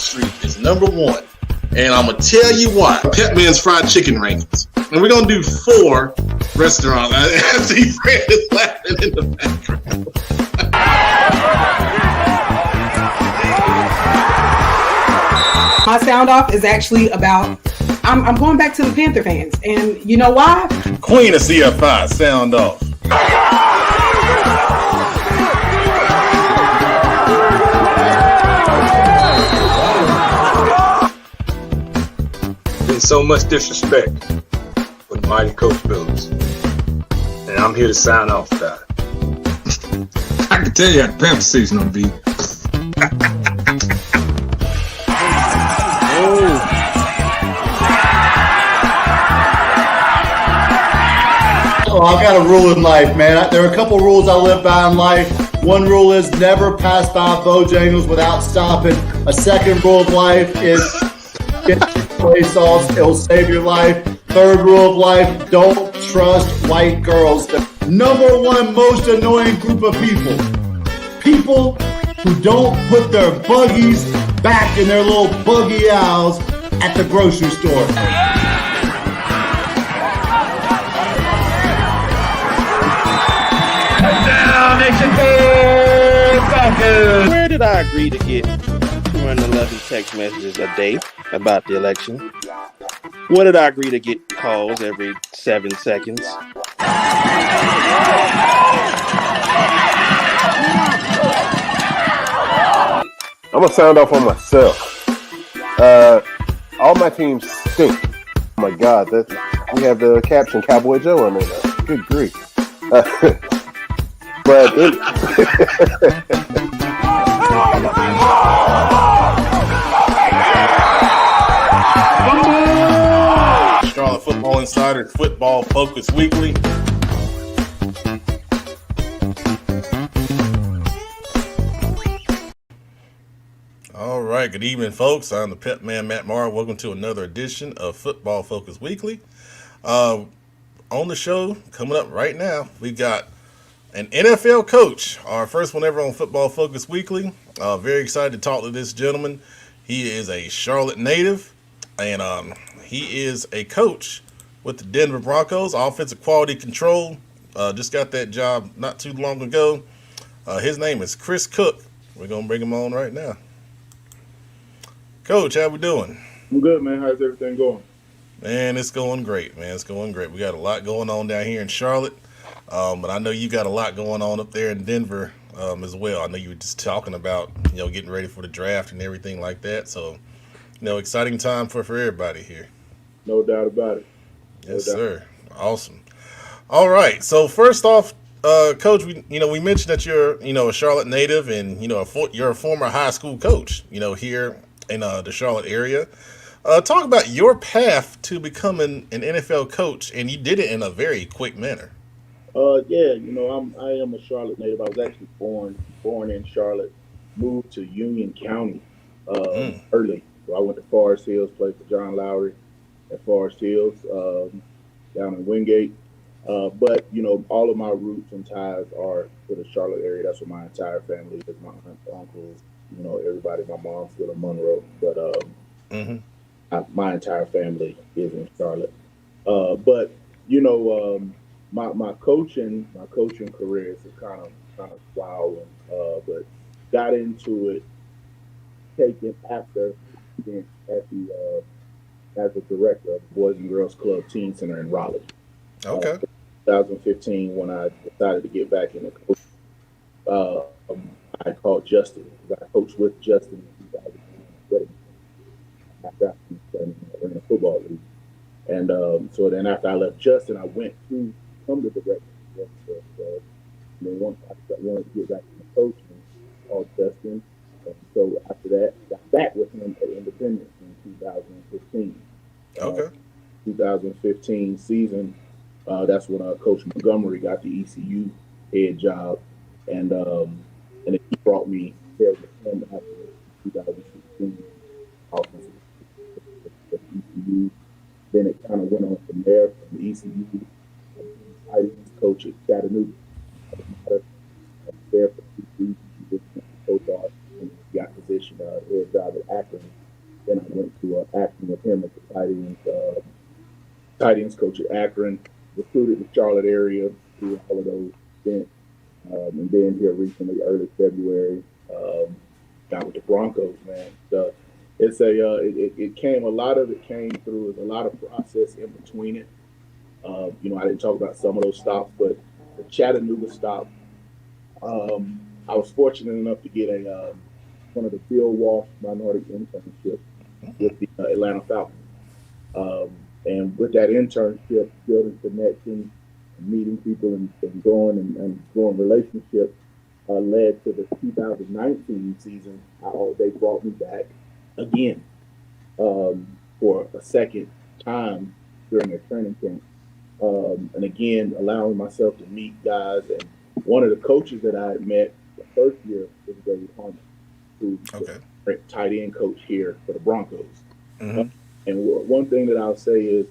Street is number one. And I'm going to tell you why. Petman's Fried Chicken Rankings. And we're going to do 4 restaurants. I see Fred is laughing in the background. My sound off is actually about, I'm going back to the Panther fans. And you know why? Queen of CFI, sound off. Been so much disrespect with mighty Coach Billups. And I'm here to sign off that. I can tell you how the Panther season gonna be. Oh, I got a rule in life, man. There are a couple rules I live by in life. One rule is never pass by Bojangles without stopping. A second rule of life is get soy sauce, it'll save your life. Third rule of life, don't trust white girls. The number one most annoying group of people. People who don't put their buggies back in their little buggy aisles at the grocery store. Where did I agree to get 211 text messages a day about the election? What did I agree to get calls every 7 seconds? I'm gonna sound off on myself. All my teams stink. Oh my God, we have the caption Cowboy Joe on there now. Good grief. But Charlotte Football Insider Football Focus Weekly. All right, good evening, folks. I'm the Pep Man, Matt Morrow. Welcome to another edition of Football Focus Weekly. On the show, coming up right now, we got an NFL coach, our first one ever on Football Focus Weekly. Very excited to talk to this gentleman. He is a Charlotte native, and he is a coach with the Denver Broncos, offensive quality control. Just got that job not too long ago. His name is Chris Cook. We're going to bring him on right now. Coach, how we doing? I'm good, man. How's everything going? Man, it's going great, man. It's going great. We got a lot going on down here in Charlotte, but I know you got a lot going on up there in Denver as well. I know you were just talking about, getting ready for the draft and everything like that. So, exciting time for everybody here. No doubt about it. Yes, sir. Awesome. All right. So first off, Coach, we mentioned that you're, a Charlotte native and, you're a former high school coach, here in the Charlotte area. Talk about your path to becoming an NFL coach, and you did it in a very quick manner. Yeah, I am a Charlotte native. I was actually born in Charlotte, moved to Union County early. So I went to Forest Hills, played for John Lowry at Forest Hills, down in Wingate. But all of my roots and ties are to the Charlotte area. That's where my entire family is. My aunt, uncles, everybody. My mom's still in Monroe, but my entire family is in Charlotte. But my coaching career is kind of wild, but got into it taken after being as a director of the Boys and Girls Club Teen Center in Raleigh. Okay. 2015, when I decided to get back in the coach, I called Justin. I coached with Justin in 2015. After I in the football league. And so then after I left Justin, I went to come to the director. And then once I wanted to get back in the coaching, I called Justin. And so after that, got back with him at Independence in 2015. Okay. 2015 season, that's when Coach Montgomery got the ECU head job. And then he brought me there with him after 2016 offensive ECU. Then it kind of went on from there, from the ECU. I was coach at Chattanooga. I was there for 2 seasons. Coach and got position head job at Akron to acting with him as the tight ends coach at Akron, recruited the Charlotte area through all of those events. And then here recently, early February, got with the Broncos, man. It came, a lot of it came through, there's a lot of process in between it. I didn't talk about some of those stops, but the Chattanooga stop, I was fortunate enough to get one of the Bill Walsh minority internships with the Atlanta Falcons. And with that internship, building connections, meeting people, and growing relationships led to the 2019 season. They brought me back again for a second time during a training camp. And again, allowing myself to meet guys. And one of the coaches that I had met the first year was Grady Harmon, who's the tight end coach here for the Broncos. Mm-hmm. And one thing that I'll say is,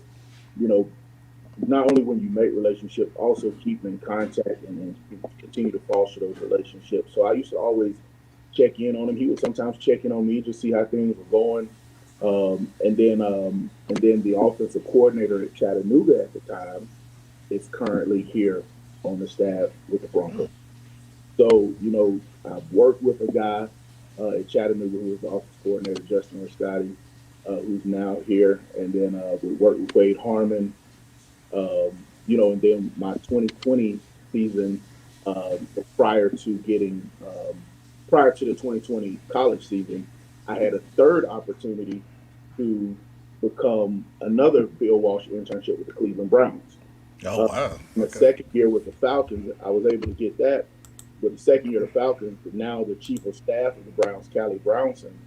not only when you make relationships, also keep in contact and continue to foster those relationships. So I used to always check in on him. He would sometimes check in on me to see how things were going. And then the offensive coordinator at Chattanooga at the time is currently here on the staff with the Broncos. So, I've worked with a guy at Chattanooga who was the offensive coordinator, Justin Riscotti, who's now here. And then we worked with Wade Harmon. And then my 2020 season, prior to the 2020 college season, I had a third opportunity to become another Bill Walsh internship with the Cleveland Browns. Oh, wow. My second year with the Falcons, I was able to get that. But the second year of the Falcons, now the chief of staff of the Browns, Callie Brownson,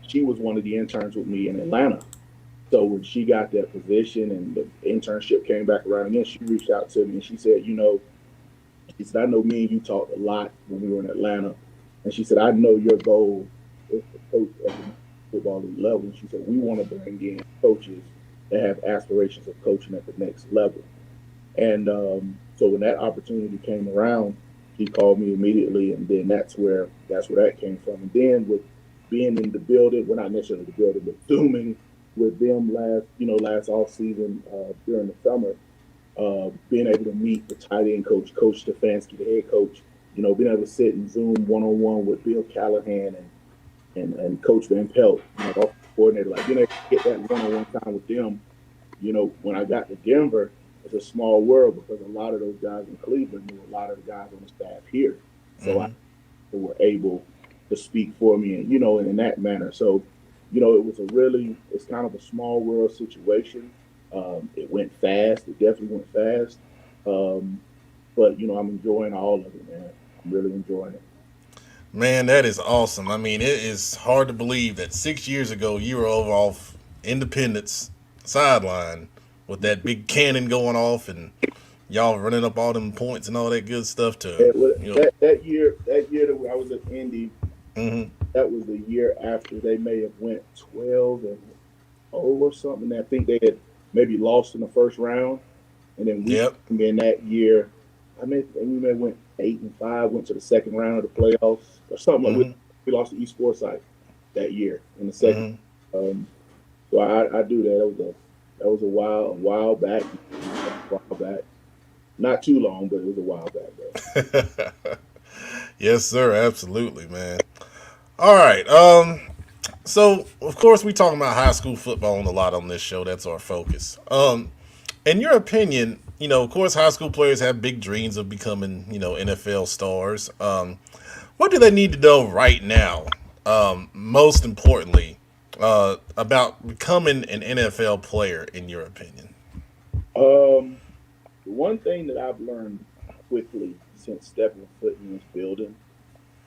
she was one of the interns with me in Atlanta. So when she got that position and the internship came back around again, she reached out to me and she said, she said, I know me and you talked a lot when we were in Atlanta. And she said, I know your goal is to coach at the football league level. And she said, we want to bring in coaches that have aspirations of coaching at the next level. And so when that opportunity came around, she called me immediately. And then that's where that came from. And then with being in the building, well, not necessarily the building, but Zooming with them last off season during the summer, being able to meet the tight end coach, Coach Stefanski, the head coach, being able to sit and Zoom one-on-one with Bill Callahan and Coach Van Pelt, coordinator, like being able to get that one-on-one time with them. When I got to Denver, it's a small world because a lot of those guys in Cleveland knew a lot of the guys on the staff here, so I were able to speak for me, and in that manner. So, it's kind of a small world situation. It went fast. It definitely went fast. But I'm enjoying all of it, man. I'm really enjoying it. Man, that is awesome. I mean, it is hard to believe that 6 years ago you were over off Independence sideline with that big cannon going off and y'all running up all them points and all that good stuff to that year that I was at Indy. Mm-hmm. That was the year after they may have went 12-0 or something. I think they had maybe lost in the first round, and then in that year, we may have went 8-5, went to the second round of the playoffs or something. Like we lost to East Forsyth that year in the second. So I do that. That was a while back. Not too long, but it was a while back, though. Yes, sir. Absolutely, man. All right. So of course we talking about high school football a lot on this show. That's our focus. In your opinion, of course high school players have big dreams of becoming, NFL stars. What do they need to know right now? Most importantly, about becoming an NFL player, in your opinion? The one thing that I've learned quickly since stepping foot in this building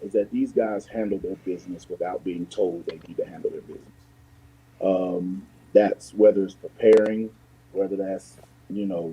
is that these guys handle their business without being told they need to handle their business. That's whether it's preparing, whether that's,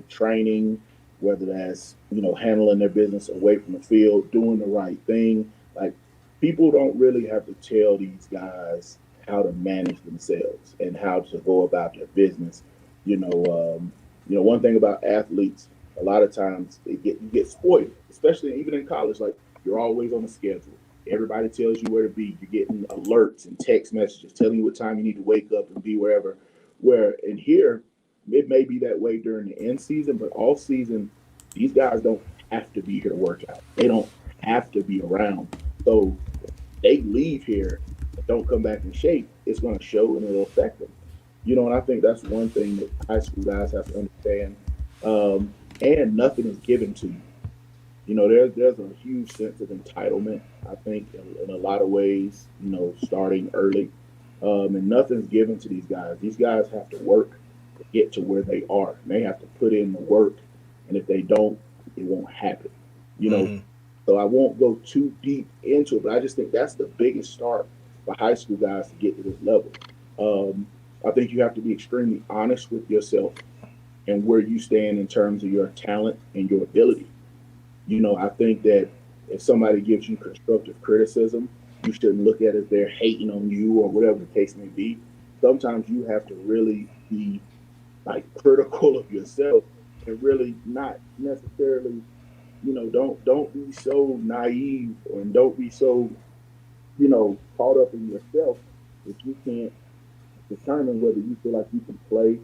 training, whether that's, handling their business away from the field, doing the right thing. Like, people don't really have to tell these guys how to manage themselves and how to go about their business. One thing about athletes, a lot of times you get spoiled, especially even in college. Like, you're always on a schedule. Everybody tells you where to be. You're getting alerts and text messages telling you what time you need to wake up and be wherever. Where in here, it may be that way during the end season, but all season, these guys don't have to be here to work out. They don't have to be around. So they leave here and don't come back in shape, it's going to show and it'll affect them. And I think that's one thing that high school guys have to understand. And nothing is given to you. There's a huge sense of entitlement, I think, in a lot of ways, starting early. And nothing's given to these guys. These guys have to work to get to where they are. And they have to put in the work. And if they don't, it won't happen. So I won't go too deep into it, but I just think that's the biggest start for high school guys to get to this level. I think you have to be extremely honest with yourself and where you stand in terms of your talent and your ability. I think that if somebody gives you constructive criticism, you shouldn't look at it as they're hating on you or whatever the case may be. Sometimes you have to really be like critical of yourself and really not necessarily, don't be so naive and don't be so, caught up in yourself that you can't determine whether you feel like you can play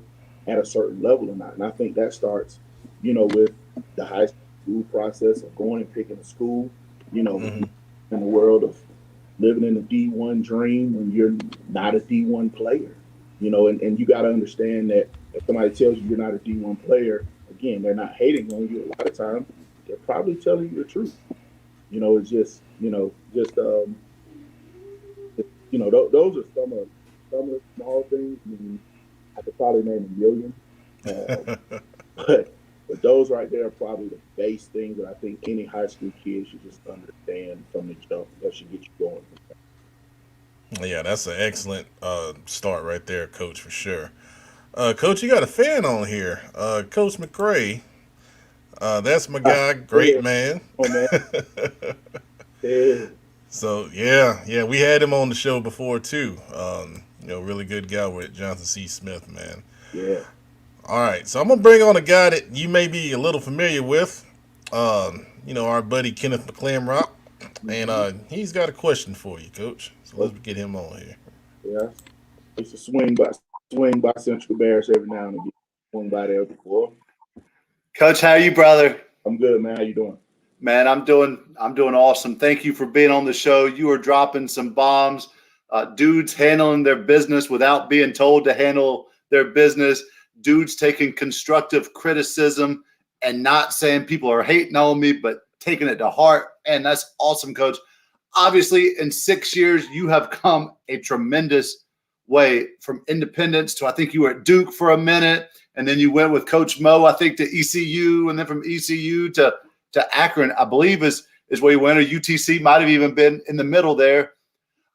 at a certain level or not. And I think that starts, with the high school process of going and picking a school, in the world of living in the D1 dream when you're not a D1 player, and you got to understand that if somebody tells you you're not a D1 player, again, they're not hating on you. A lot of times they're probably telling you the truth. It's just, those are some of the small things. I mean, I could probably name a million, but those right there are probably the base things that I think any high school kid should just understand from the jump. That should get you going. Yeah, that's an excellent start right there, Coach, for sure. Coach, you got a fan on here, Coach McRae. That's my guy, great man. Oh man. Yeah. So yeah, we had him on the show before too. Really good guy with Johnson C. Smith, man. Yeah. All right, so I'm gonna bring on a guy that you may be a little familiar with. Our buddy Kenneth McClamrock, and he's got a question for you, Coach. So let's get him on here. Yeah. I used to swing by Central Bears every now and again. Swing by there before. Coach, how are you, brother? I'm good, man. How you doing? Man, I'm doing awesome. Thank you for being on the show. You are dropping some bombs. Dudes handling their business without being told to handle their business. Dudes taking constructive criticism and not saying people are hating on me, but taking it to heart. And that's awesome, Coach. Obviously, in 6 years, you have come a tremendous way from independence to, I think you were at Duke for a minute, and then you went with Coach Mo, I think, to ECU, and then from ECU to Akron, I believe is where you went, or UTC might have even been in the middle there.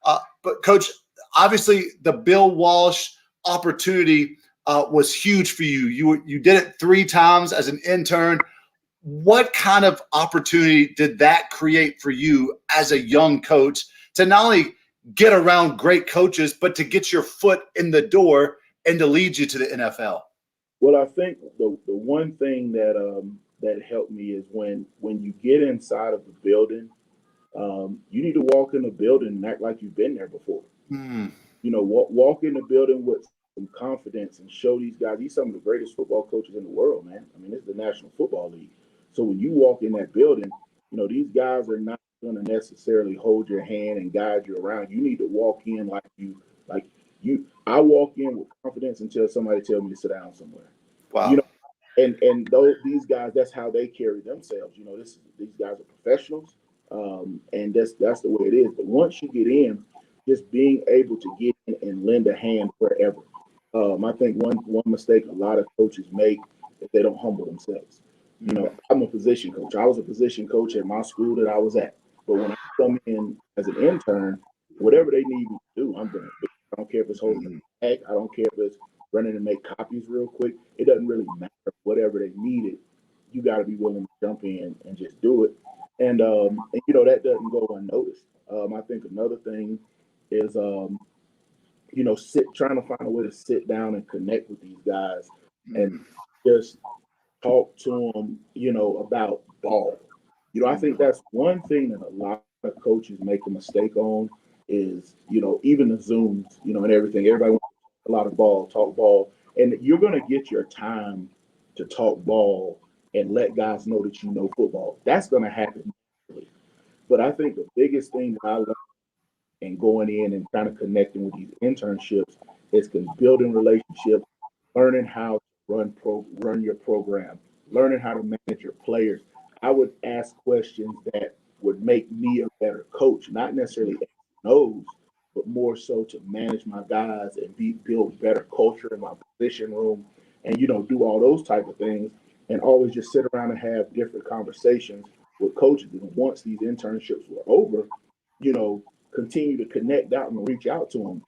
But Coach, obviously the Bill Walsh opportunity was huge for you. You did it 3 times as an intern. What kind of opportunity did that create for you as a young coach to not only get around great coaches, but to get your foot in the door and to lead you to the NFL? Well, I think the one thing that helped me is when you get inside of the building, you need to walk in the building and act like you've been there before. Walk in the building with some confidence and show these guys, these some of the greatest football coaches in the world, man. I mean, it's the National Football League. So when you walk in that building, these guys are not going to necessarily hold your hand and guide you around. You need to walk in like you. I walk in with confidence until somebody tells me to sit down somewhere. Wow. And these guys, that's how they carry themselves. These guys are professionals, and that's the way it is. But once you get in, just being able to get in and lend a hand wherever. I think one mistake a lot of coaches make is they don't humble themselves. I'm a position coach. I was a position coach at my school that I was at. But when I come in as an intern, whatever they need me to do, I'm going to do. I don't care if it's holding a bag. I don't care if it's running to make copies real quick. It doesn't really matter. Whatever they needed, you got to be willing to jump in and just do it. And that doesn't go unnoticed. I think another thing is, trying to find a way to sit down and connect with these guys and just talk to them, about ball. I think that's one thing that a lot the coaches make a mistake on is, even the Zooms, and everything. Everybody wants a lot of ball, talk ball, and you're going to get your time to talk ball and let guys know that you know football. That's going to happen. But I think the biggest thing that I learned in going in and kind of connecting with these internships is building relationships, learning how to run your program, learning how to manage your players. I would ask questions that would make me a better coach, not necessarily knows, but more so to manage my guys and build better culture in my position room, and do all those type of things, and always just sit around and have different conversations with coaches. And once these internships were over, you know, continue to connect out and reach out to them.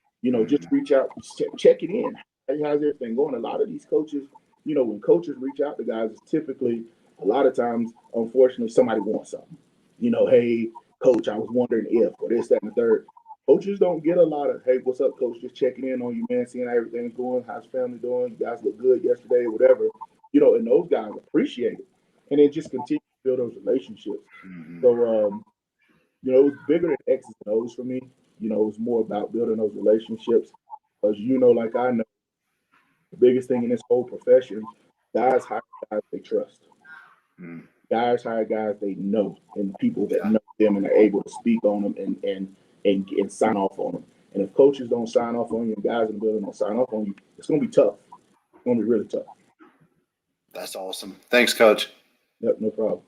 Just reach out, check it in. Hey, how's everything going? A lot of these coaches, when coaches reach out to guys, it's typically a lot of times, unfortunately, somebody wants something. Hey, coach, I was wondering if, or this, that, and the third. Coaches don't get a lot of, hey, what's up, coach? Just checking in on you, man, seeing how everything's going, how's family doing? You guys look good yesterday, whatever. And those guys appreciate it. And then just continue to build those relationships. So, it was bigger than X's and O's for me. It was more about building those relationships. Because, like I know, the biggest thing in this whole profession, guys hire guys they trust. Guys hire guys they know, and people that know them and are able to speak on them and sign off on them. And if coaches don't sign off on you and guys in the building don't sign off on you, it's going to be tough. It's going to be really tough. That's awesome. Thanks, Coach. Yep, no problem.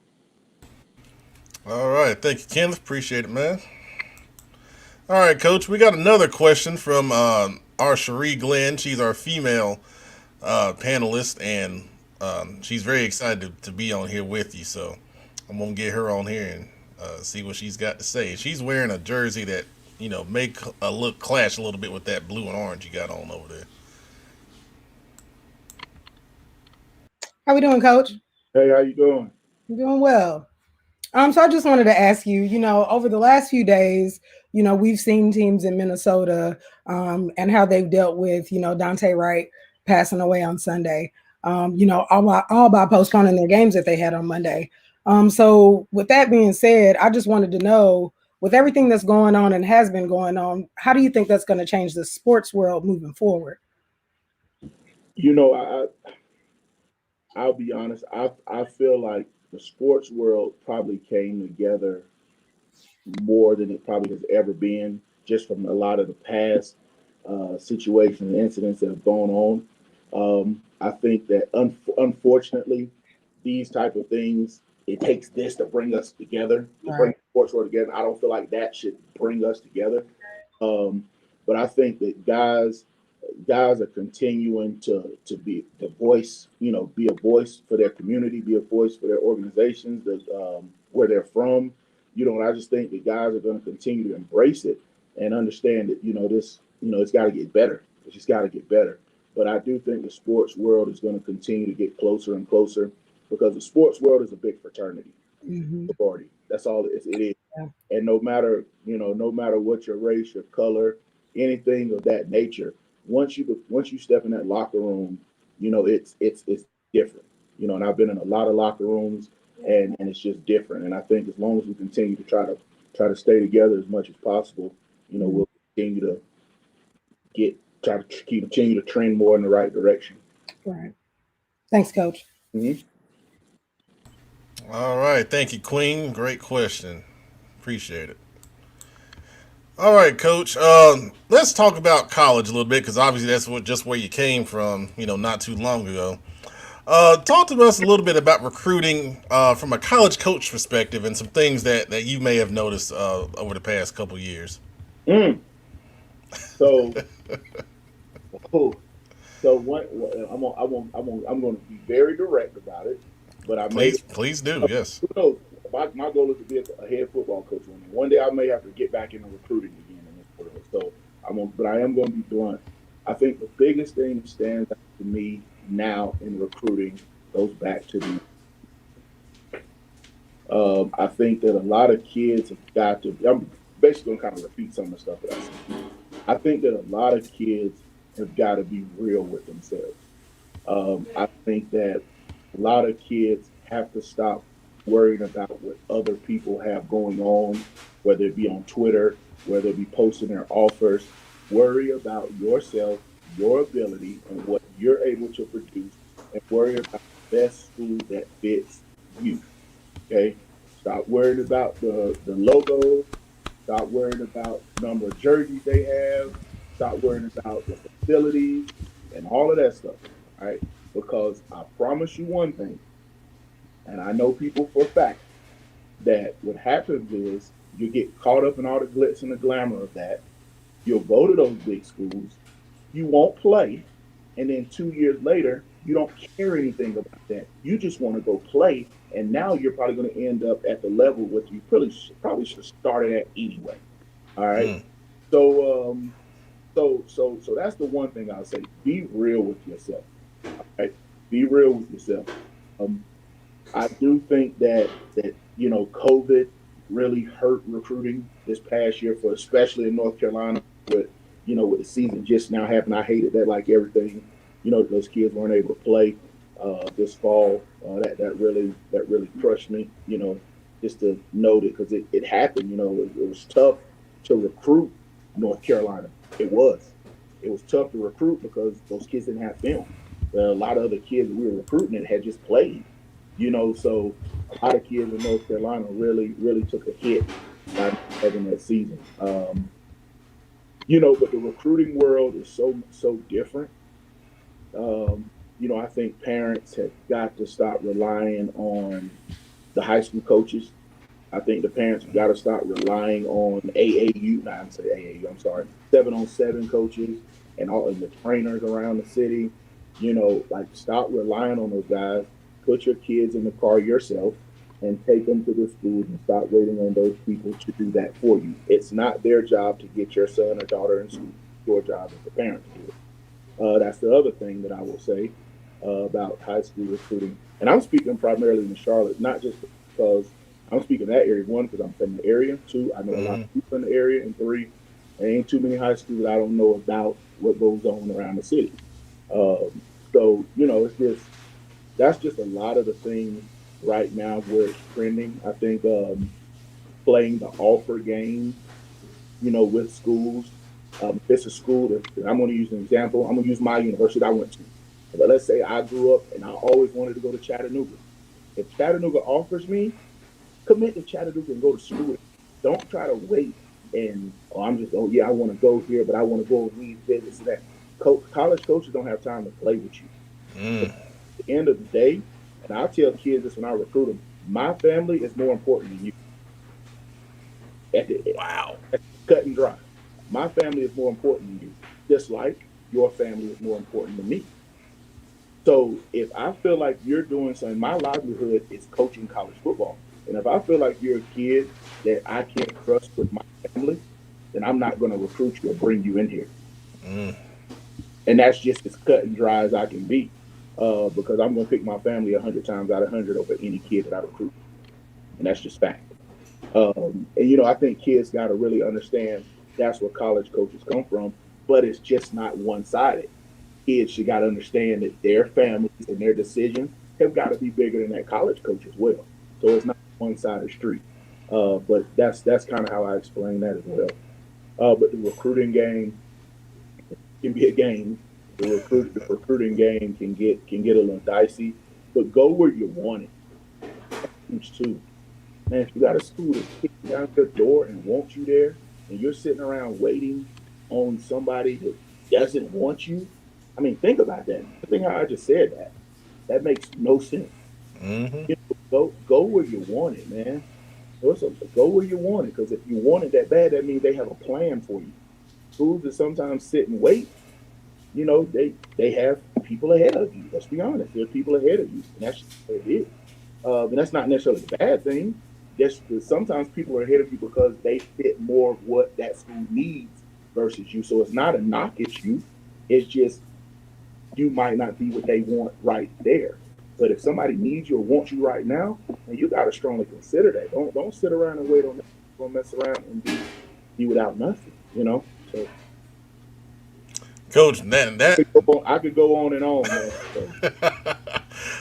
All right. Thank you, Kenneth. Appreciate it, man. All right, Coach. We got another question from our Cherie Glenn. She's our female panelist, and she's very excited to be on here with you. So I'm going to get her on here and see what she's got to say. She's wearing a jersey that, make a look clash a little bit with that blue and orange you got on over there. How we doing, Coach? Hey, how you doing? I'm doing well. So I just wanted to ask you, over the last few days, we've seen teams in Minnesota and how they've dealt with, Dante Wright passing away on Sunday, all by postponing their games that they had on Monday. So with that being said, I just wanted to know, with everything that's going on and has been going on, how do you think that's going to change the sports world moving forward? I'll be honest. I feel like the sports world probably came together more than it probably has ever been, just from a lot of the past situations and incidents that have gone on. I think that unfortunately, these type of things, it takes this to bring us together, to bring the sports world together. I don't feel like that should bring us together. But I think that guys are continuing to be the voice, be a voice for their community, be a voice for their organizations, that where they're from. And I just think that guys are going to continue to embrace it and understand that, it's got to get better. It's just got to get better. But I do think the sports world is going to continue to get closer and closer, because the sports world is a big fraternity. Sorority. That's all it is. Yeah. And no matter what your race, your color, anything of that nature, once you step in that locker room, it's different. And I've been in a lot of locker rooms, and it's just different. And I think as long as we continue to try to stay together as much as possible, we'll continue to continue to trend more in the right direction. Right. Thanks, Coach. Mm-hmm. All right. Thank you, Queen. Great question. Appreciate it. All right, Coach. Let's talk about college a little bit, because obviously that's just where you came from, not too long ago. Talk to us a little bit about recruiting from a college coach perspective, and some things that you may have noticed over the past couple years. So, I'm going to be very direct about it, but please do. Yes. Who knows? My goal is to be a head football coach one day. I may have to get back into recruiting again in this world. So but I am going to be blunt. I think the biggest thing that stands out to me now in recruiting goes back to I think that a lot of kids have got to. I'm basically going to kind of repeat some of the stuff that I said. I think that a lot of kids have got to be real with themselves. I think that a lot of kids have to stop worrying about what other people have going on, whether it be on Twitter, whether it be posting their offers. Worry about yourself, your ability, and what you're able to produce, and worry about the best school that fits you. Okay? Stop worrying about the logos. Stop worrying about the number of jerseys they have. Stop worrying about the facilities and all of that stuff. All right. Because I promise you one thing, and I know people for a fact, that what happens is you get caught up in all the glitz and the glamour of that. You'll go to those big schools, you won't play, and then 2 years later, you don't care anything about that. You just want to go play, and now you're probably going to end up at the level what you probably should have started at anyway. All right. Mm. So so that's the one thing I'll say. Be real with yourself. Right? Be real with yourself. Um, I do think that COVID really hurt recruiting this past year for especially in North Carolina with with the season just now happening. I hated that like everything. Those kids weren't able to play this fall. That really crushed me. Just to note it because it happened. It was tough to recruit North Carolina. It was. It was tough to recruit because those kids didn't have film. A lot of other kids we were recruiting that had just played. So a lot of kids in North Carolina really took a hit by having that season. But the recruiting world is so different. I think parents have got to stop relying on the high school coaches. I think the parents have got to start relying on AAU. Not I'm saying AAU. I'm sorry, 7-on-7 coaches and all of the trainers around the city. Like stop relying on those guys. Put your kids in the car yourself and take them to the schools and stop waiting on those people to do that for you. It's not their job to get your son or daughter in school. It's your job as the parent to do it. That's the other thing that I will say about high school recruiting. And I'm speaking primarily in Charlotte, not just because I'm speaking that area. One, because I'm from the area. Two, I know a lot of people in the area. And three, there ain't too many high schools that I don't know about what goes on around the city. It's just that's just a lot of the things right now where it's trending. I think playing the offer game, with schools. It's a school that I'm going to use an example. I'm going to use my university I went to. But let's say I grew up and I always wanted to go to Chattanooga. If Chattanooga offers me, commit to Chattanooga and go to school. Don't try to wait and I want to go here, but I want to go and read this and that. College coaches don't have time to play with you. Mm. At the end of the day, and I tell kids this when I recruit them, my family is more important than you. Wow. That's cut and dry. My family is more important than you, just like your family is more important than me. So if I feel like you're doing something, my livelihood is coaching college football. And if I feel like you're a kid that I can't trust with my family, then I'm not going to recruit you or bring you in here. Mm. And that's just as cut and dry as I can be, because I'm going to pick my family 100 times out of 100 over any kid that I recruit. And that's just fact. I think kids got to really understand that's where college coaches come from, but it's just not one-sided. Kids should got to understand that their families and their decisions have got to be bigger than that college coach as well. So it's not a one-sided street. But that's kind of how I explain that as well. But the recruiting game can be a game. The recruiting game can get a little dicey, but go where you want it. Huge too. Man, if you got a school that's kicking down your door and wants you there, and you're sitting around waiting on somebody that doesn't want you, I mean, think about that. I think how I just said that. That makes no sense. Mm-hmm. Go where you want it, man. Go where you want it, because if you want it that bad, that means they have a plan for you. Schools that sometimes sit and wait, they have people ahead of you. Let's be honest, there are people ahead of you, and that's just what it is. And that's not necessarily a bad thing. Just sometimes people are ahead of you because they fit more of what that school needs versus you. So it's not a knock at you. It's just you might not be what they want right there. But if somebody needs you or wants you right now, then you got to strongly consider that. Don't sit around and wait on that. Don't mess around and be without nothing. So Coach, that I could go on and on, man. So.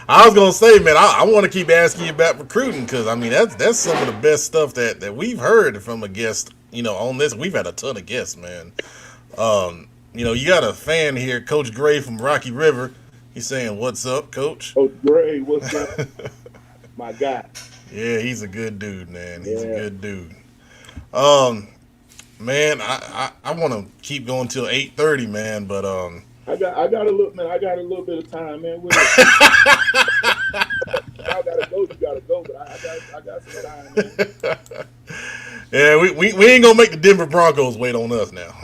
I was gonna say, man, I want to keep asking you about recruiting because I mean that's some of the best stuff that we've heard from a guest. On this, we've had a ton of guests, man. You got a fan here, Coach Gray from Rocky River. He's saying, "What's up, Coach?" Coach Gray, what's going on? My guy. Yeah, he's a good dude, man. He's a Yeah. good dude. Um, Man, I want to keep going till 8:30, man. But I got a little man. I got a little bit of time, man. With it. Y'all gotta go. You gotta go. But I got some time, man. yeah, we ain't gonna make the Denver Broncos wait on us now.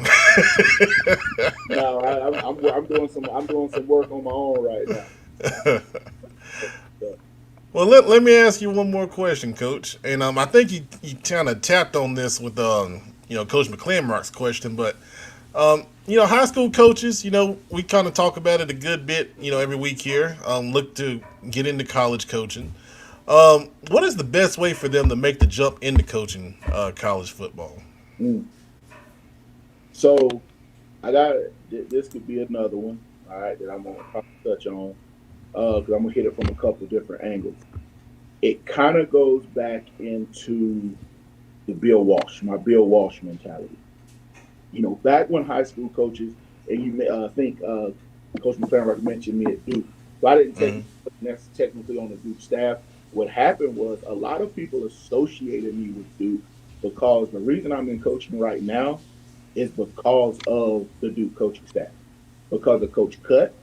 No, I'm doing some work on my own right now. Well, let me ask you one more question, Coach. And I think you kind of tapped on this with Coach McClamrock's question, but high school coaches, we kind of talk about it a good bit, every week here. Look to get into college coaching. What is the best way for them to make the jump into coaching college football? So I got this could be another one, all right, that I'm gonna probably touch on because I'm gonna hit it from a couple different angles. It kind of goes back into the my Bill Walsh mentality. Back when high school coaches, and you may think Coach McClaren mentioned me at Duke, so I didn't take that's technically on the Duke staff. What happened was a lot of people associated me with Duke because the reason I'm in coaching right now is because of the Duke coaching staff, because of Coach Cut.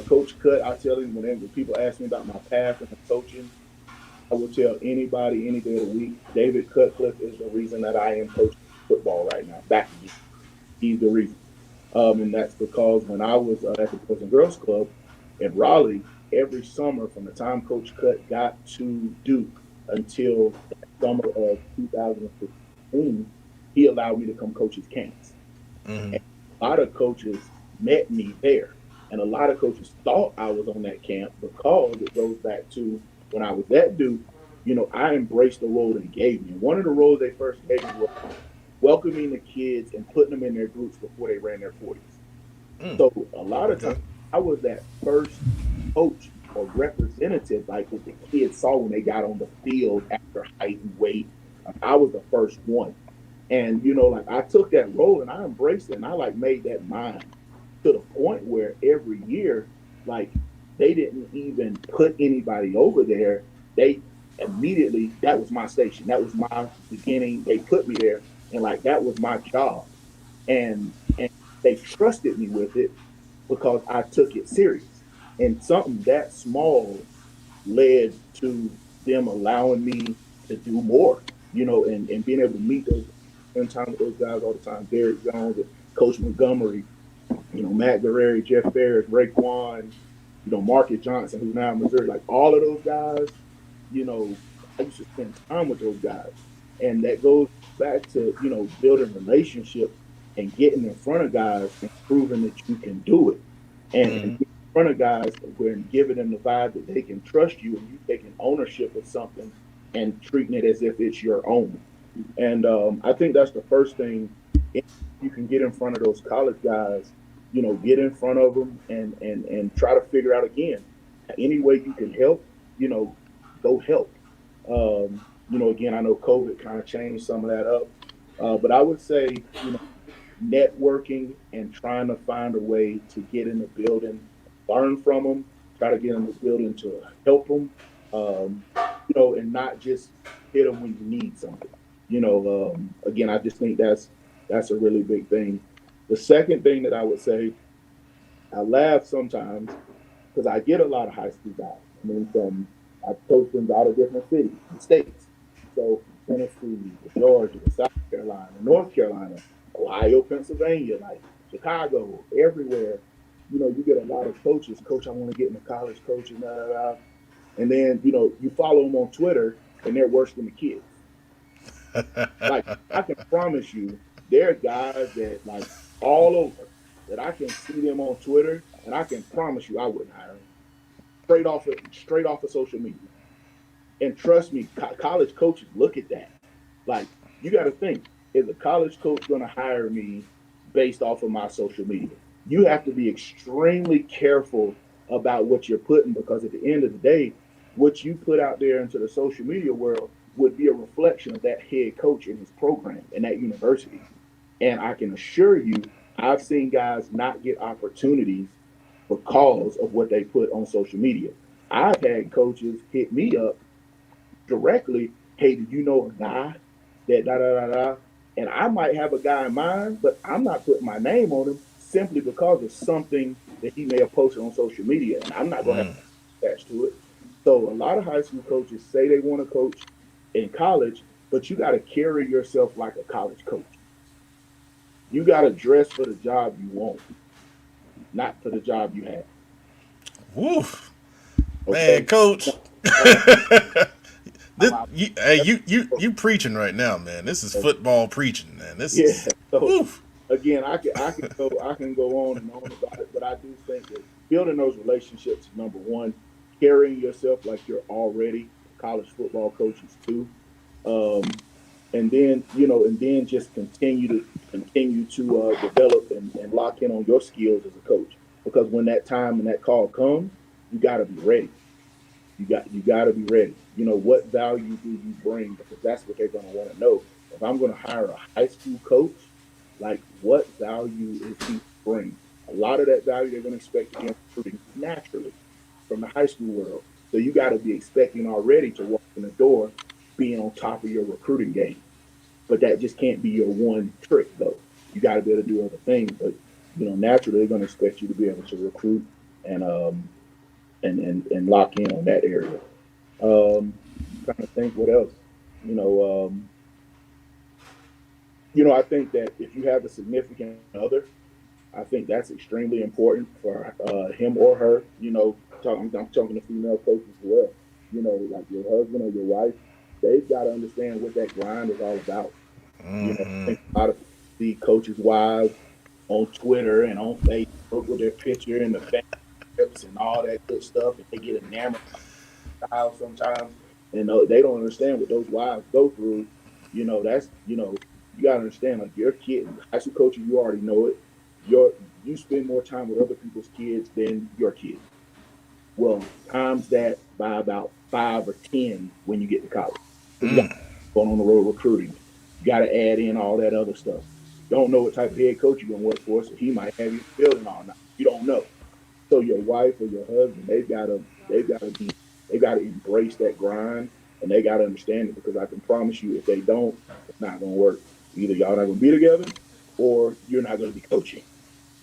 Coach Cut, I tell him when people ask me about my path in coaching, I will tell anybody any day of the week, David Cutcliffe is the reason that I am coaching football right now. Back again. He's the reason. And that's because when I was at the Boys and Girls Club in Raleigh, every summer from the time Coach Cut got to Duke until the summer of 2015, he allowed me to come coach his camps. And a lot of coaches met me there. And a lot of coaches thought I was on that camp because it goes back to when I was at Duke, I embraced the role they gave me. One of the roles they first gave me was welcoming the kids and putting them in their groups before they ran their 40s. So a lot of times I was that first coach or representative, like what the kids saw when they got on the field after height and weight. I was the first one. And, I took that role and I embraced it and I made that mine to the point where every year, they didn't even put anybody over there. They immediately, that was my station. That was my beginning. They put me there and that was my job. And they trusted me with it because I took it serious. And something that small led to them allowing me to do more, and being able to meet those, spend time with those guys all the time. Derek Jones and Coach Montgomery, Matt Guerreri, Jeff Ferris, Raekwon, Marcus Johnson, who's now in Missouri. All of those guys, I used to spend time with those guys. And that goes back to, building relationships and getting in front of guys and proving that you can do it. And getting in front of guys and giving them the vibe that they can trust you and you taking ownership of something and treating it as if it's your own. And I think that's the first thing. If you can get in front of those college guys, get in front of them and try to figure out again, any way you can help, go help. Again, I know COVID kind of changed some of that up, but I would say, networking and trying to find a way to get in the building, learn from them, try to get in the building to help them, and not just hit them when you need something. Again, I just think that's a really big thing. The second thing that I would say, I laugh sometimes because I get a lot of high school guys. I coach them out of different cities and states. So Tennessee, Georgia, South Carolina, North Carolina, Ohio, Pennsylvania, Chicago, everywhere. You get a lot of coaches. Coach, I want to get into college coaching, blah, blah, blah. And then, you follow them on Twitter and they're worse than the kids. I can promise you, there are guys that all over that I can see them on Twitter, and I can promise you I wouldn't hire them straight off of social media. And trust me, college coaches look at that. You got to think: is a college coach going to hire me based off of my social media? You have to be extremely careful about what you're putting, because at the end of the day, what you put out there into the social media world would be a reflection of that head coach and his program and that university. And I can assure you, I've seen guys not get opportunities because of what they put on social media. I've had coaches hit me up directly, hey, do you know a guy that da da da da? And I might have a guy in mind, but I'm not putting my name on him simply because of something that he may have posted on social media, and I'm not going to have attached to it. So a lot of high school coaches say they want to coach in college, but you got to carry yourself like a college coach. You got to dress for the job you want, not for the job you have. Woof. Man, Okay. coach. Uh, You preaching right now, man. This is football preaching, man. This yeah. is So woof. again, I can go on and on about it, but I do think that building those relationships is number one. Carrying yourself like you're already college football coaches too, and then just continue to develop and lock in on your skills as a coach. Because when that time and that call comes, you got to be ready. You got to be ready. What value do you bring? Because that's what they're going to want to know. If I'm going to hire a high school coach, like what value is he bring? A lot of that value they're going to expect to be recruiting naturally from the high school world. So you got to be expecting already to walk in the door being on top of your recruiting game. But that just can't be your one trick, though. You got to be able to do other things. But naturally, they're going to expect you to be able to recruit and lock in on that area. Trying to think what else. You know, I think that if you have a significant other, I think that's extremely important for him or her. I'm talking to female coaches as well. Like your husband or your wife, they've got to understand what that grind is all about. I think a lot of the coaches' wives on Twitter and on Facebook with their picture and the family and all that good stuff, and they get enamored style sometimes, and they don't understand what those wives go through. You got to understand, like your kid, high school coaching, you already know it. You spend more time with other people's kids than your kids. Well, times that by about 5 or 10 when you get to college. So you got going on the road recruiting. You got to add in all that other stuff. Don't know what type of head coach you're gonna work for, so he might have you building all night. You don't know. So your wife or your husband, they gotta embrace that grind, and they gotta understand it, because I can promise you, if they don't, it's not gonna work. Either y'all not gonna be together, or you're not gonna be coaching.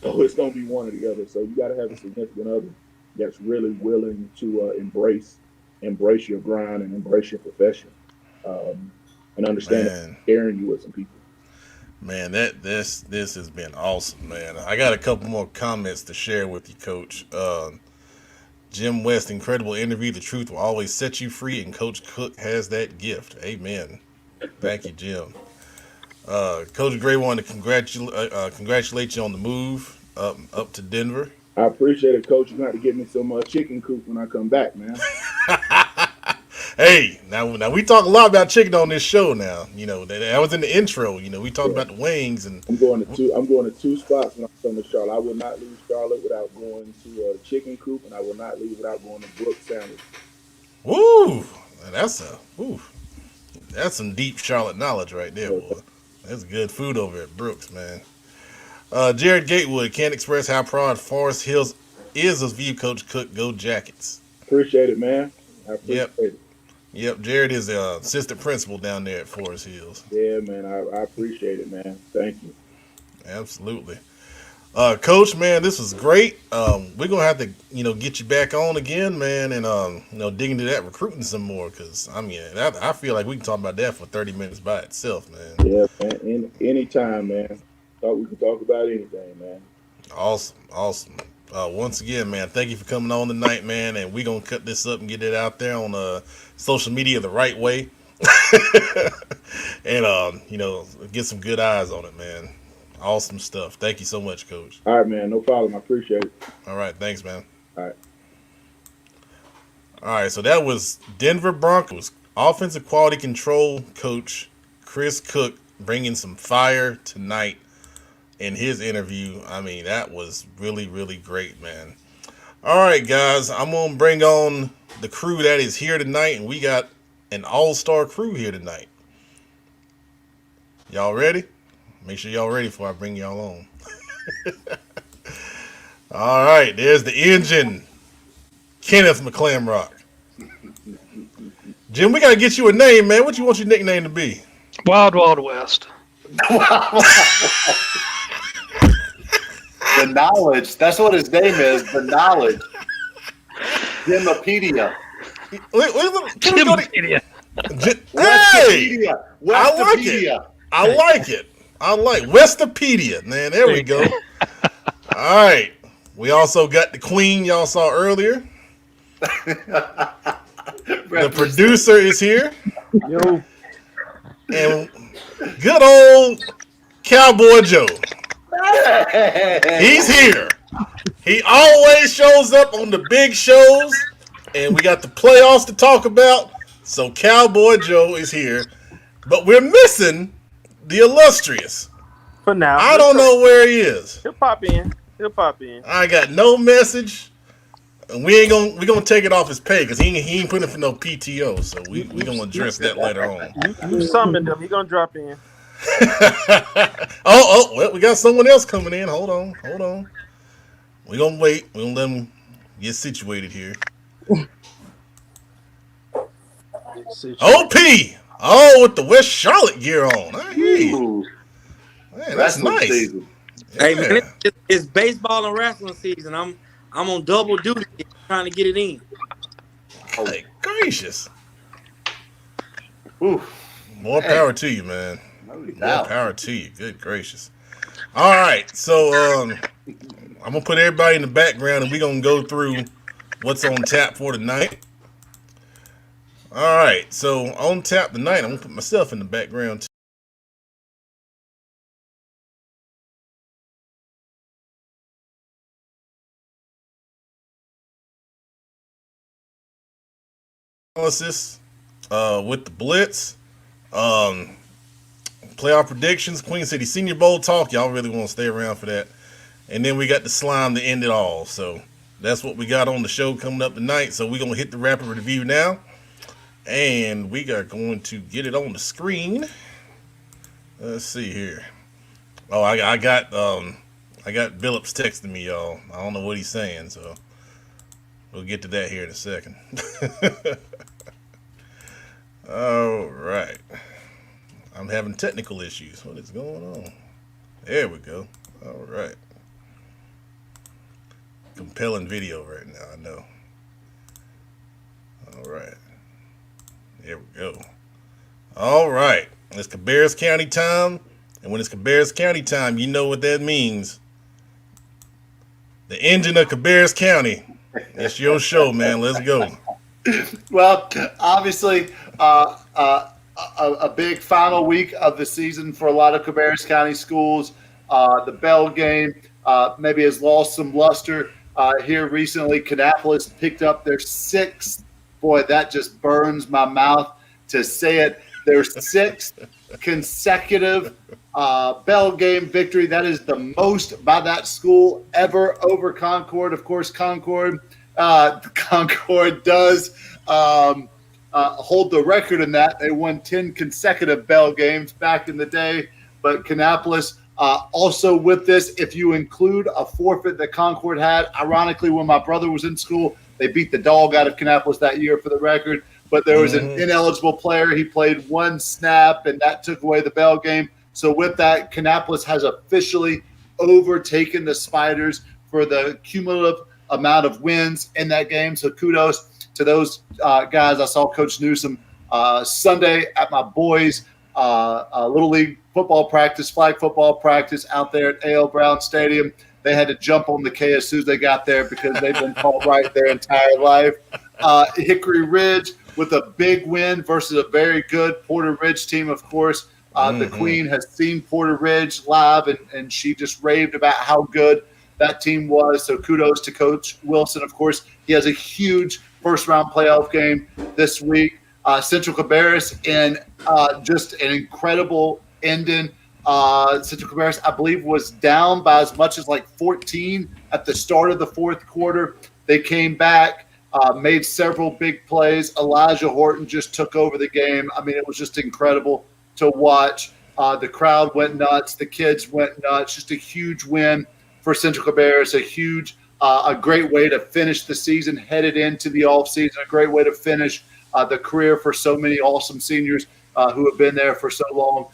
So it's gonna be one or the other. So you gotta have a significant other that's really willing to embrace your grind and embrace your profession, and understand that Man. sharing you with some people. Man, this has been awesome, man. I got a couple more comments to share with you, Coach. Jim West, incredible interview. The truth will always set you free, and Coach Cook has that gift. Amen. Thank you, Jim. Coach Gray wanted to congratulate you on the move up to Denver. I appreciate it, Coach. You're gonna have to give me some chicken coop when I come back, man. Hey, now we talk a lot about chicken on this show. Now that was in the intro. We talked Yeah. about the wings and I'm going to two spots when I come to Charlotte. I will not leave Charlotte without going to the chicken coop, and I will not leave without going to Brooks Sandwich. woo. That's some deep Charlotte knowledge right there, So, boy. That's good food over at Brooks, man. Jared Gatewood can't express how proud Forest Hills is of you, Coach Cook. Go Jackets. appreciate it, man. I appreciate Yep. it. Yep. Jared is the assistant principal down there at Forest Hills. Yeah, man. I appreciate it, man. Thank you. Absolutely. Coach, man, this was great. We're gonna have to, get you back on again, man, and dig into that recruiting some more, because I feel like we can talk about that for 30 minutes by itself, man. Yeah, man. Anytime, man. We can talk about anything, man. Awesome, awesome. Once again, man, thank you for coming on tonight, man, and we're gonna cut this up and get it out there on social media the right way, and get some good eyes on it, man. Awesome stuff. Thank you so much, Coach. All right, man. No problem. I appreciate it. All right, thanks, man. All right. All right, so that was Denver Broncos offensive quality control coach Chris Cook bringing some fire tonight in his interview. That was really, really great, man. All right, guys, I'm gonna bring on the crew that is here tonight, and we got an all-star crew here tonight. Y'all ready? Make sure y'all ready before I bring y'all on. All right, there's the engine, Kenneth McClamrock. Jim, we gotta get you a name, man. What you want your nickname to be? Wild Wild West. The knowledge. That's what his name is. The knowledge. Jimopedia. Jimopedia. Hey! Westopedia. I like it. Westopedia, man. There we go. All right. We also got the queen y'all saw earlier. The producer is here. Yo. And good old Cowboy Joe. He's here. He always shows up on the big shows, and we got the playoffs to talk about. So Cowboy Joe is here, but we're missing the illustrious. For now, I don't know where he is. He'll pop in. I got no message, and we're gonna take it off his pay because he ain't putting for no PTO. So we gonna address that later on. You summoned him. He gonna drop in. Well, we got someone else coming in. Hold on. We're gonna wait. We're gonna let him get situated here. OP! Oh, with the West Charlotte gear on. I hear you. Man, that's nice. Hey, man, it's baseball and wrestling season. I'm on double duty trying to get it in. Hey, gracious. Ooh. More power to you, man. More power to you. Good gracious. All right, so I'm gonna put everybody in the background, and we're gonna go through what's on tap for tonight. All right, so on tap tonight, I'm gonna put myself in the background too. Analysis with the Blitz, playoff predictions, Queen City Senior Bowl talk. Y'all really want to stay around for that. And then we got the slime to end it all. So that's what we got on the show coming up tonight. So we're going to hit the rapid review now. And we are going to get it on the screen. Let's see here. Oh, I got Billups texting me, y'all. I don't know what he's saying, so we'll get to that here in a second. All right. I'm having technical issues. What is going on? There we go. All right. Compelling video right now, I know. All right. There we go. All right. It's Cabarrus County time. And when it's Cabarrus County time, you know what that means. The engine of Cabarrus County. It's your show, man. Let's go. Well, obviously, a big final week of the season for a lot of Cabarrus County schools. The Bell game maybe has lost some luster here recently. Kannapolis picked up their sixth. Boy, that just burns my mouth to say it. Their sixth consecutive Bell game victory. That is the most by that school ever over Concord. Of course, Concord does hold the record in that. They won 10 consecutive Bell games back in the day. But Kannapolis also with this, if you include a forfeit that Concord had, ironically, when my brother was in school, they beat the dog out of Kannapolis that year for the record. But there was an ineligible player. He played one snap, and that took away the Bell game. So with that, Kannapolis has officially overtaken the Spiders for the cumulative amount of wins in that game. So kudos to those guys. I saw Coach Newsom Sunday at my boys' Little League football practice, flag football practice out there at A.L. Brown Stadium. They had to jump on the K as soon as they got there because they've been called right their entire life. Hickory Ridge with a big win versus a very good Porter Ridge team, of course. The Queen has seen Porter Ridge live, and she just raved about how good that team was. So kudos to Coach Wilson. Of course, he has a huge first-round playoff game this week. Central Cabarrus in just an incredible ending. Central Cabarrus, I believe, was down by as much as like 14 at the start of the fourth quarter. They came back, made several big plays. Elijah Horton just took over the game. I mean, it was just incredible to watch. The crowd went nuts. The kids went nuts. Just a huge win for Central Cabarrus, a great way to finish the season, headed into the offseason, a great way to finish the career for so many awesome seniors who have been there for so long.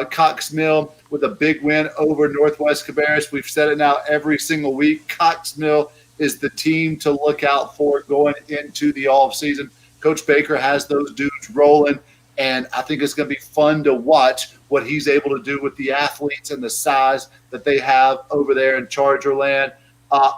Cox Mill with a big win over Northwest Cabarrus. We've said it now every single week. Cox Mill is the team to look out for going into the offseason. Coach Baker has those dudes rolling, and I think it's going to be fun to watch what he's able to do with the athletes and the size that they have over there in Charger land.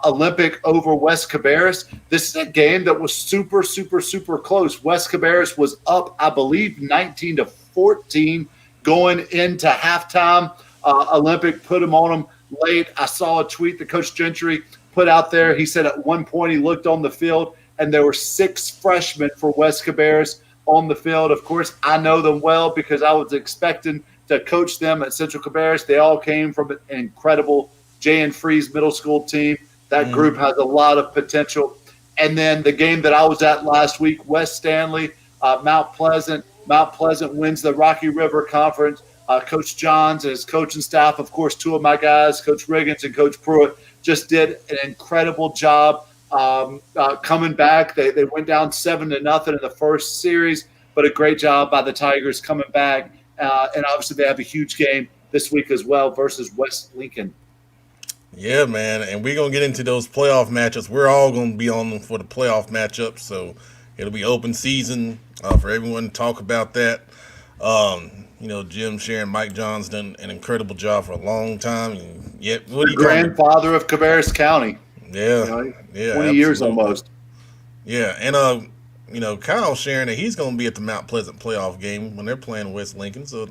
Olympic over West Cabarrus. This is a game that was super, super, super close. West Cabarrus was up, I believe, 19-14 going into halftime. Olympic put them on them late. I saw a tweet that Coach Gentry put out there. He said at one point he looked on the field and there were 6 freshmen for West Cabarrus on the field. Of course, I know them well because I was expecting to coach them at Central Cabarrus. They all came from an incredible J.N. Freeze middle school team. That group has a lot of potential. And then the game that I was at last week, West Stanley, Mount Pleasant. Mount Pleasant wins the Rocky River Conference. Coach Johns and his coaching staff, of course, 2 of my guys, Coach Riggins and Coach Pruitt, just did an incredible job coming back. They went down 7-0 in the first series, but a great job by the Tigers coming back. And obviously they have a huge game this week as well versus West Lincoln. Yeah, man, and we're going to get into those playoff matchups. We're all going to be on for the playoff matchups, so it'll be open season for everyone to talk about that. Jim Sharon, Mike John's done an incredible job for a long time. And yet, what the grandfather of Cabarrus County. Yeah, 20 years almost. Yeah, and Kyle sharing that he's going to be at the Mount Pleasant playoff game when they're playing West Lincoln. So,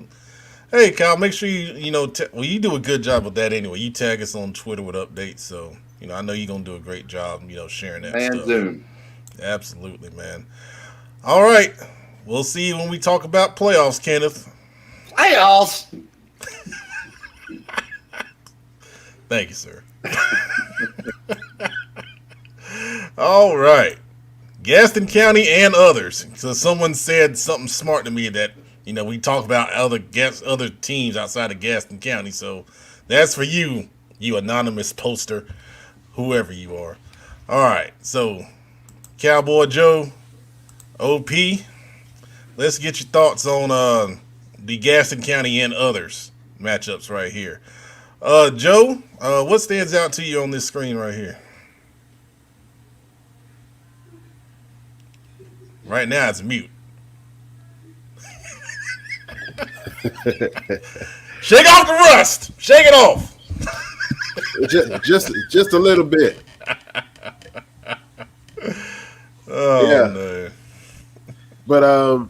hey, Kyle, make sure you do a good job with that anyway. You tag us on Twitter with updates, so I know you're going to do a great job, sharing that stuff. Zoom. Absolutely, man. All right, we'll see you when we talk about playoffs, Kenneth. Playoffs. Thank you, sir. All right. Gaston County and others. So someone said something smart to me that, we talk about other teams outside of Gaston County. So that's for you, you anonymous poster, whoever you are. All right. So Cowboy Joe, OP, let's get your thoughts on the Gaston County and others matchups right here. Joe, what stands out to you on this screen right here? Right now it's mute. Shake off the rust. Shake it off. just a little bit. Oh, yeah. No. But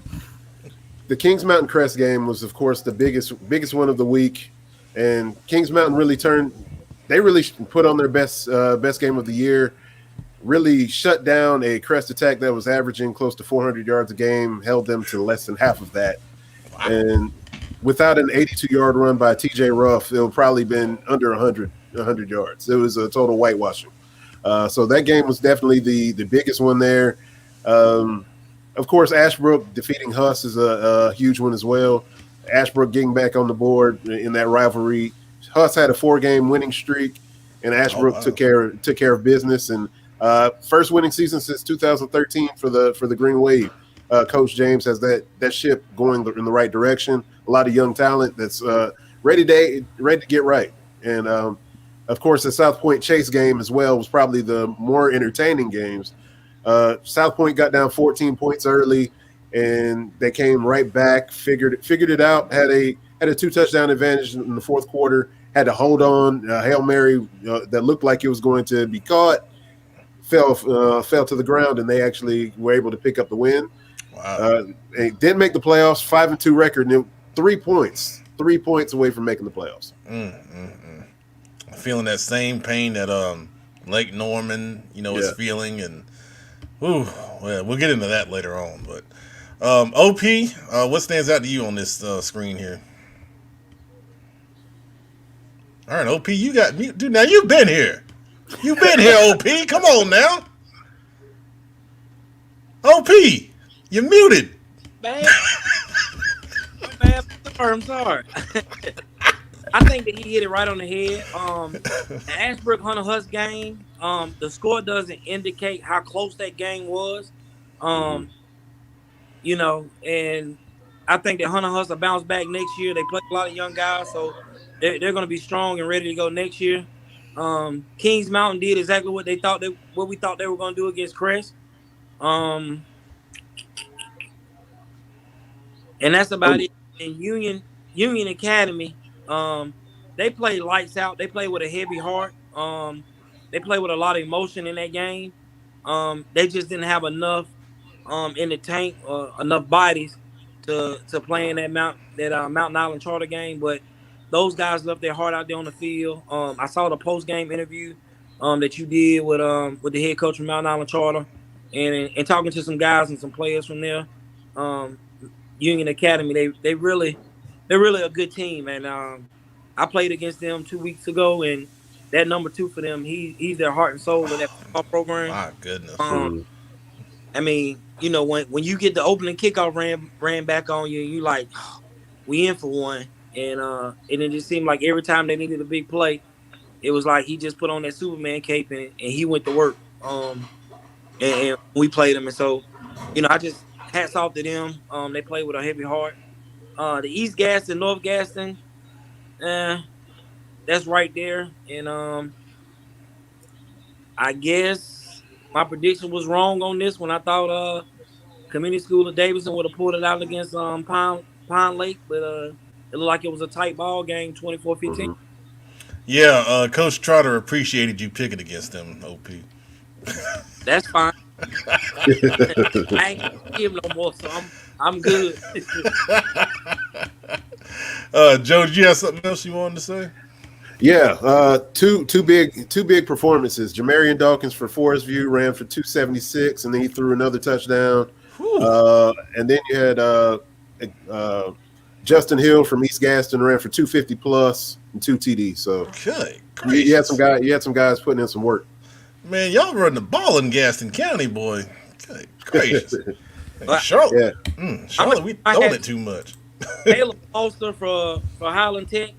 the Kings Mountain Crest game was, of course, the biggest one of the week, and Kings Mountain really put on their best game of the year. Really shut down a Crest attack that was averaging close to 400 yards a game, held them to less than half of that. Wow. And without an 82-yard run by TJ Ruff, it would probably been under 100 yards. It was a total whitewashing. So that game was definitely the biggest one there. Of course, Ashbrook defeating Huss is a huge one as well. Ashbrook getting back on the board in that rivalry. Huss had a 4-game winning streak, and Ashbrook took care of business. And first winning season since 2013 for the Green Wave. Coach James has that ship going in the right direction. A lot of young talent that's ready to get right. And of course, the South Point Chase game as well was probably the more entertaining games. South Point got down 14 points early, and they came right back, figured it out. Had a 2-touchdown advantage in the fourth quarter. Had to hold on. Hail Mary that looked like it was going to be caught fell to the ground, and they actually were able to pick up the win. Wow. They didn't make the playoffs. 5-2 record, and 3 points away from making the playoffs. I'm feeling that same pain that Lake Norman, is feeling, and well, we'll get into that later on. But OP, what stands out to you on this screen here? All right, OP, you got mute, dude. Now you've been here. You've been here, OP. Come on now. OP, you're muted. Man, I'm sorry. I think that he hit it right on the head. The Ashbrook Hunter Husk game, the score doesn't indicate how close that game was. And I think that Hunter Husk will bounce back next year. They play a lot of young guys, so they're going to be strong and ready to go next year. Kings Mountain did exactly what we thought they were going to do against Crest. And that's about it. In Union Academy, they play lights out. They play with a heavy heart. They play with a lot of emotion in that game. They just didn't have enough in the tank, enough bodies to play in that Mountain Island Charter game. But those guys left their heart out there on the field. I saw the post game interview that you did with the head coach from Mountain Island Charter, and talking to some guys and some players from there. Union Academy, they're really a good team, and I played against them 2 weeks ago, and that number 2 for them, he's their heart and soul of that football program. My goodness. I mean, when you get the opening kickoff ran back on you, you like, oh, we in for one, and it just seemed like every time they needed a big play, it was like he just put on that Superman cape and he went to work. And we played them, and so I just hats off to them. They play with a heavy heart. The East Gaston, North Gaston, that's right there. And I guess my prediction was wrong on this one. I thought Community School of Davidson would have pulled it out against Pine Lake, but it looked like it was a tight ball game, 24-15. Yeah, Coach Trotter appreciated you picking against them, OP. That's fine. I ain't gonna give no more, so I'm good. Joe, did you have something else you wanted to say? Yeah, two big performances. Jamarian Dawkins for Forest View ran for 276, and then he threw another touchdown. And then you had Justin Hill from East Gaston ran for 250 plus and 2 TDs. So you had some guys putting in some work. Man, y'all running the ball in Gaston County, boy. Good gracious. Charlotte, Charlotte, we throwing it too much. Caleb Foster for Highland Tech,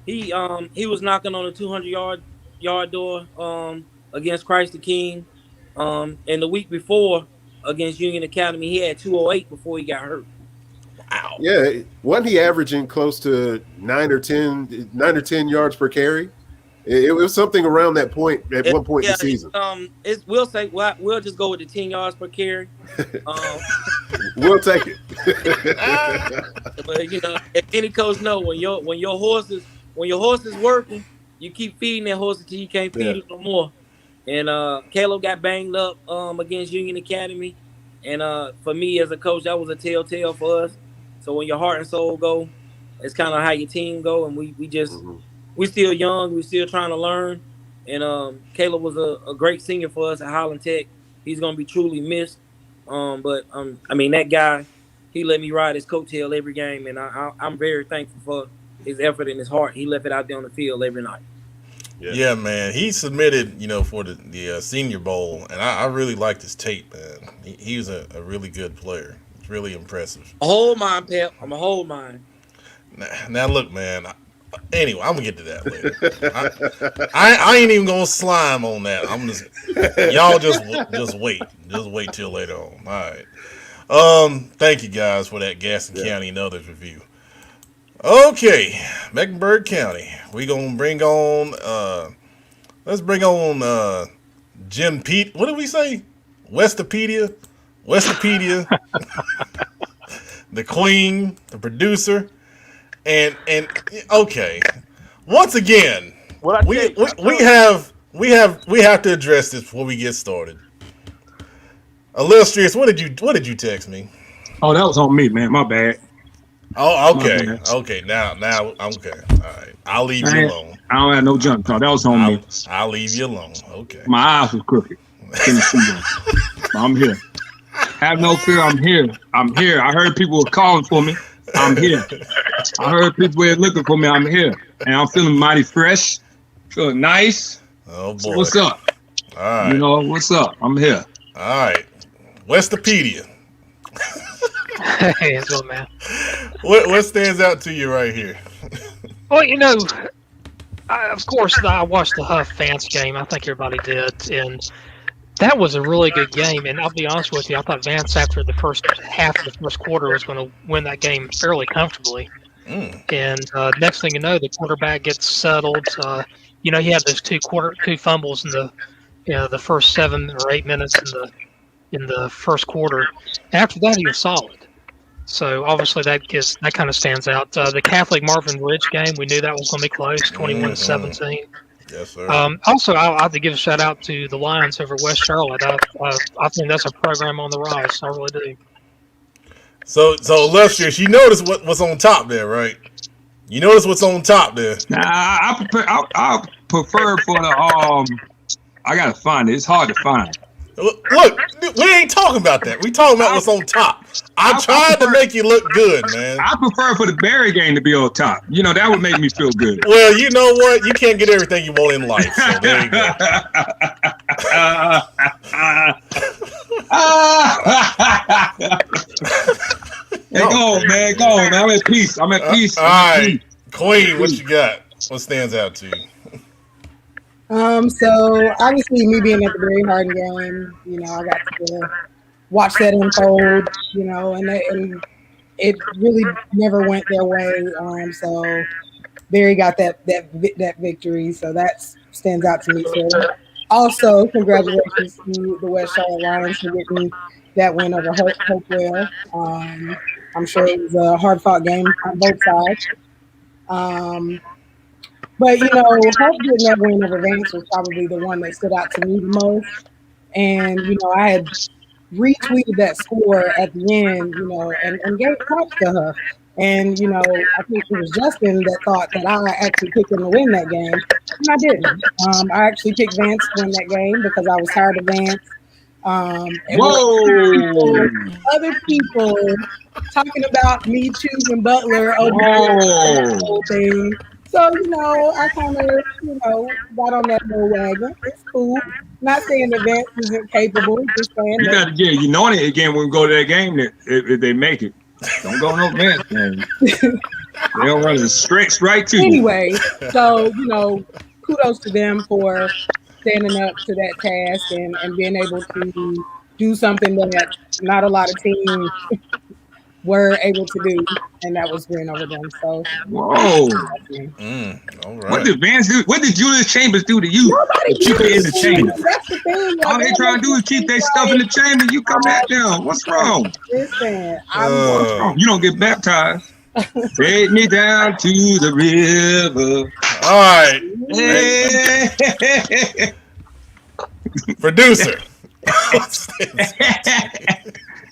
he was knocking on the 200-yard door against Christ the King. And the week before against Union Academy, he had 208 before he got hurt. Wow. Yeah, wasn't he averaging close to 9 or 10 yards per carry? It was something around that point at one point in the season. We'll just go with the 10 yards per carry. We'll take it. But if any coach know when your horse is working, you keep feeding that horse until you can't feed it no more. And Caleb got banged up against Union Academy, and for me as a coach, that was a telltale for us. So when your heart and soul go, it's kind of how your team go, and we just. We're still young. We're still trying to learn. And Caleb was a great senior for us at Highland Tech. He's going to be truly missed. But that guy, he let me ride his coattail every game. And I'm very thankful for his effort and his heart. He left it out there on the field every night. Yeah, man. He submitted, for the Senior Bowl. And I really liked his tape, man. He was a really good player. It's really impressive. A whole mind, Pep. I'm a whole mind. Now look, man. Anyway, I'm gonna get to that later. I ain't even gonna slime on that. I'm just y'all just wait till later on. All right. Thank you guys for that Gaston County and others review. Okay, Mecklenburg County. We gonna bring on. Let's bring on Jim Pete. What did we say? Westopedia, the Queen, the producer. And okay, once again, we have to address this before we get started. Illustrious, what did you text me? Oh, that was on me, man. My bad. Oh, okay, okay. Now, okay. All right, I'll leave you alone. I don't have no junk talk. That was on me. I'll leave you alone. Okay. My eyes was crooked. Couldn't see them. I'm here. Have no fear. I'm here. I heard people were calling for me. I'm here. I heard people were looking for me. I'm here. And I'm feeling mighty fresh. Feeling nice. Oh, boy. So what's up? All right. What's up? I'm here. All right. Westopedia. Hey, so man. What stands out to you right here? Well, of course, I watched the Huff Vance game. I think everybody did, and that was a really good game. And I'll be honest with you, I thought Vance, after the first half of the first quarter, was going to win that game fairly comfortably. And next thing you know, the quarterback gets settled. He had those two fumbles in the first 7 or 8 minutes in the first quarter. After that, he was solid. So obviously that kind of stands out. The Catholic Marvin Ridge game, we knew that was going to be close, 21-17. Yes, sir. Also, I have to give a shout out to the Lions over West Charlotte. I think that's a program on the rise. I really do. So illustrious, you notice what's on top there, right? You notice what's on top there. Nah, I prefer for the I gotta find it. It's hard to find. Look, we ain't talking about that. We talking about what's on top. I tried to make you look good, man. I prefer for the Barry game to be on top. That would make me feel good. Well, you know what? You can't get everything you want in life. So there you go. Hey, go on, man. I'm at peace. All right, Queen, what you got? What stands out to you? So obviously me being at the Barry Harden game, I got to watch that unfold, and it really never went their way. So Barry got that victory, so that stands out to me. So also congratulations to the West Charlotte Lions for getting that win over Hopewell. I'm sure it was a hard fought game on both sides. But, Hope getting that win over Vance was probably the one that stood out to me the most. And, I had retweeted that score at the end, and gave props to her. And, I think it was Justin that thought that I actually picked him to win that game. And I didn't. I actually picked Vance to win that game because I was tired of Vance. And other people talking about me choosing Butler over the whole thing. So, I kind of, got on that little wagon. It's cool. Not saying the Vance isn't capable. Just saying you got to get, it again when we go to that game if they make it. Don't go no Vance, man. They'll run a straight strike to you. Anyway, so, kudos to them for standing up to that task and being able to do something that not a lot of teams were able to do, and that was win over them. So, whoa! All right. What did Vance do? What did Julius Chambers do to you? Nobody keep it in the chamber. That's the thing. All they trying to do is keep their stuff in the chamber. You come back down. What's wrong? Listen, you don't get baptized. Take me down to the river. All right. Producer.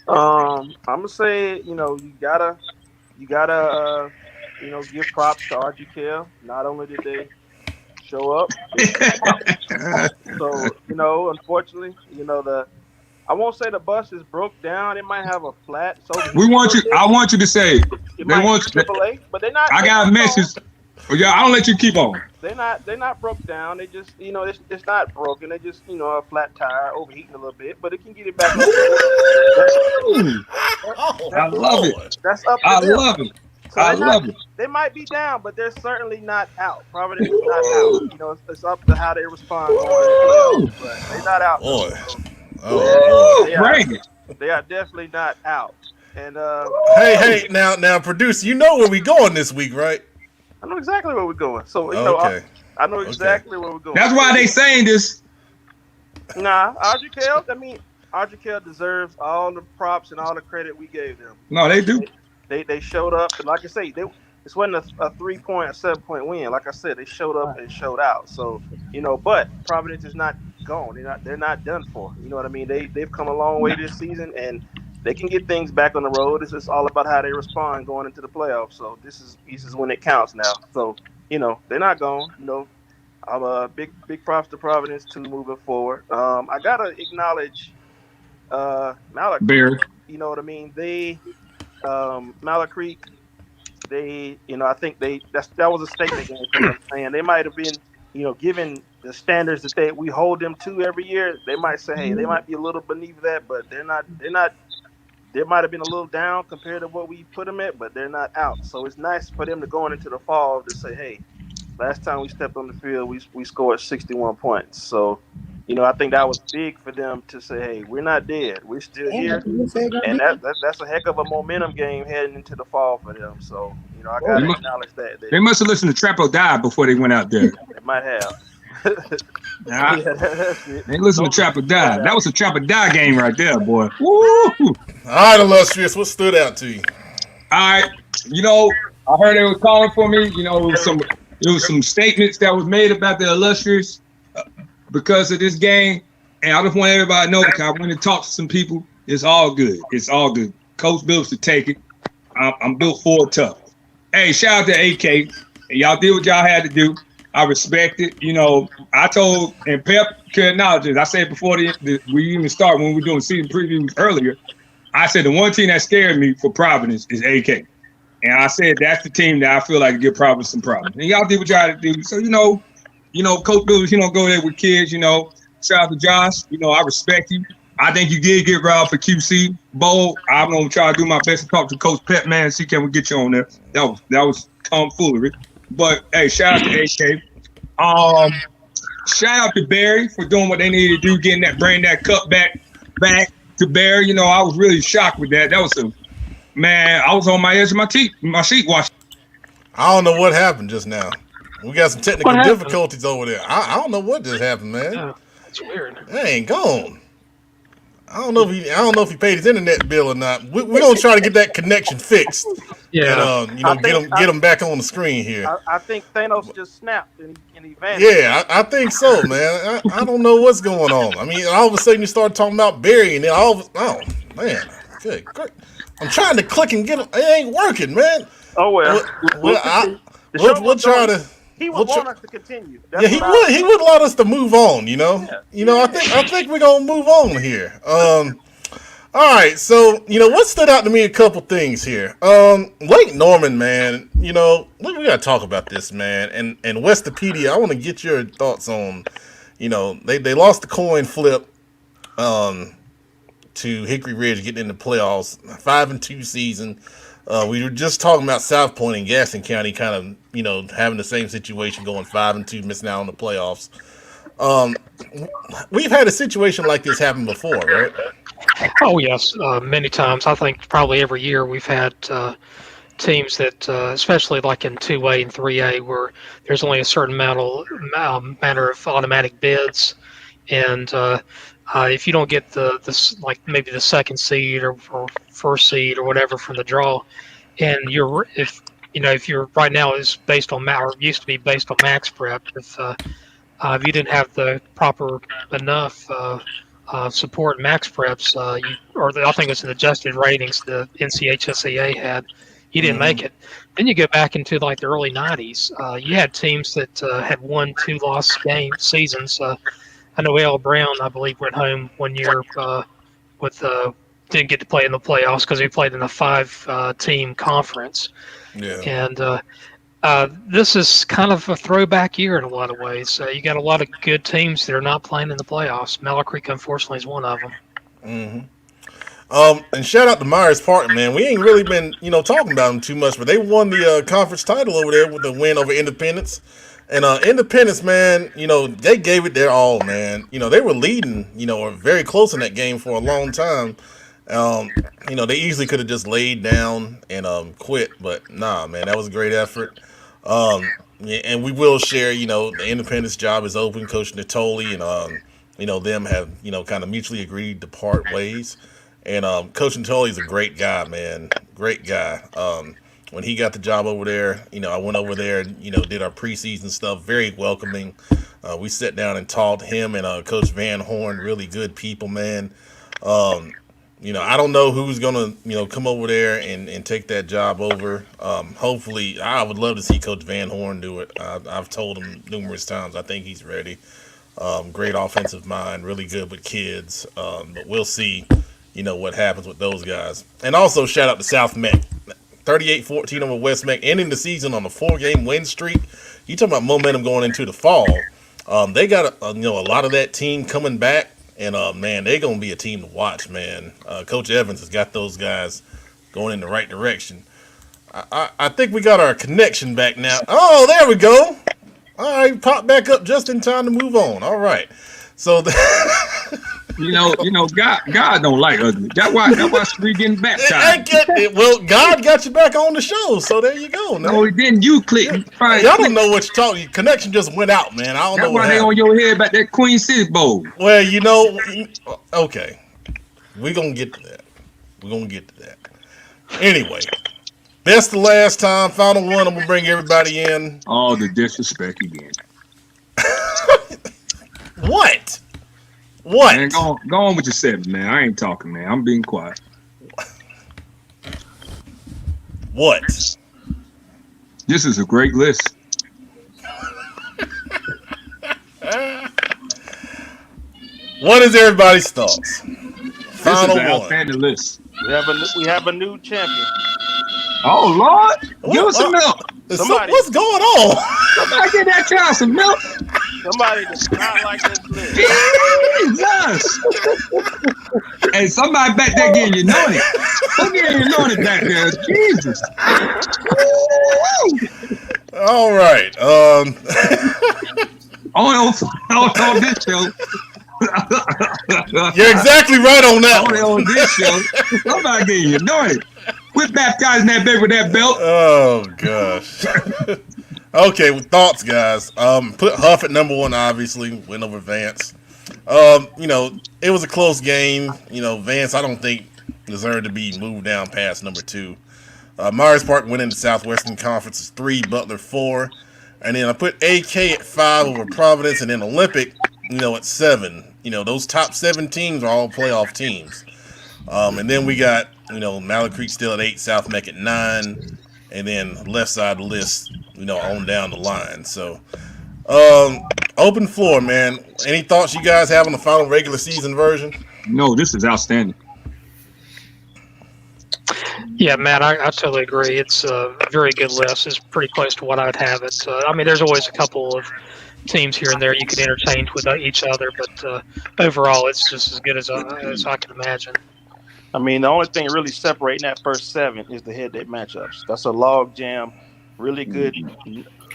I'm gonna say, you gotta, give props to RGK. Not only did they show up, so unfortunately, I won't say the bus is broke down. It might have a flat. So I want you to say they want AAA, but they're not. I got a message. Well, yeah, I'll let you keep on. They're not broke down. They just, it's not broken. They just, a flat tire, overheating a little bit, but it can get it back. I love it. That's up to I them. love it. So I love it. They might be down, but they're certainly not out. Providence is not out. It's up to how they respond. But they're not out. Boy. They are definitely not out. And hey, now, producer, where we going this week, right? I know exactly where we're going. So I know exactly where we're going. That's why they saying this. Nah, RGK deserves all the props and all the credit we gave them. No, they do. They showed up, and like I say, this wasn't a 3-point or 7-point win. Like I said, they showed up and showed out. So but Providence is not gone. They're not done for. You know what I mean? They've come a long way this season, and they can get things back on the road. It's just all about how they respond going into the playoffs. So this is when it counts now. So they're not gone. I'm a big props to Providence to moving forward. I gotta acknowledge Mallard. Bear. You know what I mean? They Mallard Creek. They I think that was a statement game for them. And they might have been given the standards that we hold them to every year, they might say, hey, they might be a little beneath that, but they're not. They're not. They might have been a little down compared to what we put them at, but they're not out. So it's nice for them to go into the fall to say, hey, last time we stepped on the field, we scored 61 points. So, I think that was big for them to say, hey, we're not dead. We're still here. And that's a heck of a momentum game heading into the fall for them. So, I got to acknowledge that. They must have listened to Trap or Die before they went out there. They might have. Nah, that's it. they listened to Trap or Die. That was a Trap or Die game right there, boy. Woo! All right, illustrious. What stood out to you? All right, I heard they were calling for me. It was some statements that was made about the illustrious because of this game, and I just want everybody to know because I went and talked to some people. It's all good. It's all good. Coach built to take it. I'm built for it tough. Hey, shout out to AK. Y'all did what y'all had to do. I respect it. I told, and Pep could acknowledge it. I said before we even start, when we were doing season previews earlier, I said the one team that scared me for Providence is AK. And I said that's the team that I feel like give Providence some problems. And y'all did what y'all had to do. So, Coach Bills, go there with kids, Shout out to Josh. I respect you. I think you did get robbed for QC Bowl. I'm going to try to do my best to talk to Coach Pep, man, and see can we get you on there. That was tomfoolery. But, hey, shout out to AK. Shout out to Barry for doing what they needed to do, bring that cup back to Barry. I was really shocked with that. That was I was on my edge of my seat watching. I don't know what happened just now. We got some technical difficulties over there. I don't know what just happened, man. Yeah, that's weird. That ain't gone. I don't know if he paid his internet bill or not. We're gonna try to get that connection fixed. Yeah, and get him back on the screen here. I think Thanos just snapped and he vanished. Yeah, I think so, man. I don't know what's going on. I mean, all of a sudden you start talking about Barry, and then man, good. I'm trying to click and get him. It ain't working, man. Oh well. We'll try to. He would want us to continue. He would. He would allow us to move on. I think we're gonna move on here. All right. So what stood out to me a couple things here. Lake Norman, man. We gotta talk about this, man. And Westopedia, I want to get your thoughts on. They lost the coin flip. To Hickory Ridge getting in the playoffs, 5-2 season. We were just talking about South Point and Gaston County kind of, having the same situation, going 5-2, missing out on the playoffs. We've had a situation like this happen before, right? Oh, yes, many times. I think probably every year we've had teams that, especially like in 2A and 3A, where there's only a certain manner of automatic bids, and if you don't get maybe the second seed or first seed or whatever from the draw, and if you're right now is based on or used to be based on max prep, if you didn't have the proper enough support max preps, I think it's an adjusted ratings the NCHSAA had, you didn't make it. Then you go back into like the early 90s. You had teams that had 1-2 seasons. I know Al Brown, I believe, went home one year didn't get to play in the playoffs because he played in a 5-team conference. Yeah. And this is kind of a throwback year in a lot of ways. You got a lot of good teams that are not playing in the playoffs. Miller Creek, unfortunately, is one of them. Mm-hmm. And shout out to Myers Park, man. We ain't really been, talking about them too much, but they won the conference title over there with the win over Independence. And Independence, man, they gave it their all, man. They were leading, or very close in that game for a long time. They easily could have just laid down and quit, but nah, man, that was a great effort. And we will share, the Independence job is open. Coach Natoli and them have, kind of mutually agreed to part ways. And Coach Natoli is a great guy, man. Great guy. When he got the job over there, I went over there and, did our preseason stuff, very welcoming. We sat down and talked him and Coach Van Horn, really good people, man. I don't know who's going to, come over there and take that job over. Hopefully, I would love to see Coach Van Horn do it. I've told him numerous times I think he's ready. Great offensive mind, really good with kids. But we'll see, what happens with those guys. And also shout out to South Meck. 38-14 over West Meck, ending the season on a 4-game win streak. You talking about momentum going into the fall. They got a lot of that team coming back, and man, they're gonna be a team to watch, man. Coach Evans has got those guys going in the right direction. I think we got our connection back now. Oh, there we go. All right, pop back up just in time to move on. All right, so God don't like ugly. That's why we getting baptized. Well, God got you back on the show, so there you go. Man. No, then you click. Y'all don't know what you're talking. Connection just went out, man. I don't know what happened. That's why they on your head about that Queen City Bowl. Well, okay, we're gonna get to that. Anyway. Best to last time, final one. I'm gonna bring everybody in. All the disrespect again. What? Man, go on with your 7, man. I ain't talking, man. I'm being quiet. What? This is a great list. What is everybody's thoughts? This is an outstanding list. We have a new champion. Oh Lord, give us some milk. What's going on? Somebody get that child some milk. Somebody does not like this list. Jesus. Hey, somebody back there getting you anointed. Who getting you anointed back there? Jesus. All right. On this show. You're exactly right on that one. On this show, somebody getting you anointed. We're baptizing that baby with that belt. Oh gosh. Okay, with thoughts, guys. Put Huff at number 1, obviously. Win over Vance. It was a close game. Vance, I don't think deserved to be moved down past number 2. Myers Park went into Southwestern Conference as 3, Butler 4, and then I put AK at 5 over Providence, and then Olympic, at 7. Those top 7 teams are all playoff teams. And then we got, Mallard Creek still at 8, South Meck at 9, and then left side of the list, on down the line. So, open floor, man. Any thoughts you guys have on the final regular season version? No, this is outstanding. Yeah, Matt, I totally agree. It's a very good list. It's pretty close to what I'd have it. There's always a couple of teams here and there you could interchange with each other, but overall, it's just as good as I can imagine. The only thing really separating that first 7 is the head-to-head matchups. That's a log jam, really good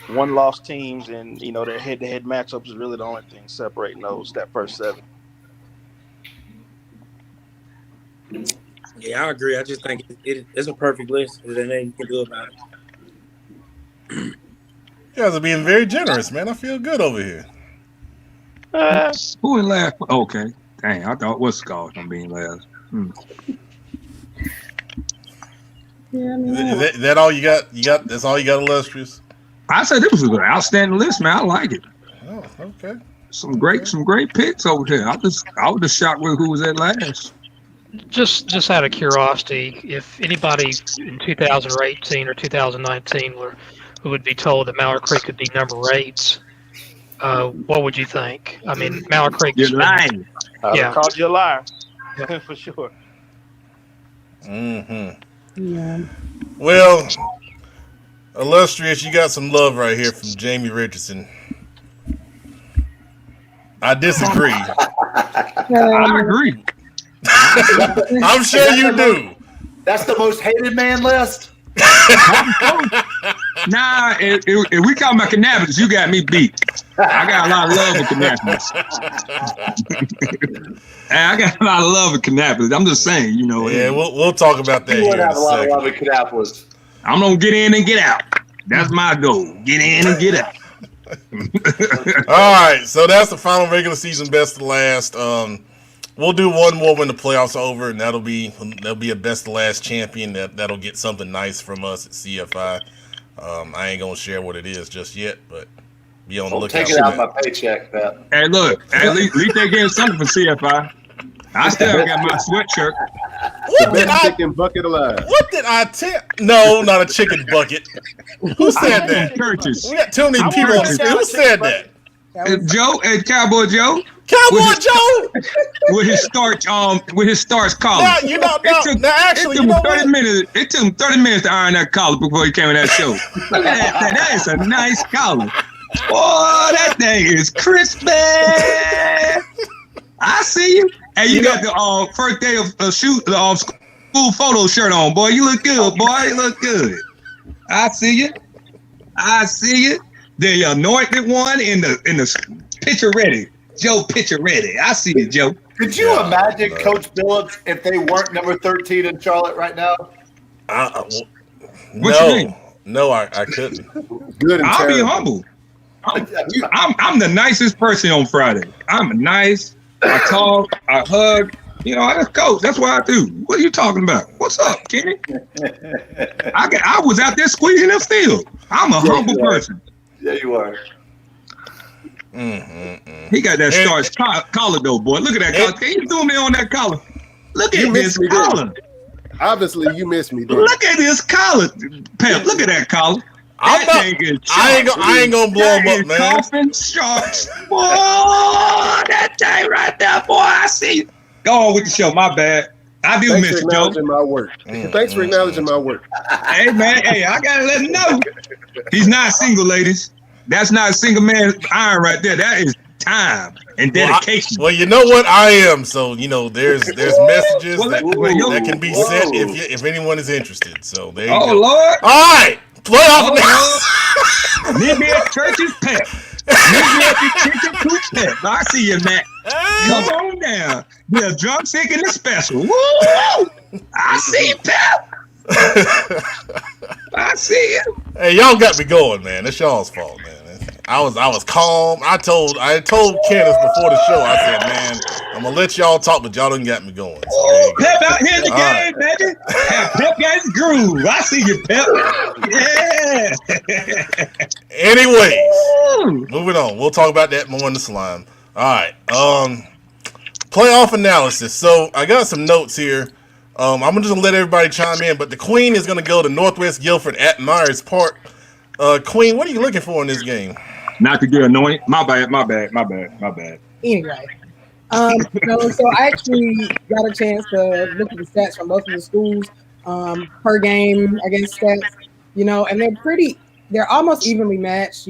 one-loss teams, and their head-to-head matchups is really the only thing separating that first 7. Yeah, I agree. I just think it's a perfect list. There's nothing you can do about it. You guys are being very generous, man. I feel good over here. Who in last? Okay. Dang, I thought what's called from being last. Yeah, is that all you got? That's all you got, illustrious? I said it was an outstanding list, man. I like it. Oh, okay. Some great picks over there. I was just shocked with who was at last. Just out of curiosity, if anybody in 2018 or 2019 would be told that Mallard Creek could be number 8, what would you think? Mallard Creek. You're lying. I called you a liar. For sure. Mm-hmm. Yeah. Well, illustrious, you got some love right here from Jamie Richardson. I disagree. I agree. I'm sure you do. That's the most hated man list. Nah, if we talking about cannabis, you got me beat. I got a lot of love for cannabis. I got a lot of love for cannabis. I'm just saying, Yeah, we'll talk about that. You would have a lot of love for cannabis. I'm gonna get in and get out. That's my goal. Get in and get out. All right, so that's the final regular season best to last. We'll do one more when the playoffs are over, and that'll be a best to last champion. That'll get something nice from us at CFI. I ain't gonna share what it is just yet, but be on the lookout. Take it out of my paycheck, Pat. Hey, look, at least they getting something from CFI. I still got my sweatshirt. What did chicken bucket alive. What did I tell? No, not a chicken bucket. Who said that? Churches. We got too many people on the screen. Who said that? Joe and Cowboy Joe. Cowboy Joe with his starch collar. Now, It took him 30 minutes to iron that collar before he came in that show. Look at that. That is a nice collar. Boy, that thing is crispy. I see you. Hey, you got the first day of shoot school photo shirt on, boy. You look good, boy. You look good. I see you. I see you. The anointed one in the picture ready. Joe picture ready. I see you, Joe. Could you imagine Coach Billups if they weren't number 13 in Charlotte right now? No, I couldn't. Good and I'll be terrible. humble. I'm the nicest person on Friday. I'm nice. I talk. I hug. You know, I just coach. That's what I do. What are you talking about? What's up, Kenny? I was out there squeezing the field. I'm a humble person. Yeah, you are. He got that starch collar though, boy. Look at that collar. Can you zoom in on that collar? Look at this collar. Obviously, you missed me. Dude. Look at this collar, Pep. Look at that collar. I ain't gonna blow him up, man. Coffin sharks, boy. That thing right there, boy. I see you. Go on with the show. My bad. I do miss you, Joe. My work. Thanks for acknowledging my work. Hey, man. Hey, I gotta let him know. He's not single, ladies. That's not a single man iron right there. That is time and dedication. Well, you know what? I am. So, you know, there's messages that can be sent if anyone is interested. So there you go. Lord. All right. Playoff now. Meet me at Church's Pep. Meet me at the kitchen coop Pep. I see you, Matt. Come on down. Be a drunk sick and a special. Woo! I see you, Pep. I see you. Hey, y'all got me going, man. It's y'all's fault, man. I was calm. I told Candace before the show. I said, man, I'm gonna let y'all talk, but y'all done got me going. So Pep out here in the game, baby. Pep got his groove. I see you, Pep. Yeah. Anyways, moving on. We'll talk about that more in the slime. All right. Playoff analysis. So I got some notes here. I'm gonna just let everybody chime in, but the Queen is gonna go to Northwest Guilford at Myers Park. Queen, what are you looking for in this game? Not to get annoying. My bad. Anyway, so I actually got a chance to look at the stats from both of the schools per game, I guess stats, and they're almost evenly matched,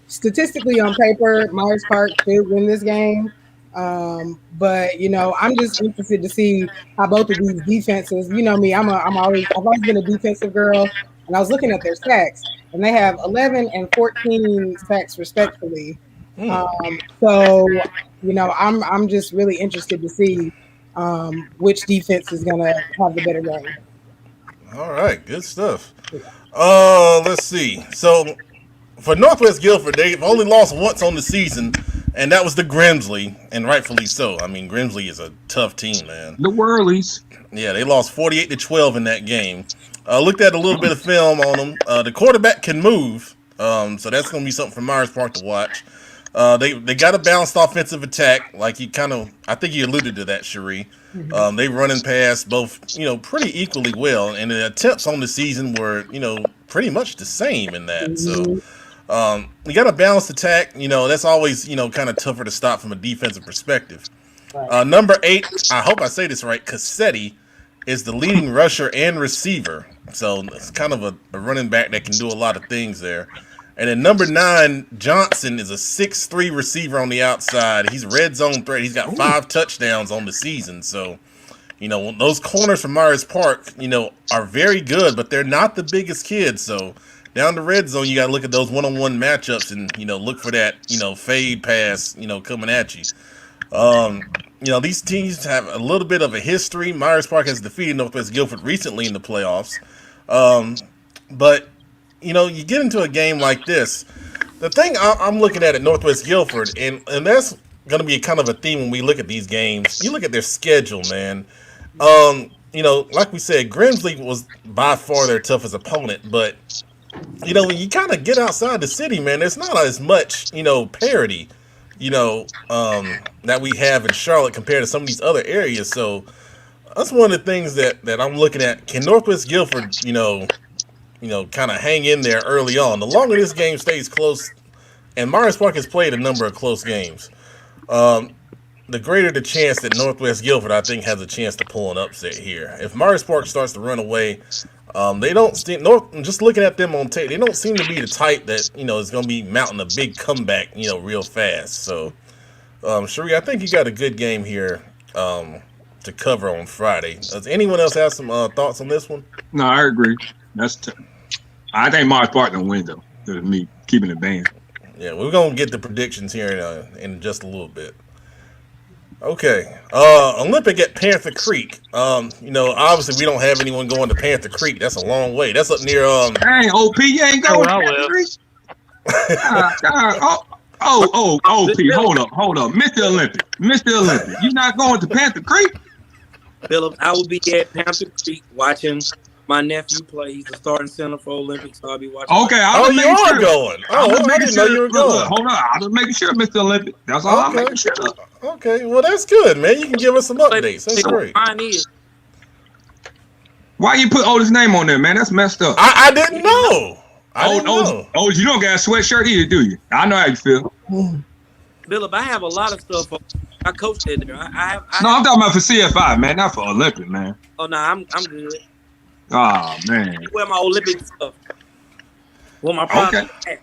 statistically on paper, Myers Park could win this game. But I'm just interested to see how both of these defenses, you know me, I've always been a defensive girl, and I was looking at their sacks, and they have 11 and 14 sacks respectively. So I'm just really interested to see which defense is gonna have the better game. All right, good stuff. Let's see. So for Northwest Guilford, they've only lost once on the season, and that was the Grimsley, and rightfully so. I mean, Grimsley is a tough team, man. The Whirlies. Yeah, they lost 48-12 in that game. Looked at a little bit of film on them. The quarterback can move, so that's going to be something for Myers Park to watch. They got a balanced offensive attack, like I think you alluded to that, Cherie. They run and pass both, pretty equally well, and the attempts on the season were, pretty much the same in that. So you got a balanced attack. That's always, kind of tougher to stop from a defensive perspective. Number 8, I hope I say this right, Cassetti is the leading rusher and receiver. So it's kind of a running back that can do a lot of things there. And then number 9, Johnson is a 6'3" receiver on the outside. He's red zone threat. He's got 5 touchdowns on the season. So, those corners from Myers Park, are very good, but they're not the biggest kids. So down the red zone, you got to look at those one-on-one matchups and, look for that, fade pass, coming at you. These teams have a little bit of a history. Myers Park has defeated Northwest Guilford recently in the playoffs. But you get into a game like this. The thing I'm looking at Northwest Guilford, and that's going to be kind of a theme when we look at these games. You look at their schedule, man. Like we said, Grimsley was by far their toughest opponent. But, when you kind of get outside the city, man, there's not as much, parity, that we have in Charlotte compared to some of these other areas. So that's one of the things that I'm looking at. Can Northwest Guilford, kind of hang in there early on? The longer this game stays close, and Myers Park has played a number of close games, the greater the chance that Northwest Guilford, I think, has a chance to pull an upset here. If Myers Park starts to run away, They don't seem, no, just looking at them on tape, they don't seem to be the type that is going to be mounting a big comeback, real fast. So, Sheree, I think you got a good game here to cover on Friday. Does anyone else have some thoughts on this one? No, I agree. I think Mars Park will win though. That's me keeping it banned. Yeah, we're gonna get the predictions here in just a little bit. Okay, Olympic at Panther Creek. Obviously we don't have anyone going to Panther Creek. That's a long way. That's up near Dang, OP, you ain't going to Panther Creek. OP, hold up, Mr. Olympic, you not going to Panther Creek? Philip, I will be at Panther Creek watching my nephew play. He's the starting center for Olympics, so I'll be watching. Okay, you are going. I didn't know you were going. Hold on, I'm just making sure, Mr. Olympic. That's all I'm making sure of. Okay, well that's good, man. You can give us some updates. That's great. Why you put Otis' name on there, man? That's messed up. I didn't know. I didn't know. Otis, you don't got a sweatshirt either, do you? I know how you feel. Philip, I have a lot of stuff. I coached there. I'm talking about for CFI, man, not for Olympic, man. Oh no, I'm good. Oh man. Wear my Olympic stuff. Well, my private. Okay.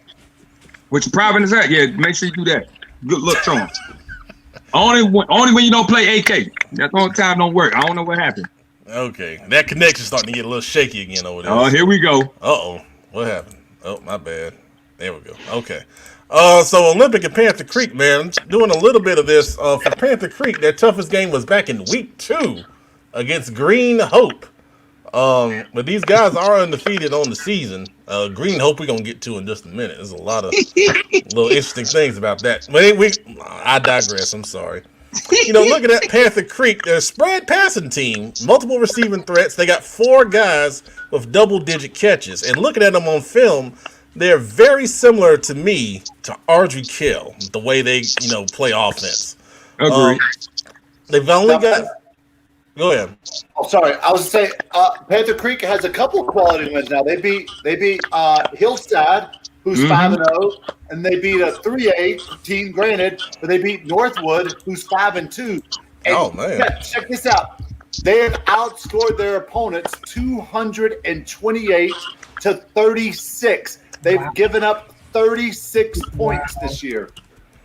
Which private is that? Yeah, make sure you do that. Good luck, Sean. Only when you don't play AK. That's the only time don't work. I don't know what happened. Okay, that connection's starting to get a little shaky again over there. Oh, here we go. What happened? Oh, my bad. There we go. Okay. So Olympic and Panther Creek, man, doing a little bit of this. For Panther Creek, their toughest game was back in week 2 against Green Hope. But these guys are undefeated on the season. Green Hope we're gonna get to in just a minute. There's a lot of little interesting things about that. But I digress. I'm sorry. Looking at Panther Creek, they're a spread passing team, multiple receiving threats. They got 4 guys with double-digit catches. And looking at them on film, they're very similar to me to Audrey Kell, the way they, play offense. Agreed. They've only got. Go ahead. Oh, sorry. I was going to say Panther Creek has a couple of quality wins now. They beat Hillside, who's 5-0, and they beat a 3A team, granted, but they beat Northwood, who's 5-2. And man! Check this out. They have outscored their opponents 228 to 36. They've given up 36 points this year.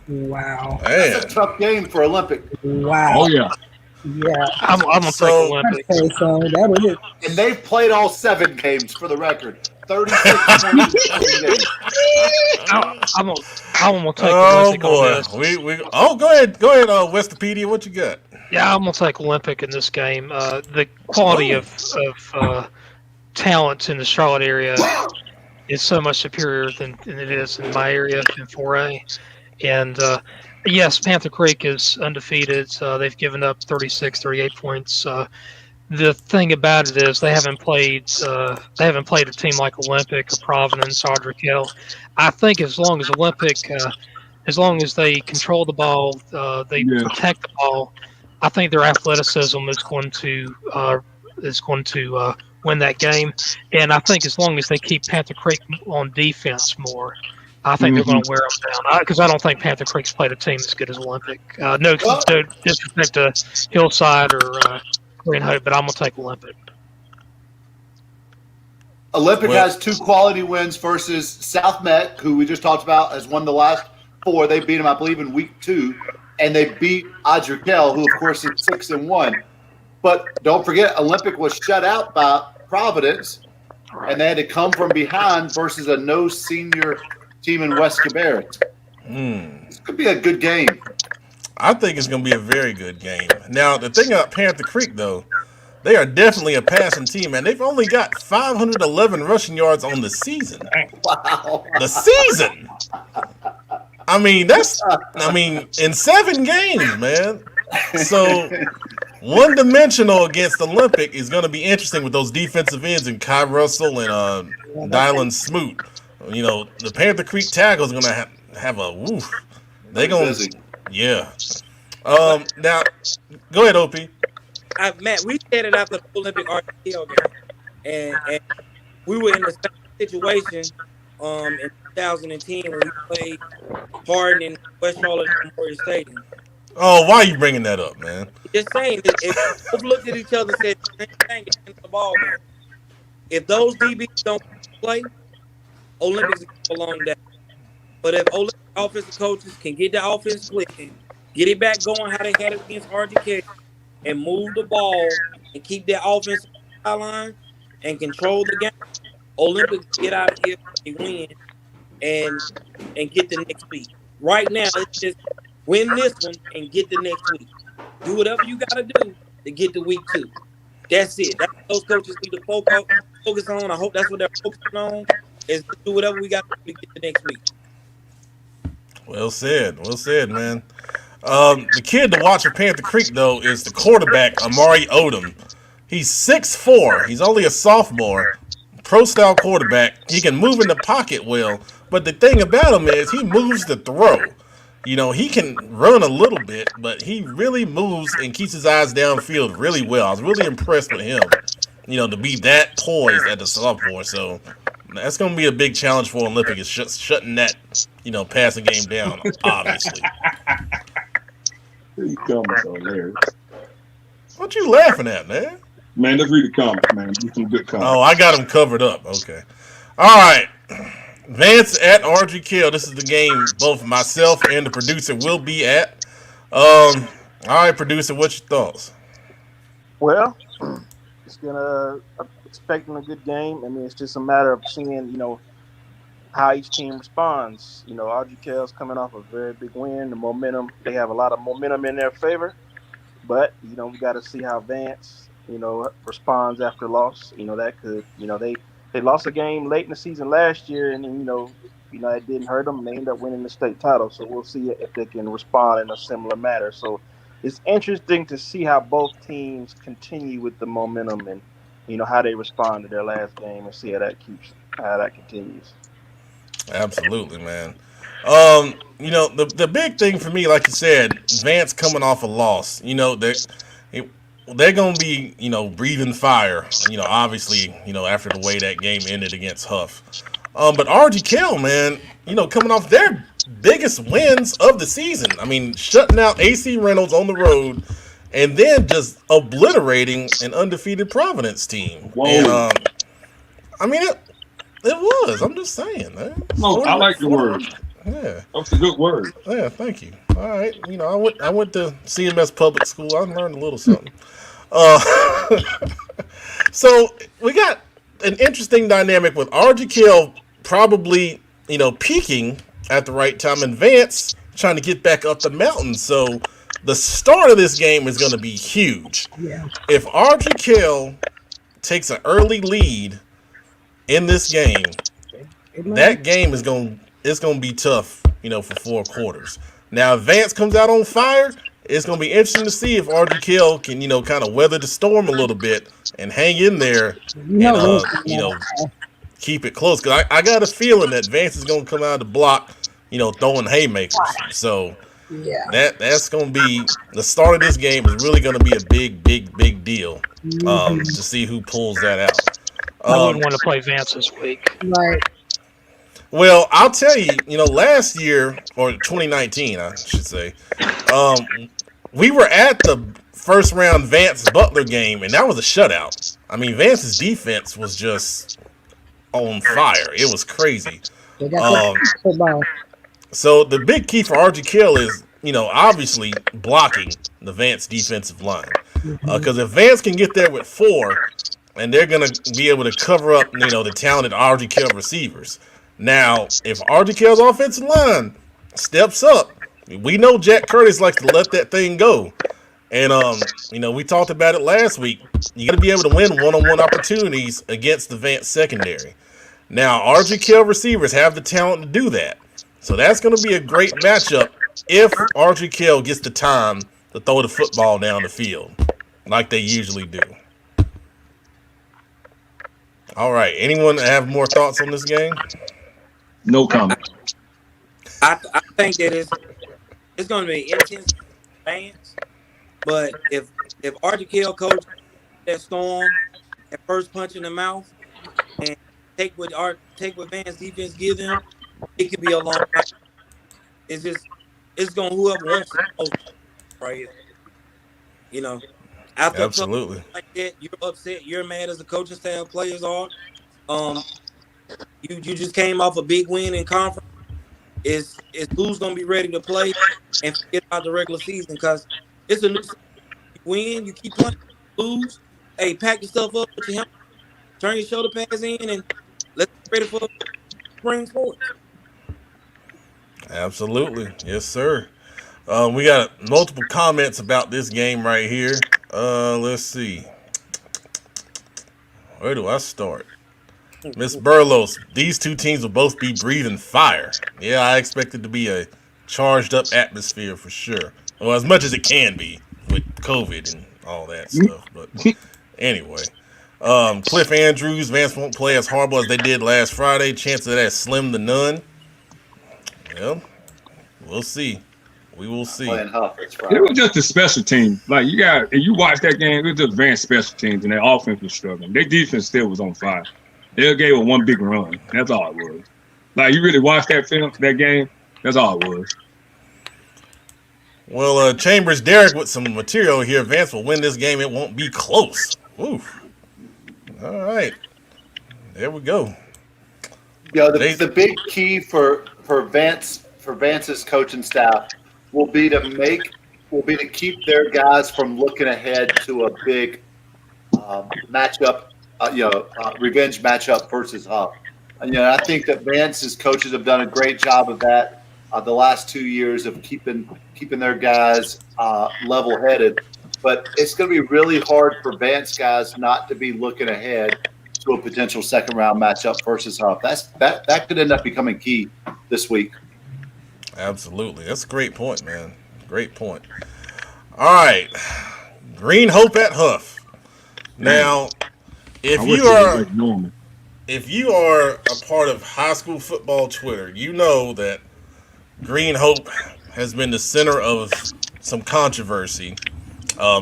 Wow. That's a tough game for Olympic. Wow. Oh, yeah. Yeah. I'm gonna take Olympic. So that is. And they've played all 7 games for the record. 36 points. I'm gonna take Olympic on this. Go ahead, Westopedia. What you got? Yeah, I'm gonna take Olympic in this game. The quality of talent in the Charlotte area is so much superior than it is in my area in 4A. And yes, Panther Creek is undefeated. They've given up 36, 38 points. The thing about it is they haven't played a team like Olympic or Providence, Audrey Kell. I think as long as Olympic, as long as they control the ball, they protect the ball, I think their athleticism is going to win that game. And I think as long as they keep Panther Creek on defense more, I think they're going to wear them down. Because I don't think Panther Creek's played a team as good as Olympic. No disrespect to Hillside or Green Hope, but I'm going to take Olympic. Olympic has 2 quality wins versus South Met, who we just talked about, has won the last 4. They beat them, I believe, in week 2. And they beat Audrey Kell, who, of course, is 6-1. But don't forget, Olympic was shut out by Providence, and they had to come from behind versus a no-senior team in West Cabarrus. This could be a good game. I think it's going to be a very good game. Now, the thing about Panther Creek, though, they are definitely a passing team, and they've only got 511 rushing yards on the season. Wow. The season! In 7 games, man. So, one-dimensional against Olympic is going to be interesting with those defensive ends and Kai Russell and Dylan Smoot. The Panther Creek tackle is going to have a woof. They're going to, yeah. Now, go ahead, OP. Matt, we said it after the Olympic RTL game, and we were in the same situation in 2010 when we played Hardin in West Charlotte Memorial Stadium. Oh, why are you bringing that up, man? Just saying that if we looked at each other and said the same thing at the ball game. If those DBs don't play, Olympics is a long day. But if Olympic offensive coaches can get the offense clicking, get it back going how they had it against RGK, and move the ball and keep their offense on the sideline and control the game, Olympics get out of here, they win, and get the next week. Right now, it's just win this one and get the next week. Do whatever you got to do to get to week 2. That's it. That's what those coaches need to focus on. I hope that's what they're focusing on, is to do whatever we got to get the next week. Well said, man. The kid to watch for Panther Creek though is the quarterback Amari Odom. He's 6'4". He's only a sophomore. Pro style quarterback. He can move in the pocket well, but the thing about him is he moves to throw. You know, he can run a little bit, but he really moves and keeps his eyes downfield really well. I was really impressed with him, you know, to be that poised at the sophomore. So that's going to be a big challenge for Olympic, is shutting that, you know, passing game down, obviously. These comments are hilarious. What you laughing at, man? Man, let's read the comments, man. Do some good comments. Oh, I got them covered up. Okay. All right. Vance at RGK. This is the game both myself and the producer will be at. All right, producer, what's your thoughts? Well, I'm expecting a good game. I mean, it's just a matter of seeing, you know, how each team responds. You know, RGK's coming off a very big win. The momentum, they have a lot of momentum in their favor. But, you know, we got to see how Vance, you know, responds after loss. You know, that could, you know, they lost a game late in the season last year, and then, you know, it didn't hurt them. They ended up winning the state title. So we'll see if they can respond in a similar manner. So it's interesting to see how both teams continue with the momentum and, you know, how they respond to their last game and see how that continues. Absolutely, man. You know, the big thing for me, like you said, Vance coming off a loss. You know, they're gonna be, you know, breathing fire. You know, obviously, you know, after the way that game ended against Huff. But RGK, man, you know, coming off their biggest wins of the season. I mean, shutting out AC Reynolds on the road, and then just obliterating an undefeated Providence team. Whoa. And I mean it was. I'm just saying, man. No, I like the word. Yeah, that's a good word. Yeah, thank you. All right, you know, I went to CMS public school. I learned a little something. So we got an interesting dynamic with RGK probably, you know, peaking at the right time, and Vance trying to get back up the mountain. So the start of this game is going to be huge. Yeah. If RGK takes an early lead in this game, that game is going to be tough, you know, for 4 quarters. Now, if Vance comes out on fire, it's going to be interesting to see if RGK can, you know, kind of weather the storm a little bit and hang in there and, you know, keep it close. Because I got a feeling that Vance is going to come out of the block, you know, throwing haymakers. So that's going to be the start of this game is really going to be a big deal to see who pulls that out. I wouldn't want to play Vance this week. Right. Well, I'll tell you, you know, last year, or 2019, I should say, we were at the first round Vance Butler game, and that was a shutout. I mean, Vance's defense was just on fire. It was crazy. So the big key for RGK is, you know, obviously blocking the Vance defensive line. Because if Vance can get there with 4, and they're going to be able to cover up, you know, the talented RGK receivers. Now, if RGK's offensive line steps up, we know Jack Curtis likes to let that thing go. And, you know, we talked about it last week. You got to be able to win one-on-one opportunities against the Vance secondary. Now, RGK receivers have the talent to do that. So that's going to be a great matchup if RGK gets the time to throw the football down the field like they usually do. All right. Anyone have more thoughts on this game? No comment. I think that it's going to be intense fans, but if RGK coach that storm at first punch in the mouth and take what Vance defense give them, it could be a long time. It's going whoever wants it most right here. You know, After a tough Absolutely. like that, you're upset, you're mad as the coaching staff, players are. Um, you just came off a big win in conference. Is who's gonna be ready to play and forget about the regular season because it's a new season. You win, you keep playing, lose. Hey, pack your stuff up, put your helmet, turn your shoulder pads in, and let's get ready for spring sports. Absolutely. Yes, sir. We got multiple comments about this game right here. Let's see. Where do I start? Miss Burlos, these two teams will both be breathing fire. Yeah, I expect it to be a charged up atmosphere for sure. Well, as much as it can be with COVID and all that stuff. But anyway. Cliff Andrews, Vance won't play as horrible as they did last Friday. Chance of that slim to none. Well, we'll see. We will see. Playing Huff, it's It Friday. was just a special team. Like you watch that game, it was just advanced special teams, and their offense was struggling. Their defense still was on fire. They gave it one big run. That's all it was. Like you really watched that game. That's all it was. Well, Chambers Derek with some material here. Vance will win this game. It won't be close. Oof. All right. There we go. Yeah, the big key for Vance's coaching staff will be to keep their guys from looking ahead to a big matchup, revenge matchup versus Huff. And, I think that Vance's coaches have done a great job of that the last 2 years of keeping their guys level-headed. But it's going to be really hard for Vance guys not to be looking ahead to a potential second-round matchup versus Huff. That could end up becoming key this week. Absolutely. That's a great point, man. Great point. All right. Green Hope at Huff. Now, if you are a part of high school football Twitter, you know that Green Hope has been the center of some controversy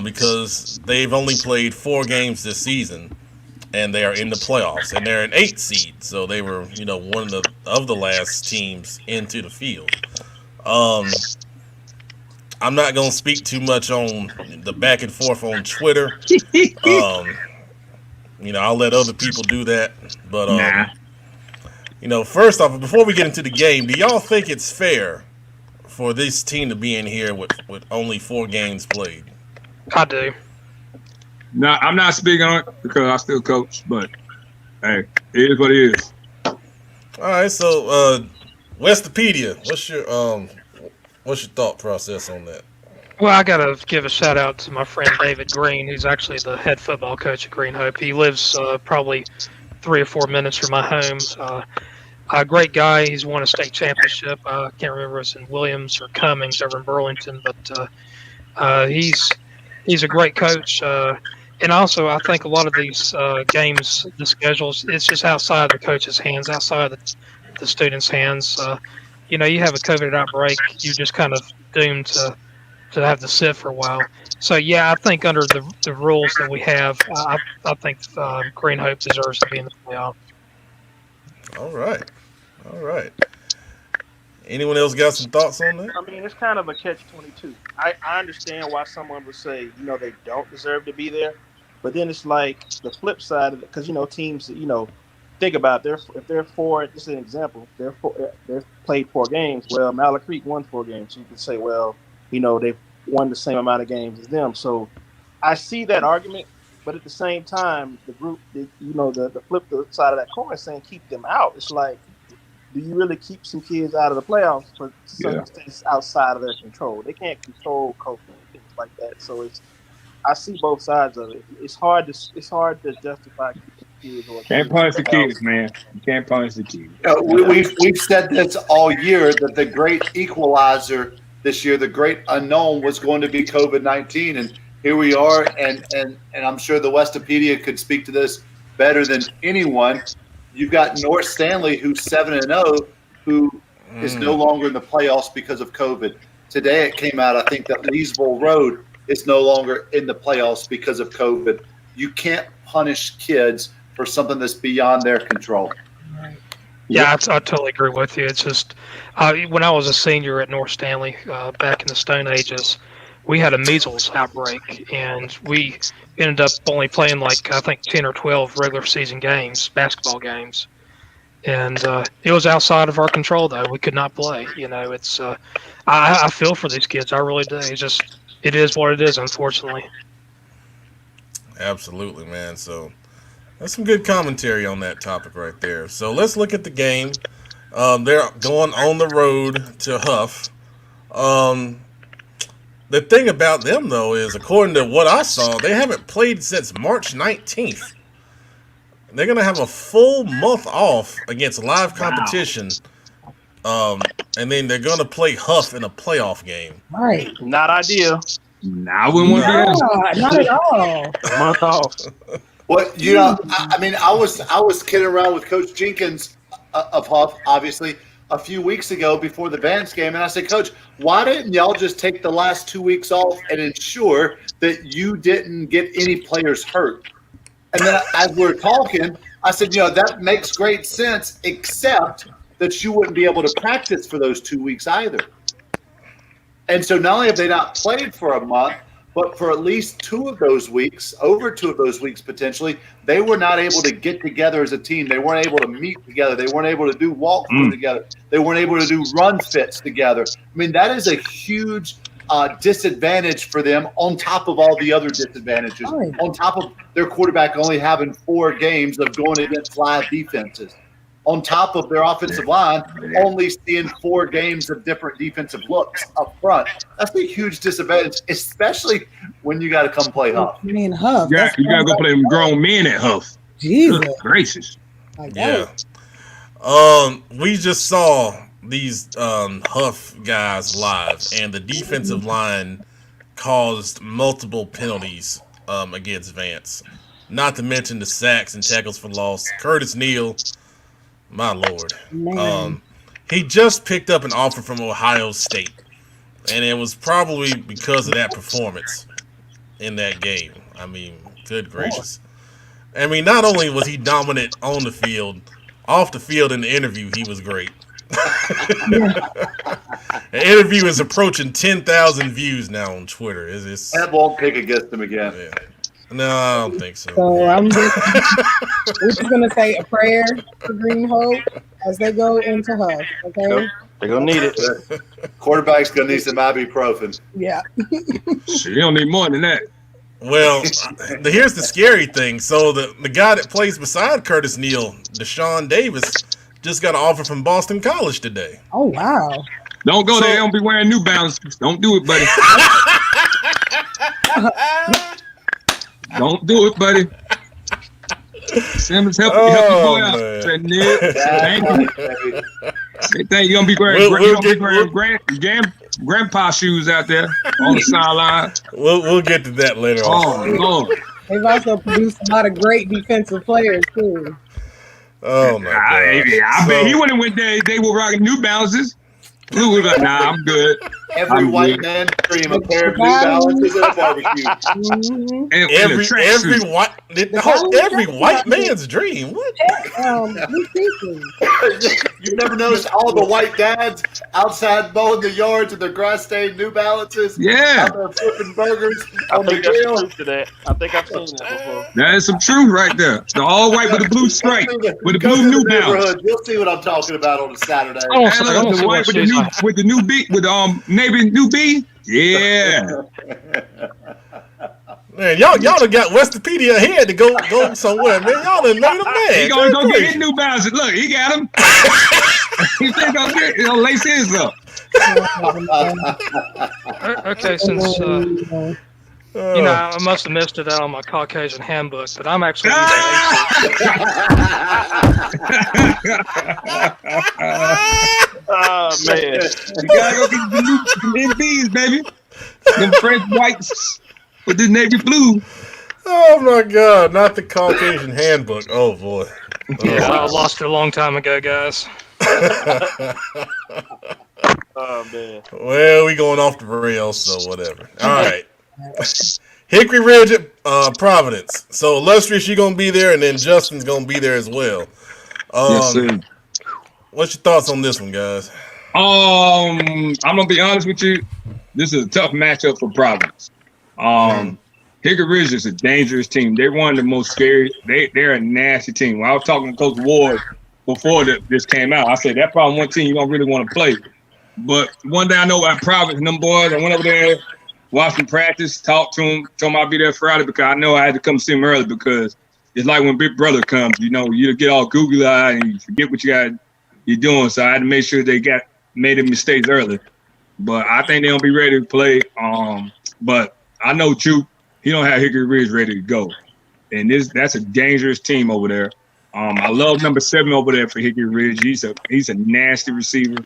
because they've only played 4 games this season, and they are in the playoffs, and they're an 8 seed, so they were, one of the last teams into the field. I'm not gonna speak too much on the back and forth on Twitter. I'll let other people do that. But first off, before we get into the game, do y'all think it's fair for this team to be in here with only 4 games played? I do. No, I'm not speaking on it because I still coach, but hey, it is what it is. All right, so Westopedia, what's your thought process on that? Well, I got to give a shout out to my friend David Green, who's actually the head football coach at Green Hope. He lives probably 3 or 4 minutes from my home. A great guy. He's won a state championship. I can't remember if it was in Williams or Cummings over in Burlington, but he's a great coach. And also, I think a lot of these games, the schedules, it's just outside the coach's hands, outside the students' hands. You have a COVID outbreak, you're just kind of doomed to have to sit for a while. So, yeah, I think under the rules that we have, I think Green Hope deserves to be in the playoff. All right. Anyone else got some thoughts on that? I mean, it's kind of a catch-22. I understand why someone would say, they don't deserve to be there. But then it's like the flip side of it, because, teams, think about it, if they're 4, just an example, they've played 4 games. Well, Mallard Creek won 4 games. So you can say, well, they've won the same amount of games as them. So I see that argument. But at the same time, the group, the flip side of that coin is saying keep them out. It's like, do you really keep some kids out of the playoffs for circumstances outside of their control? They can't control COVID and things like that. So I see both sides of it. It's hard to justify keeping kids. Can't punish the kids, man. You can't punish the kids. We've said this all year that the great equalizer this year, the great unknown, was going to be COVID-19, and here we are. And I'm sure the Westopedia could speak to this better than anyone. You've got North Stanley, who's 7-0, who is no longer in the playoffs because of COVID. Today it came out, I think, that Leesville Road is no longer in the playoffs because of COVID. You can't punish kids for something that's beyond their control. Yeah, I totally agree with you. It's just when I was a senior at North Stanley back in the Stone Ages, we had a measles outbreak, and we ended up only playing like I think 10 or 12 regular season games, basketball games, and it was outside of our control. Though we could not play. It's I feel for these kids. I really do. It is what it is, unfortunately. Absolutely, man. So that's some good commentary on that topic right there. So let's look at the game. They're going on the road to Huff. The thing about them, though, is according to what I saw, they haven't played since March 19th. They're going to have a full month off against live competition. And then they're going to play Huff in a playoff game. Right. Not ideal. Nah, I wouldn't want to be Not at all. Month off. What I was kidding around with Coach Jenkins of Huff, obviously, a few weeks ago before the Vance game, and I said, Coach, why didn't y'all just take the last 2 weeks off and ensure that you didn't get any players hurt? And then as we were talking, I said, that makes great sense, except that you wouldn't be able to practice for those 2 weeks either. And so not only have they not played for a month, but for at least 2 of those weeks, over 2 of those weeks potentially, they were not able to get together as a team. They weren't able to meet together. They weren't able to do walkthrough together. They weren't able to do run fits together. I mean, that is a huge disadvantage for them on top of all the other disadvantages, on top of their quarterback only having 4 games of going against live defenses, on top of their offensive line only seeing 4 games of different defensive looks up front. That's a huge disadvantage, especially when you got to come play Huff. I mean, Huff. You got to go play them grown men at Huff. Jesus. Good gracious. Yeah. We just saw these Huff guys live, and the defensive line caused multiple penalties against Vance. Not to mention the sacks and tackles for loss. Curtis Neal, my Lord. He just picked up an offer from Ohio State, and it was probably because of that performance in that game. I mean, good gracious. I mean, not only was he dominant on the field, off the field in the interview, he was great. The interview is approaching 10,000 views now on Twitter. That won't pick against him again. Yeah. No, I don't think so. So we're just gonna say a prayer for Green Hope as they go into Huff. Okay. They're gonna need it. Quarterback's gonna need some ibuprofen. Yeah. Shit, you don't need more than that. Well, here's the scary thing. So the guy that plays beside Curtis Neal, Deshaun Davis, just got an offer from Boston College today. Oh wow. Don't go there. Don't be wearing New Balance. Don't do it, buddy. Don't do it, buddy. Simmons, help you go out. Say, Nick, thank you. They think you're going to be wearing grandpa shoes out there on the sideline. We'll get to that later on. Oh, Lord. They've also produced a lot of great defensive players, too. Oh, my God. I bet he wouldn't have went there. They were rocking New Balances. Blue was like, nah, I'm good. Every white man dream a pair of New Balances at a barbecue. Every white man's dream. What? You've never noticed all the white dads outside mowing the yards in their grass-stained New Balances? Yeah. Out there flipping burgers on the grill. I think I've seen that before. That is some truth right there. The all white with the blue stripe, with the blue New Balance. You'll see what I'm talking about on a Saturday. The white with the new B, with the navy new B. Yeah. Man, y'all done got Westopedia ahead to go somewhere, man. Y'all done made him mad. He gonna go get his New Balance. Look, he got him. He think he'll lace his up. Okay, since I must have missed it out on my Caucasian handbook, but I'm actually Oh man, you gotta go get the new B's, baby. Them French whites with the navy blue. Oh my God, not the Caucasian handbook. Oh boy. Yeah, I lost it a long time ago, guys. oh man. Well, we going off the rails, so whatever. All right. Hickory Ridge at Providence. So Illustrious, you're gonna be there, and then Justin's gonna be there as well. Yes, sir. What's your thoughts on this one, guys? I'm gonna be honest with you. this is a tough matchup for Providence. Hickory Ridge is a dangerous team. They're one of the most scary. They're a nasty team. When I was talking to Coach Ward before this came out, I said that's probably one team you don't really want to play. But one thing I know about Providence and them boys, I went over there, watched them practice, talked to them, told them I'd be there Friday because I know I had to come see them early because it's like when Big Brother comes, you know, you get all googly-eyed and you forget what you're doing. So I had to make sure they made the mistakes early. But I think they'll be ready to play. But I know Juke, he don't have Hickory Ridge ready to go. And that's a dangerous team over there. I love number 7 over there for Hickory Ridge. He's a nasty receiver.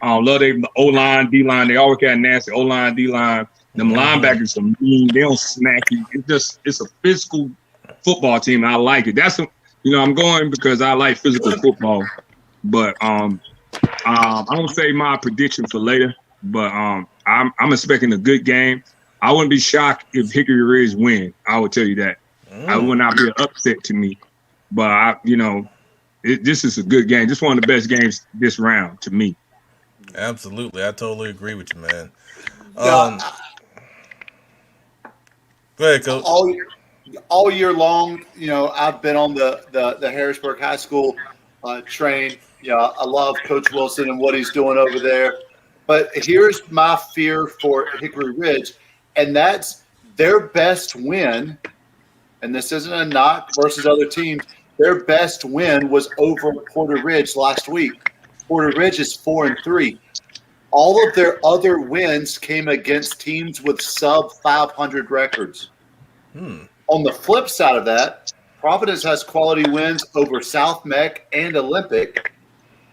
Love their O-line, D-line. They always got nasty O-line, D-line. Them linebackers are mean. They don't smack you. It's a physical football team. I like it. I'm going because I like physical football. But I'm gonna say my prediction for later. But I'm expecting a good game. I wouldn't be shocked if Hickory Ridge win. I would tell you that. I would not be an upset to me. But this is a good game. This is one of the best games this round to me. Absolutely, I totally agree with you, man. Yeah, Go ahead, Coach. All year long, I've been on the Harrisburg High School train. I love Coach Wilson and what he's doing over there. But here's my fear for Hickory Ridge, and that's their best win. And this isn't a knock versus other teams. Their best win was over Porter Ridge last week. Porter Ridge is 4-3. All of their other wins came against teams with sub 500 records. On the flip side of that, Providence has quality wins over South Meck and Olympic.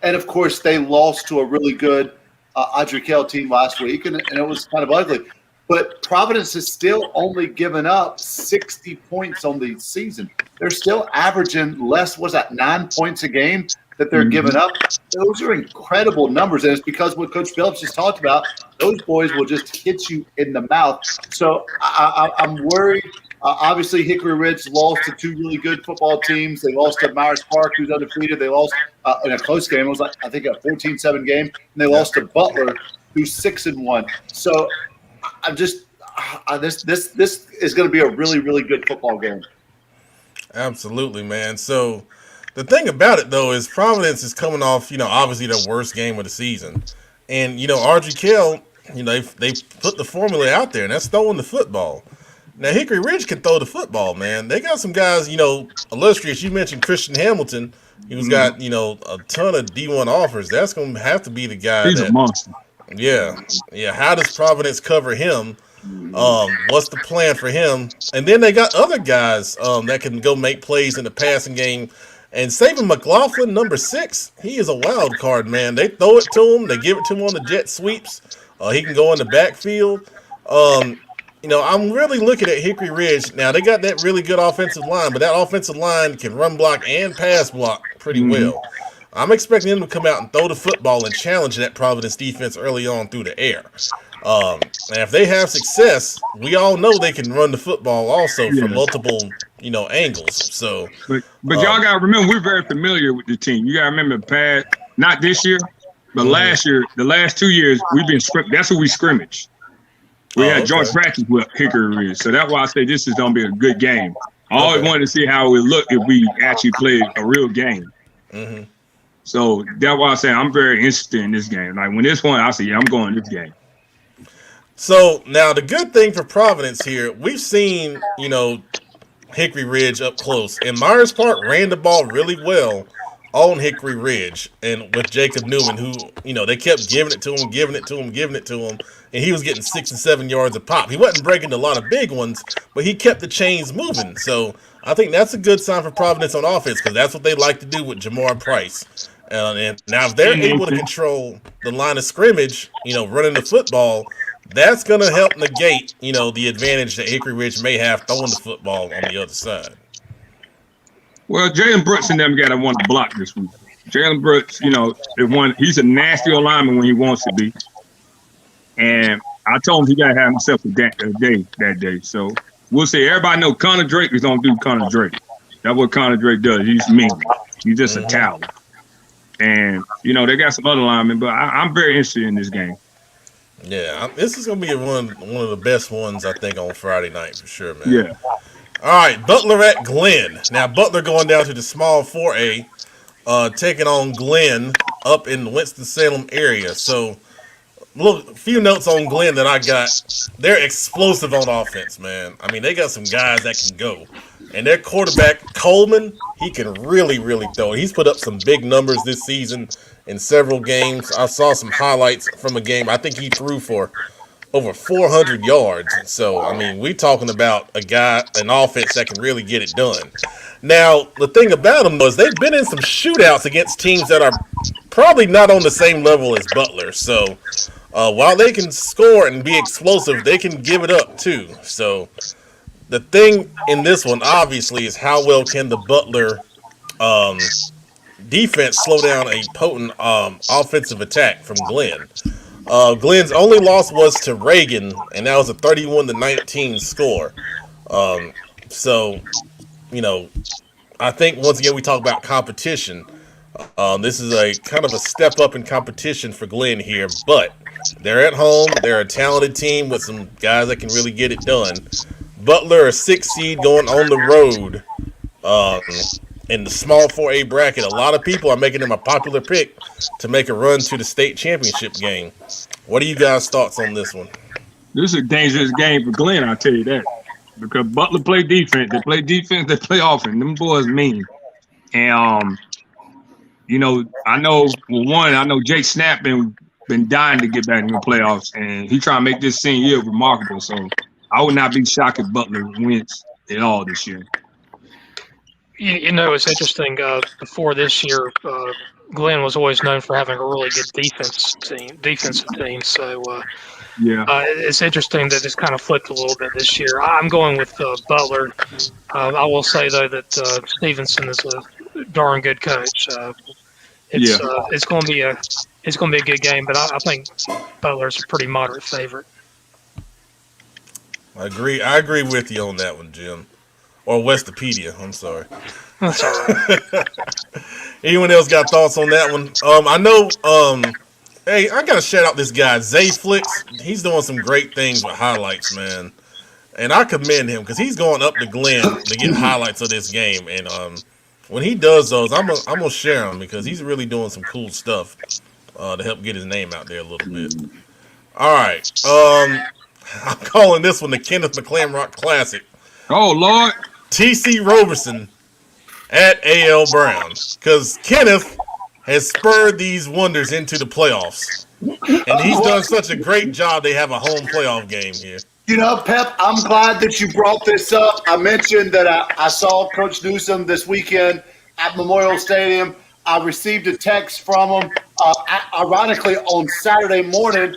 And, of course, they lost to a really good Adriquel team last week, and it was kind of ugly. But Providence has still only given up 60 points on the season. They're still averaging 9 points a game that they're giving up. Those are incredible numbers, and it's because what Coach Phillips just talked about, those boys will just hit you in the mouth. So I'm worried. Obviously, Hickory Ridge lost to 2 really good football teams. They lost to Myers Park, who's undefeated. They lost in a close game. It was I think a 14-7 game. And they lost to Butler, who's 6-1. So I'm just this is going to be a really, really good football game. Absolutely, man. So the thing about it, though, is Providence is coming off, obviously their worst game of the season. And, Adriquel, they put the formula out there, and that's throwing the football. Now, Hickory Ridge can throw the football, man. They got some guys, illustrious. You mentioned Christian Hamilton. He's got, a ton of D1 offers. That's going to have to be the guy. He's a monster. Yeah. How does Providence cover him? What's the plan for him? And then they got other guys that can go make plays in the passing game. And Saban McLaughlin, number 6, he is a wild card, man. They throw it to him. They give it to him on the jet sweeps. He can go in the backfield. I'm really looking at Hickory Ridge. Now, they got that really good offensive line, but that offensive line can run block and pass block pretty well. I'm expecting them to come out and throw the football and challenge that Providence defense early on through the air. And if they have success, we all know they can run the football also from multiple, angles. So, but y'all got to remember, we're very familiar with the team. You got to remember, not this year, but last year, the last 2 years, we've been that's who we scrimmaged. We had joint practice with Hickory Ridge, so that's why I say this is going to be a good game. I always wanted to see how it would look if we actually played a real game. So that's why I say I'm very interested in this game. Like when this one, I say, I'm going this game. So now the good thing for Providence here, we've seen, Hickory Ridge up close. And Myers Park ran the ball really well on Hickory Ridge and with Jacob Newman, who, they kept giving it to him, and he was getting 6 and 7 yards a pop. He wasn't breaking a lot of big ones, but he kept the chains moving. So I think that's a good sign for Providence on offense because that's what they like to do with Jamar Price. And now if they're able to control the line of scrimmage, running the football, that's going to help negate, the advantage that Hickory Ridge may have throwing the football on the other side. Well, Jalen Brooks and them got to want to block this week. Jalen Brooks, he's a nasty lineman when he wants to be. And I told him he got to have himself a day that day. So we'll see. Everybody know Connor Drake is going to do Connor Drake. That's what Connor Drake does. He's mean. He's just a coward. And, they got some other linemen, but I'm very interested in this game. Yeah, this is gonna be one of the best ones I think on Friday night for sure, man. Yeah. All right, Butler at Glenn. Now Butler going down to the small 4A, taking on Glenn up in the Winston Salem area. So, look, a few notes on Glenn that I got. They're explosive on offense, man. I mean, they got some guys that can go, and their quarterback Coleman, he can really, really throw. He's put up some big numbers this season in several games. I saw some highlights from a game. I think he threw for over 400 yards. So, I mean, we're talking about an offense that can really get it done. Now, the thing about them was they've been in some shootouts against teams that are probably not on the same level as Butler. So, while they can score and be explosive, they can give it up too. So, the thing in this one, obviously, is how well can the Butler defense slow down a potent offensive attack from Glenn. Glenn's only loss was to Reagan, and that was a 31-19 score. So, you know, I think once again we talk about competition. This is a kind of a step up in competition for Glenn here, but they're at home. They're a talented team with some guys that can really get it done. Butler, a 6 seed going on the road in the small 4A bracket. A lot of people are making them a popular pick to make a run to the state championship game. What are you guys' thoughts on this one? This is a dangerous game for Glenn, I'll tell you that. Because Butler play defense. They play defense, they play offense. Them boys mean. And, you know, I know Jake Snap been dying to get back in the playoffs, and he trying to make this senior year remarkable. So I would not be shocked if Butler wins at all this year. You know, it's interesting. Before this year, Glenn was always known for having a really good defensive team. So it's interesting that it's kind of flipped a little bit this year. I'm going with Butler. I will say though that Stevenson is a darn good coach. It's going to be a good game, but I think Butler's a pretty moderate favorite. I agree with you on that one, Jim. Or Westopedia, I'm sorry. That's all right. Anyone else got thoughts on that one? I know, hey, I got to shout out this guy, Zayflix. He's doing some great things with highlights, man. And I commend him because he's going up to Glenn to get highlights of this game. And when he does those, I'm gonna share them because he's really doing some cool stuff to help get his name out there a little bit. All right. I'm calling this one the Kenneth McClamrock Classic. Oh, Lord. TC Roberson at A.L. Brown. Because Kenneth has spurred these wonders into the playoffs. And he's done such a great job, they have a home playoff game here. You know, Pep, I'm glad that you brought this up. I mentioned that I saw Coach Newsom this weekend at Memorial Stadium. I received a text from him, ironically, on Saturday morning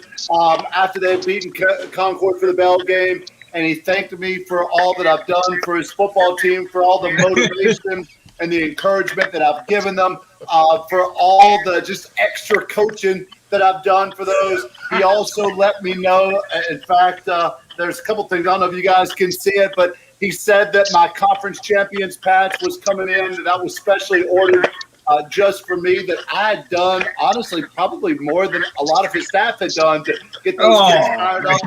after they had beaten Concord for the Bell game. And he thanked me for all that I've done for his football team, for all the motivation and the encouragement that I've given them, for all the just extra coaching that I've done for those. He also let me know, in fact, there's a couple things. I don't know if you guys can see it, but he said that my conference champions patch was coming in, that was specially ordered just for me, that I had done, honestly, probably more than a lot of his staff had done to get those kids fired up.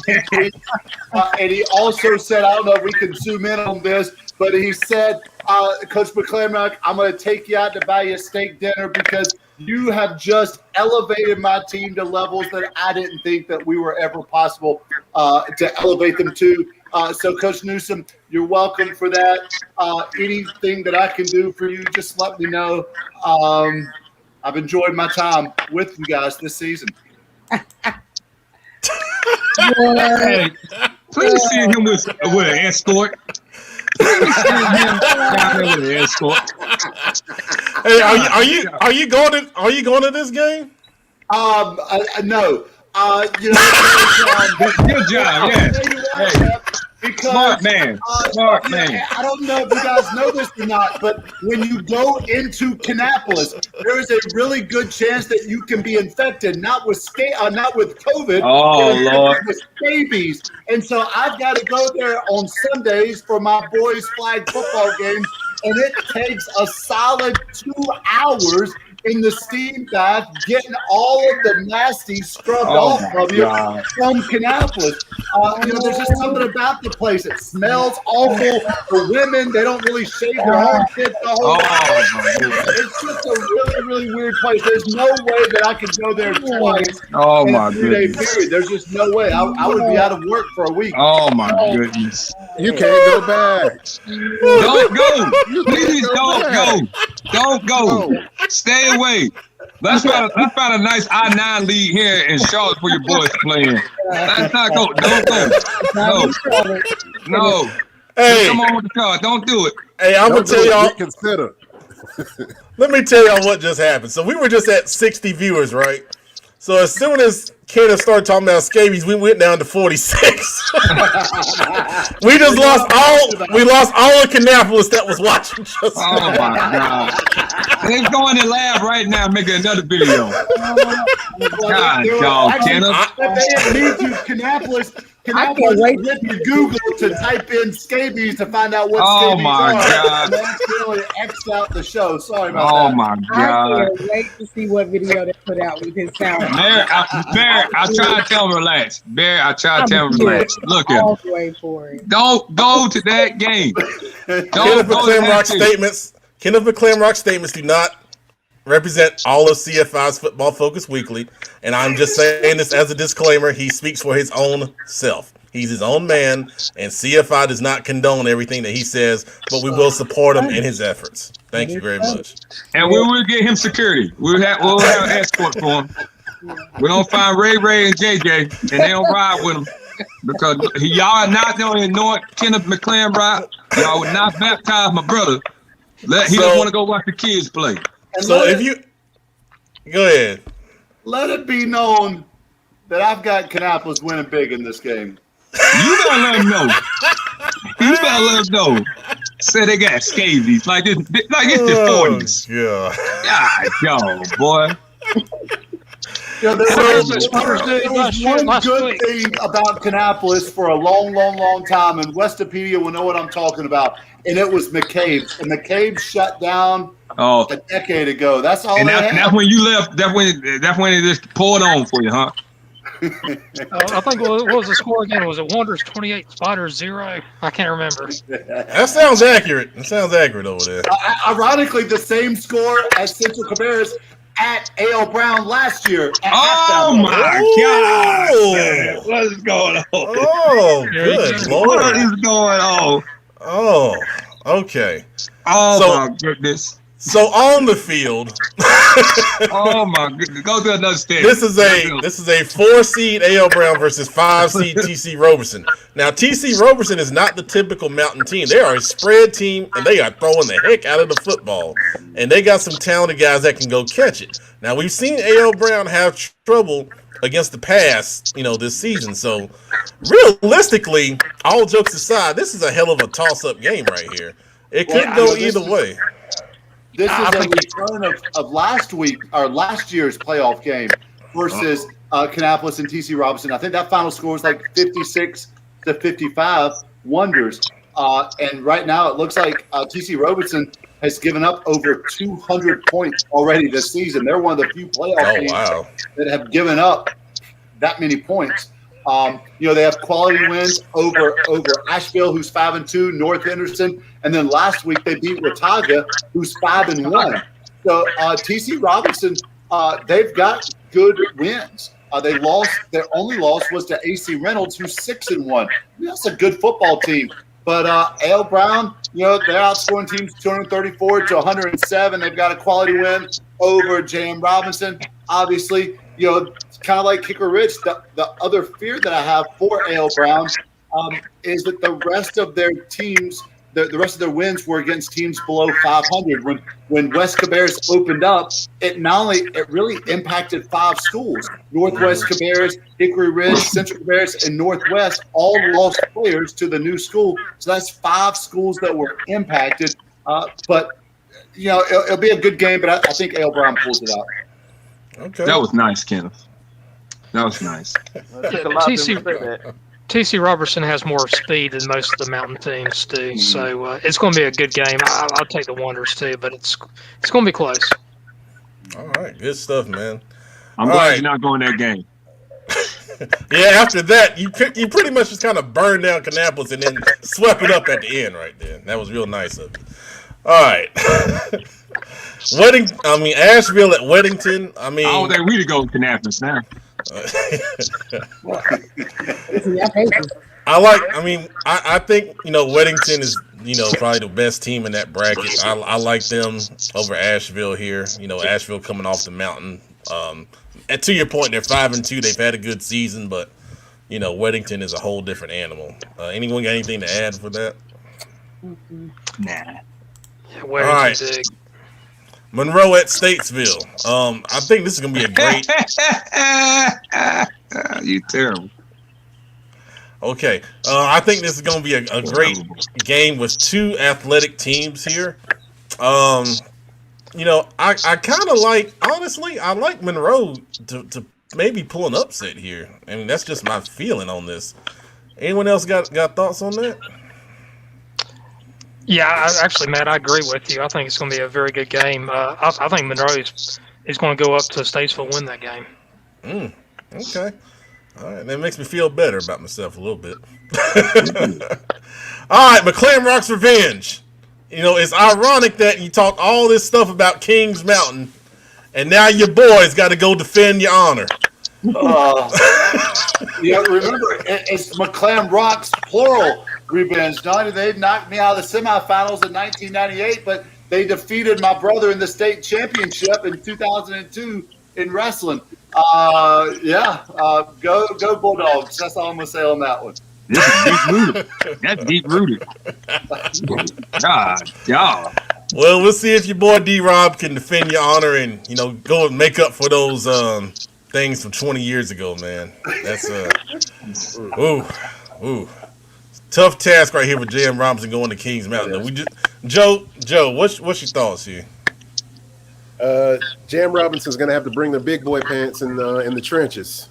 And he also said, I don't know if we can zoom in on this, but he said, Coach McClamrock, I'm going to take you out to buy you a steak dinner because you have just elevated my team to levels that I didn't think that we were ever possible to elevate them to. So, Coach Newsom, you're welcome for that. Anything that I can do for you, just let me know. I've enjoyed my time with you guys this season. Hey, please send him with an escort. Please send him down there with an escort. Hey, are you going to this game? No. You know, good job, yeah. Because, smart man. I don't know if you guys know this or not, but when you go into Kannapolis, there is a really good chance that you can be infected, not with COVID, Lord, with scabies. And so I've got to go there on Sundays for my boys' flag football game, and it takes a solid 2 hours in the steam bath, getting all of the nasty scrubbed off of you from Kannapolis. There's just something about the place. It smells awful. The women, they don't really shave their armpits the whole time. It's just a really, really weird place. There's no way that I could go there twice in a 3-day period. There's just no way. I would be out of work for a week. Oh my goodness! You can't go back. Don't go. Please don't go. Don't go. Stay away. Let's find a nice I-9 league here in Charlotte for your boys playing. Let's not go. Don't go. No. Hey, come on with the car. Don't do it. Hey, I'm gonna tell y'all. Consider. Let me tell y'all what just happened. So we were just at 60 viewers, right? So as soon as Kenneth started talking about scabies, we went down to 46. We lost all of Kannapolis that was watching. Oh my God! Let's go in the lab right now and make another video. God, dog, Kenneth. They didn't need to. Kannapolis went to Google to type in scabies to find out what scabies my God. And accidentally X'd out the show. Sorry about that. Oh my God. I can't wait to see what video they put out with his sound. Bear, I try to tell him relax. Bear, I try to tell him relax. Look at him. Don't go to that game. Kenneth McClamrock's statements do not represent all of CFI's Football Focus Weekly, and I'm just saying this as a disclaimer. He speaks for his own self. He's his own man, and CFI does not condone everything that he says, but we will support him in his efforts. Thank you very much. And we will get him security. We'll have an escort for him. We're going to find Ray and JJ, and they don't ride with him. Because y'all are not going to anoint Kenneth McClamrock. Y'all would not baptize my brother. He doesn't want to go watch the kids play. So if you go ahead, let it be known that I've got Kannapolis winning big in this game. You better let them know. You better let them know. Say they got scabies like it's the 40s. Yeah. God, yo, boy. There was one good thing about Kannapolis for a long, long, long time, and Westopedia will know what I'm talking about. And it was McCabe's. And McCabe shut down a decade ago. That's all. And that's when you left. That's when it just poured on for you, huh? I think what was the score again? Was it Wanderers 28, Spiders 0? I can't remember. That sounds accurate. It sounds accurate over there. Ironically, the same score as Central Cabarrus at A.L. Brown last year. Oh my God! What is going on? Oh, good Lord! What is going on? Oh, okay. Oh my goodness! So on the field, oh my goodness! Go to another stage. This is a 4-seed A.L. Brown versus 5-seed TC Roberson. Now TC Roberson is not the typical Mountain team. They are a spread team, and they are throwing the heck out of the football. And they got some talented guys that can go catch it. Now we've seen A.L. Brown have trouble against the pass, this season. So realistically, all jokes aside, this is a hell of a toss-up game right here. It could go either way. This is a return of last year's playoff game versus Kannapolis and TC Robinson. I think that final score was like 56-55 Wonders. And right now it looks like TC Robinson has given up over 200 points already this season. They're one of the few playoff teams that have given up that many points. They have quality wins over Asheville, who's 5-2, North Henderson, and then last week they beat Watauga, who's 5-1. So TC Robinson, they've got good wins. Their only loss was to AC Reynolds, who's 6-1. That's a good football team. But A.L. Brown, they're outscoring teams 234-107. They've got a quality win over J.M. Robinson. Obviously, it's kind of like Kicker Ridge. The other fear that I have for A.L. Brown is that the rest of their teams, the rest of their wins were against teams below 500. When West Cabarrus opened up, it really impacted 5 schools: Northwest Cabarrus, Hickory Ridge, Central Cabarrus, and Northwest all lost players to the new school. So that's 5 schools that were impacted. But it'll be a good game. But I think A.L. Brown pulls it out. Okay. That was nice, Kenneth. That was nice. TC Robertson has more speed than most of the Mountain teams do, so it's going to be a good game. I'll take the Wonders too, but it's going to be close. All right, good stuff, man. I'm All glad right. you're not going that game. Yeah, after that, you pretty much just kind of burned down Kannapolis and then swept it up at the end right there. That was real nice of you. All right. Asheville at Weddington. I don't think we to go to Kannapolis now. I think, Weddington is, probably the best team in that bracket. I like them over Asheville here. Asheville coming off the mountain. And to your point, they're 5-2. They've had a good season, but, Weddington is a whole different animal. Anyone got anything to add for that? Nah. All right. Monroe at Statesville. I think this is going to be a great... You terrible. Okay. I think this is going to be a great game with two athletic teams here. I kind of like, honestly, I like Monroe to maybe pull an upset here. I mean, that's just my feeling on this. Anyone else got thoughts on that? Yeah, actually, Matt, I agree with you. I think it's going to be a very good game. I think Monroe is going to go up to Statesville and win that game. Okay. All right. That makes me feel better about myself a little bit. All right. McLaren Rock's Revenge. It's ironic that you talk all this stuff about Kings Mountain, and now your boys got to go defend your honor. Remember, it's McLaren Rock's plural revenge. Johnny, they knocked me out of the semifinals in 1998, but they defeated my brother in the state championship in 2002 in wrestling. Go Bulldogs. That's all I'm going to say on that one. This is deep rooted. That's deep rooted. God. Well, we'll see if your boy D-Rob can defend your honor and, go and make up for those things from 20 years ago, man. That's tough task right here with J.M. Robinson going to Kings Mountain. Joe, what's your thoughts here? J.M. Robinson's going to have to bring the big boy pants in the trenches.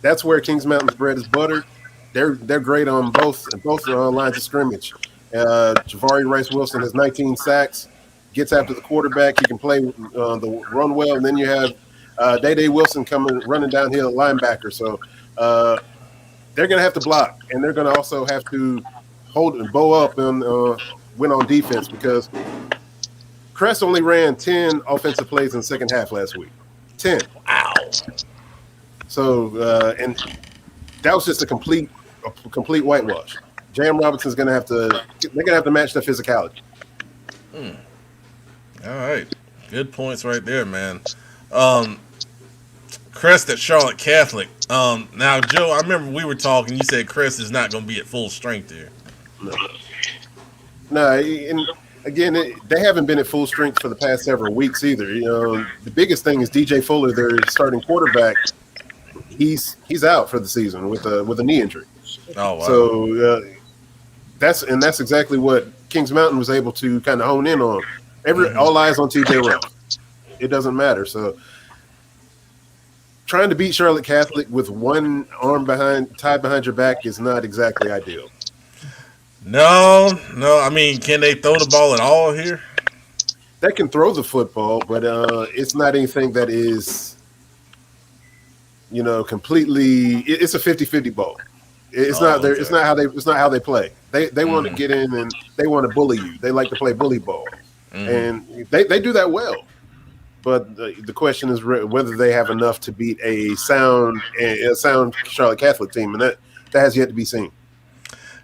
That's where Kings Mountain's bread is buttered. They're great on both lines of scrimmage. Javari Rice Wilson has 19 sacks, gets after the quarterback. He can play the run well, and then you have Day Wilson running downhill linebacker. So they're going to have to block, and they're going to also have to hold and bow up and win on defense because Crest only ran 10 offensive plays in the second half last week. 10. Wow. So and that was just a complete whitewash. J.M. Robinson's they're gonna have to match their physicality. All right. Good points right there, man. Crest at Charlotte Catholic. Now, Joe, I remember we were talking, you said Crest is not gonna be at full strength here. No, and again, they haven't been at full strength for the past several weeks either. The biggest thing is DJ Fuller, their starting quarterback. He's out for the season with a knee injury. Oh, wow. So that's exactly what Kings Mountain was able to kind of hone in on. All eyes on TJ Rowe. It doesn't matter. So trying to beat Charlotte Catholic with one arm tied behind your back is not exactly ideal. No. I mean, can they throw the ball at all here? They can throw the football, but it's not anything that is, completely. It's a 50-50 ball. It's not there. Okay. It's not how they play. They want to get in and they want to bully you. They like to play bully ball, and they do that well. But the question is whether they have enough to beat a sound Charlotte Catholic team, and that has yet to be seen.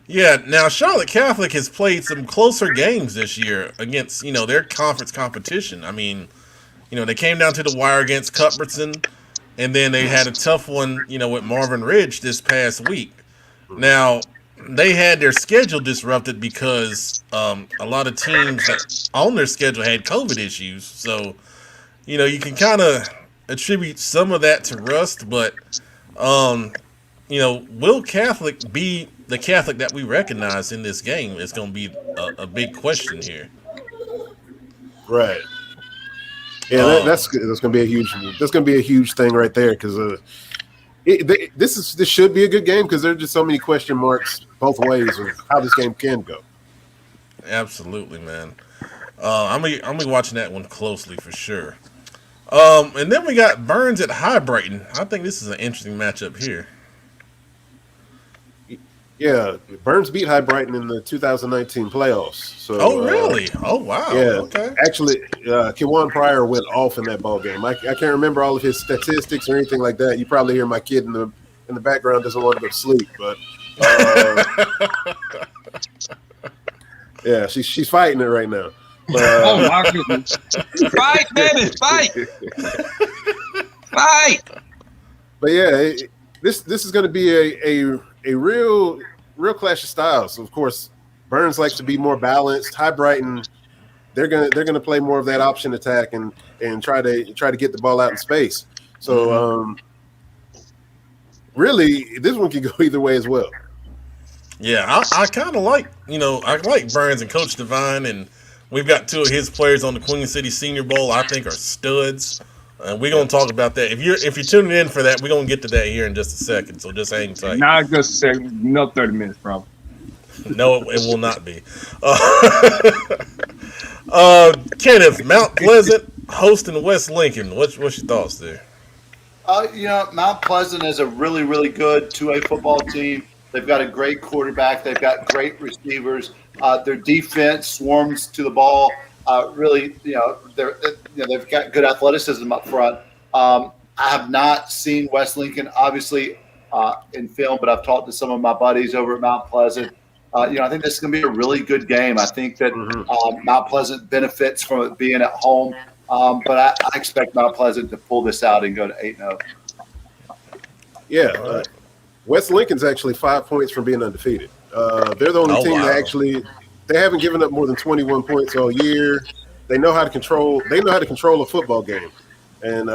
Yeah, now Charlotte Catholic has played some closer games this year against, their conference competition. I mean, they came down to the wire against Cuthbertson, and then they had a tough one, with Marvin Ridge this past week. Now, they had their schedule disrupted because a lot of teams that on their schedule had COVID issues. So, you can kind of attribute some of that to rust, but, will Catholic be the Catholic that we recognize in this game? Is going to be a big question here. Right. Yeah, that's going to be a huge thing right there because this should be a good game because there are just so many question marks both ways of how this game can go. Absolutely, man. I'm gonna be watching that one closely for sure. And then we got Burns at High Brighton. I think this is an interesting matchup here. Yeah, Burns beat High Brighton in the 2019 playoffs. So, Oh, really? Oh, wow. Yeah, Okay. actually, Kewan Pryor went off in that ball game. I can't remember all of his statistics or anything like that. You probably hear my kid in the background doesn't want to go to sleep, but yeah, she's fighting it right now. But, Oh my goodness! Fight, baby, fight, fight! But yeah, this is going to be a real clash of styles. Of course, Burns likes to be more balanced. High Brighton, they're gonna play more of that option attack and try to get the ball out in space. So really, this one can go either way as well. Yeah, I kind of like, I like Burns and Coach Devine, and we've got two of his players on the Queen City Senior Bowl I think are studs. And we're going to talk about that. If you're tuning in for that, we're going to get to that here in just a second, so just hang tight. Not just a second, no 30 minutes, probably. No, it will not be. Kenneth, Mount Pleasant hosting West Lincoln. What's your thoughts there? Mount Pleasant is a really, really good 2A football team. They've got a great quarterback. They've got great receivers. Their defense swarms to the ball. Really, they've got good athleticism up front. I have not seen West Lincoln, obviously, in film, but I've talked to some of my buddies over at Mount Pleasant. I think this is going to be a really good game. I think that Mount Pleasant benefits from it being at home, but I expect Mount Pleasant to pull this out and go to 8-0. Yeah, West Lincoln's actually 5 points from being undefeated. They're the only team that actually they haven't given up more than 21 points all year. They know how to control. They know how to control a football game, and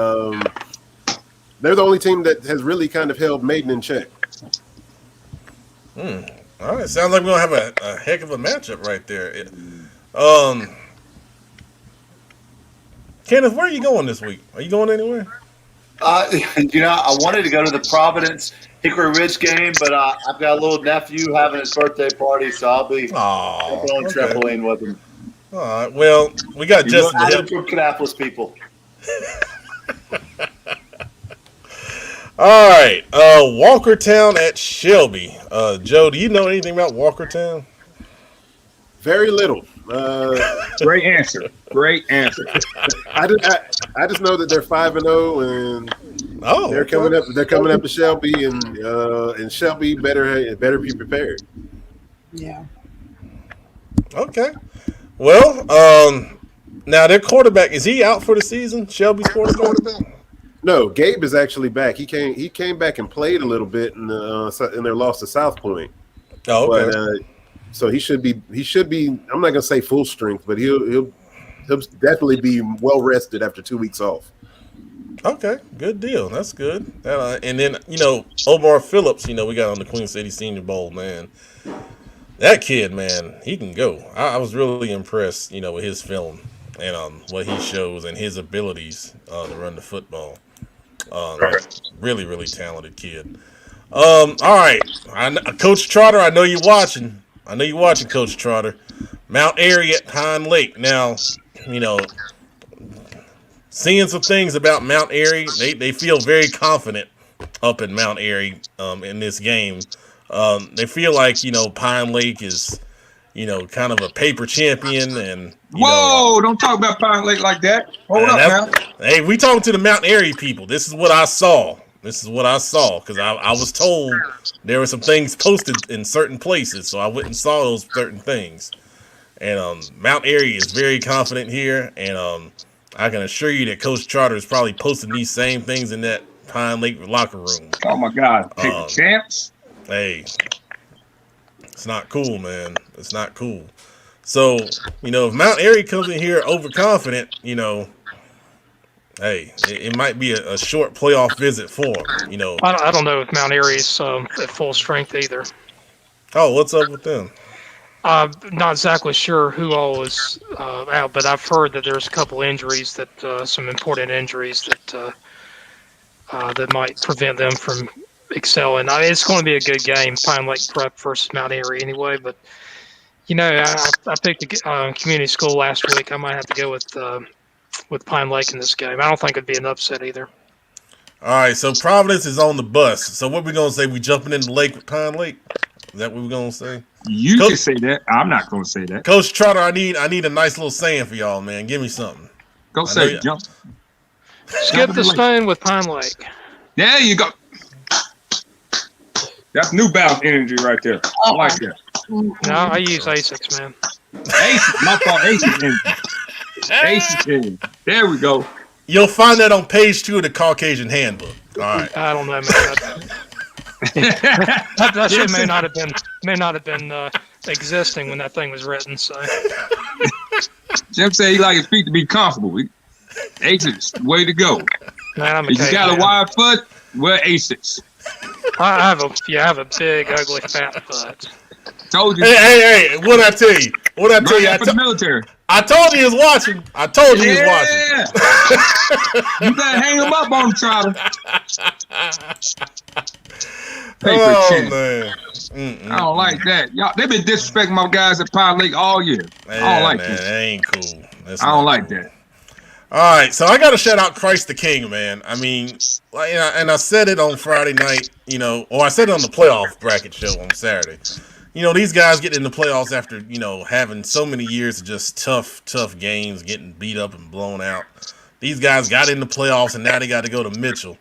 they're the only team that has really kind of held Maiden in check. All right, sounds like we're gonna have a heck of a matchup right there. Kenneth, where are you going this week? Are you going anywhere? I wanted to go to the Providence Hickory Ridge game, but I've got a little nephew having his birthday party, so I'll be going trampoline with him. All right. Well, we got Justin. I'm from Kannapolis, people. All right, Walkertown at Shelby. Joe, do you know anything about Walkertown? Very little. Great answer. Great answer. I just know that they're 5-0 and they're coming up. They're coming up to Shelby and Shelby better be prepared. Yeah. Okay. Well, now their quarterback, is he out for the season? Shelby's quarterback. No, Gabe is actually back. He came back and played a little bit in their loss to South Point. Oh, okay. But, so he should be. I'm not gonna say full strength, but he'll definitely be well rested after 2 weeks off. Okay, good deal. That's good. And then Omar Phillips, we got on the Queen City Senior Bowl, man. That kid, man, he can go. I was really impressed, with his film and what he shows and his abilities to run the football. Really, really talented kid. All right, Coach Trotter, I know you're watching. Coach Trotter. Mount Airy at Pine Lake. Now, seeing some things about Mount Airy, they feel very confident up in Mount Airy in this game. They feel like, Pine Lake is, kind of a paper champion. And Whoa, don't talk about Pine Lake like that. Hold up now. Hey, we talking to the Mount Airy people. This is what I saw. Because I was told there were some things posted in certain places, so I went and saw those certain things. And Mount Airy is very confident here, and I can assure you that Coach Charter is probably posting these same things in that Pine Lake locker room. Oh my God, take champs. Hey, it's not cool, man. It's not cool. So, if Mount Airy comes in here overconfident, hey, it might be a short playoff visit for him, I don't know if Mount Airy's at full strength either. Oh, what's up with them? I'm not exactly sure who all is out, but I've heard that there's a couple injuries, some important injuries that might prevent them from excelling. It's going to be a good game, Pine Lake Prep versus Mount Airy anyway, but, I picked a community school last week. I might have to go with with Pine Lake in this game. I don't think it'd be an upset either. All right, so Providence is on the bus. So what we gonna say? We jumping in the lake with Pine Lake? Is that what we're gonna say? You can say that. I'm not gonna say that. Coach Trotter, I need a nice little saying for y'all, man. Give me something. Go say it. Jump. Skip the stone with Pine Lake. There you go. That's New Balance energy right there. I like that. No, I use ASICs, man. ASICs, my fault. ASICs energy. ASICs energy. There we go. You'll find that on page 2 of the Caucasian Handbook. All right. I don't know, man. That shit may not have been existing when that thing was written. So Jim said he like his feet to be comfortable. ASICs, way to go. Man, if you got a wide foot, wear ASICs. I have a big, ugly, fat foot. Told you. Hey! What I tell you? For the military. I told you he was watching. I told you he was watching. You better hang him up on the Trotter. Man. I don't like that. Y'all, they've been disrespecting my guys at Pine Lake all year. Yeah, I don't like man, that. That ain't cool. I don't like that. All right, so I got to shout out Christ the King, man. I mean, and I said it on Friday night, or I said it on the playoff bracket show on Saturday. These guys get in the playoffs after, having so many years of just tough games, getting beat up and blown out. These guys got in the playoffs, and now they got to go to Mitchell.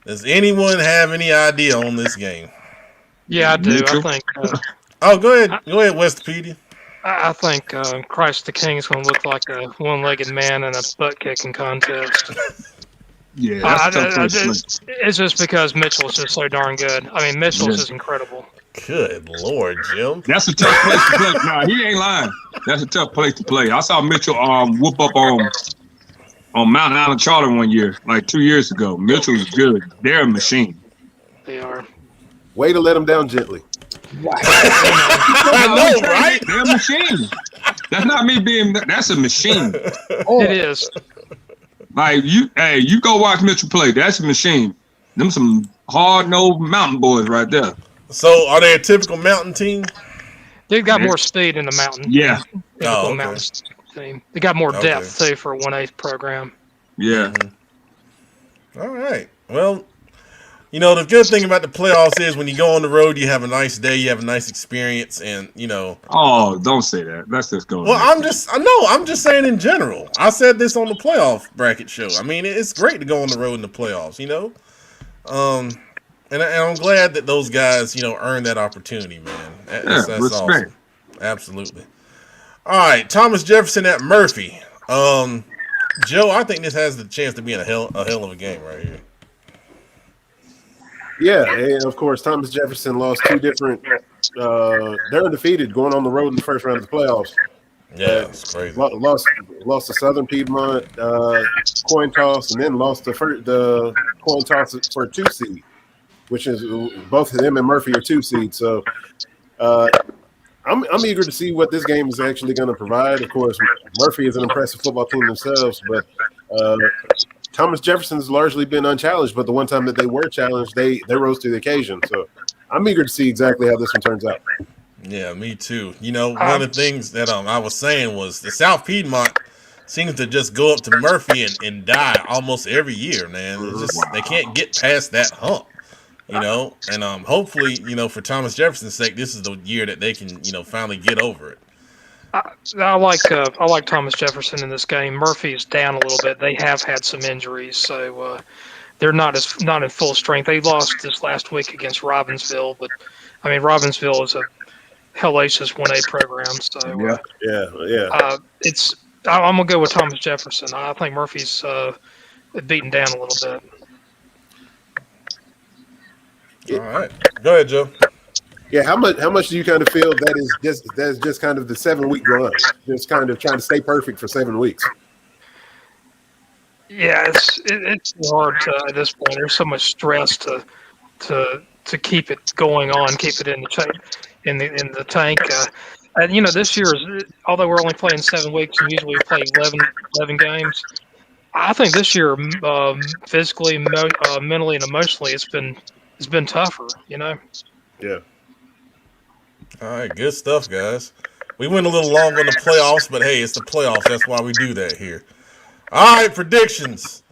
Does anyone have any idea on this game? Yeah, I do. Mitchell? I think. Go ahead, Westpedia. I think Christ the King is going to look like a one-legged man in a butt-kicking contest. Yeah, that's it's just because Mitchell's just so darn good. I mean, Mitchell's just incredible. Good Lord, Jim. That's a tough place to play. Nah, he ain't lying. That's a tough place to play. I saw Mitchell whoop up on Mountain Island Charter one year, like 2 years ago. Mitchell's good. They're a machine. They are. Way to let them down gently. I know, right? They're a machine. That's not me being. That's a machine. It is. Like you go watch Mitchell play. That's a machine. Them some hard-nosed mountain boys right there. So, are they a typical mountain team? They've got more speed in the mountain. Yeah. Okay. Mountain team. They got more depth too for a 1A program. Yeah. All right. Well, the good thing about the playoffs is when you go on the road, you have a nice day, you have a nice experience, and Oh, don't say that. Let's just go. Well, I'm just saying in general. I said this on the playoff bracket show. I mean, it's great to go on the road in the playoffs. And I'm glad that those guys, earned that opportunity, man. That's awesome. Absolutely. All right, Thomas Jefferson at Murphy. Joe, I think this has the chance to be a hell of a game right here. Yeah, and of course, Thomas Jefferson lost two different. They're undefeated going on the road in the first round of the playoffs. Yeah, it's crazy. Lost to Southern Piedmont coin toss, and then lost the coin toss for a 2 seed, which is both of them and Murphy are 2 seeds. So I'm eager to see what this game is actually going to provide. Of course, Murphy is an impressive football team themselves, but Thomas Jefferson's largely been unchallenged. But the one time that they were challenged, they rose to the occasion. So I'm eager to see exactly how this one turns out. Yeah, me too. One of the things that I was saying was the South Piedmont seems to just go up to Murphy and die almost every year, man. It's just they can't get past that hump. And hopefully, for Thomas Jefferson's sake, this is the year that they can, finally get over it. I like Thomas Jefferson in this game. Murphy is down a little bit. They have had some injuries, so they're not in full strength. They lost this last week against Robbinsville, but I mean Robbinsville is a hellacious 1A program. So yeah. I'm gonna go with Thomas Jefferson. I think Murphy's beaten down a little bit. All right, go ahead, Joe. Yeah, how much do you kind of feel that's just kind of the 7-week run, just kind of trying to stay perfect for 7 weeks? Yeah, it's hard at this point. There's so much stress to keep it going on, keep it in the tank. And this year, although we're only playing 7 weeks, and usually we play 11 games, I think this year, physically, mentally, and emotionally, it's been tougher. Yeah. All right, good stuff, guys. We went a little long on the playoffs, but hey, it's the playoffs. That's why we do that here. All right, predictions.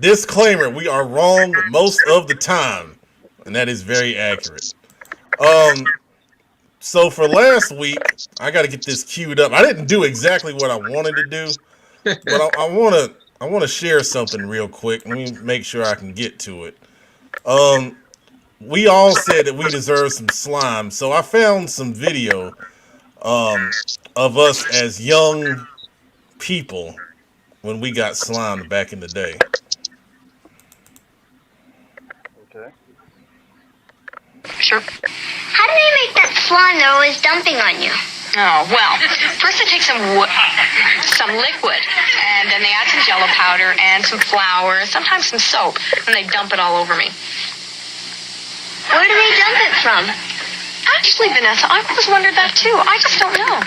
Disclaimer: we are wrong most of the time, and that is very accurate. So for last week, I got to get this queued up. I didn't do exactly what I wanted to do, but I want to share something real quick. Let me make sure I can get to it. We all said that we deserve some slime, so I found some video of us as young people when we got slimed back in the day. Okay. Sure. How do they make that slime they're always dumping on you? Oh, well, first they take some liquid, and then they add some Jello powder and some flour, sometimes some soap, and they dump it all over me. Where do they dump it from? Actually, Vanessa, I always wondered that too. I just don't know.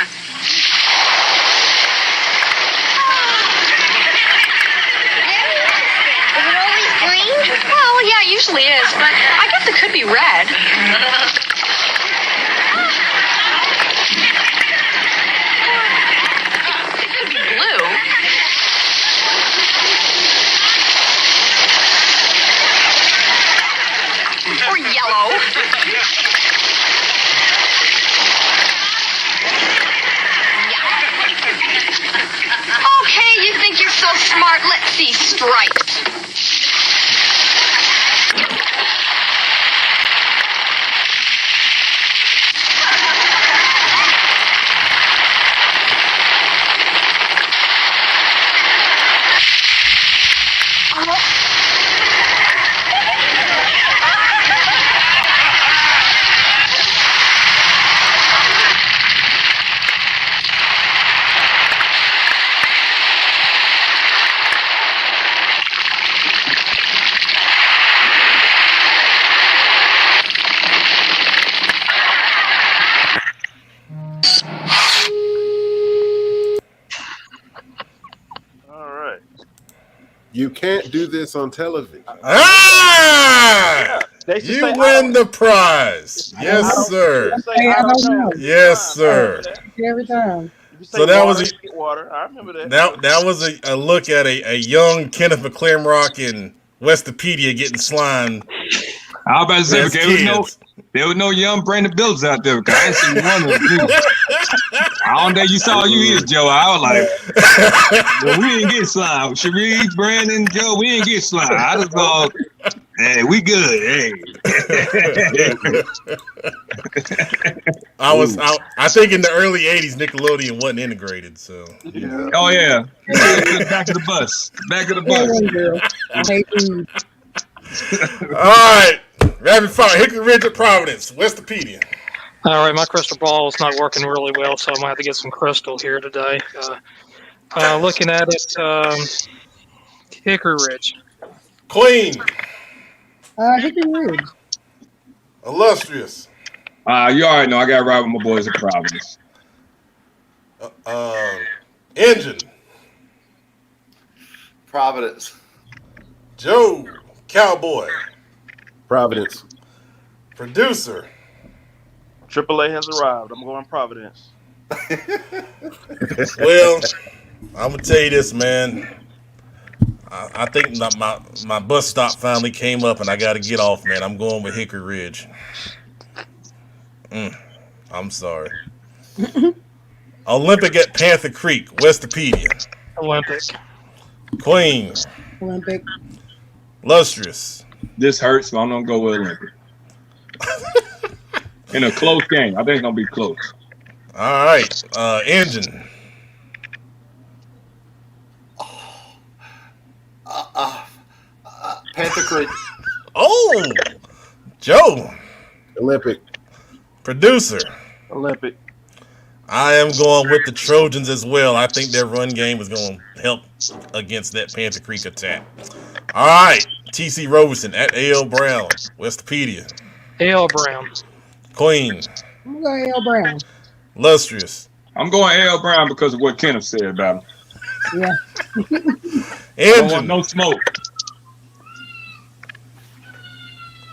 Is it always green? Well, yeah, it usually is, but I guess it could be red. It could be blue. Or yellow. Okay, you think you're so smart. Let's see stripes. All right. You can't do this on television. Ah! They should You say, win the prize. Yes, sir. They say, Hey, I don't know. Yes, sir. Every time. If you say So that water, was get water. I remember that. that was a look at a young Kenneth McClamrock in Westopedia getting slimed. I was about to say, as because there was no young Brandon Bills out there. Because I ain't seen one of them. I don't think you saw you is, Joe. I was like, well, we didn't get slimed. Sharif, Brandon, Joe, we didn't get slimed. I just thought, hey, we good. Hey. I think in the early '80s, Nickelodeon wasn't integrated, so Yeah. Oh, yeah. Back of the bus. Back of the bus. I hate food. all right. Rapid fire. Hickory Ridge of Providence, Westopedia. All right, my crystal ball is not working really well, so I'm gonna have to get some crystal here today. Looking at it, Hickory Ridge. Queen. Hickory Ridge. Illustrious. You already know I got to ride with my boys at Providence. Engine. Providence. Joe. Cowboy. Providence. Producer. AAA has arrived. I'm going Providence. Well, I'm gonna tell you this, man. I think my bus stop finally came up, and I got to get off, man. I'm going with Hickory Ridge. I'm sorry. Olympic at Panther Creek, Westopedia. Olympic. Queen. Olympic. Lustrous. This hurts, so I'm going to go with Olympic. In a close game. I think it's going to be close. All right. Engine. Panther Creek. Oh, Joe. Olympic. Producer. Olympic. I am going with the Trojans as well. I think their run game is going to help against that Panther Creek attack. All right. TC Roberson at A.L. Brown, Westopedia. A.L. Brown. Queen. I'm going L. Brown. Lustrous. I'm going L. Brown because of what Kenneth said about him. Yeah. I don't want no smoke.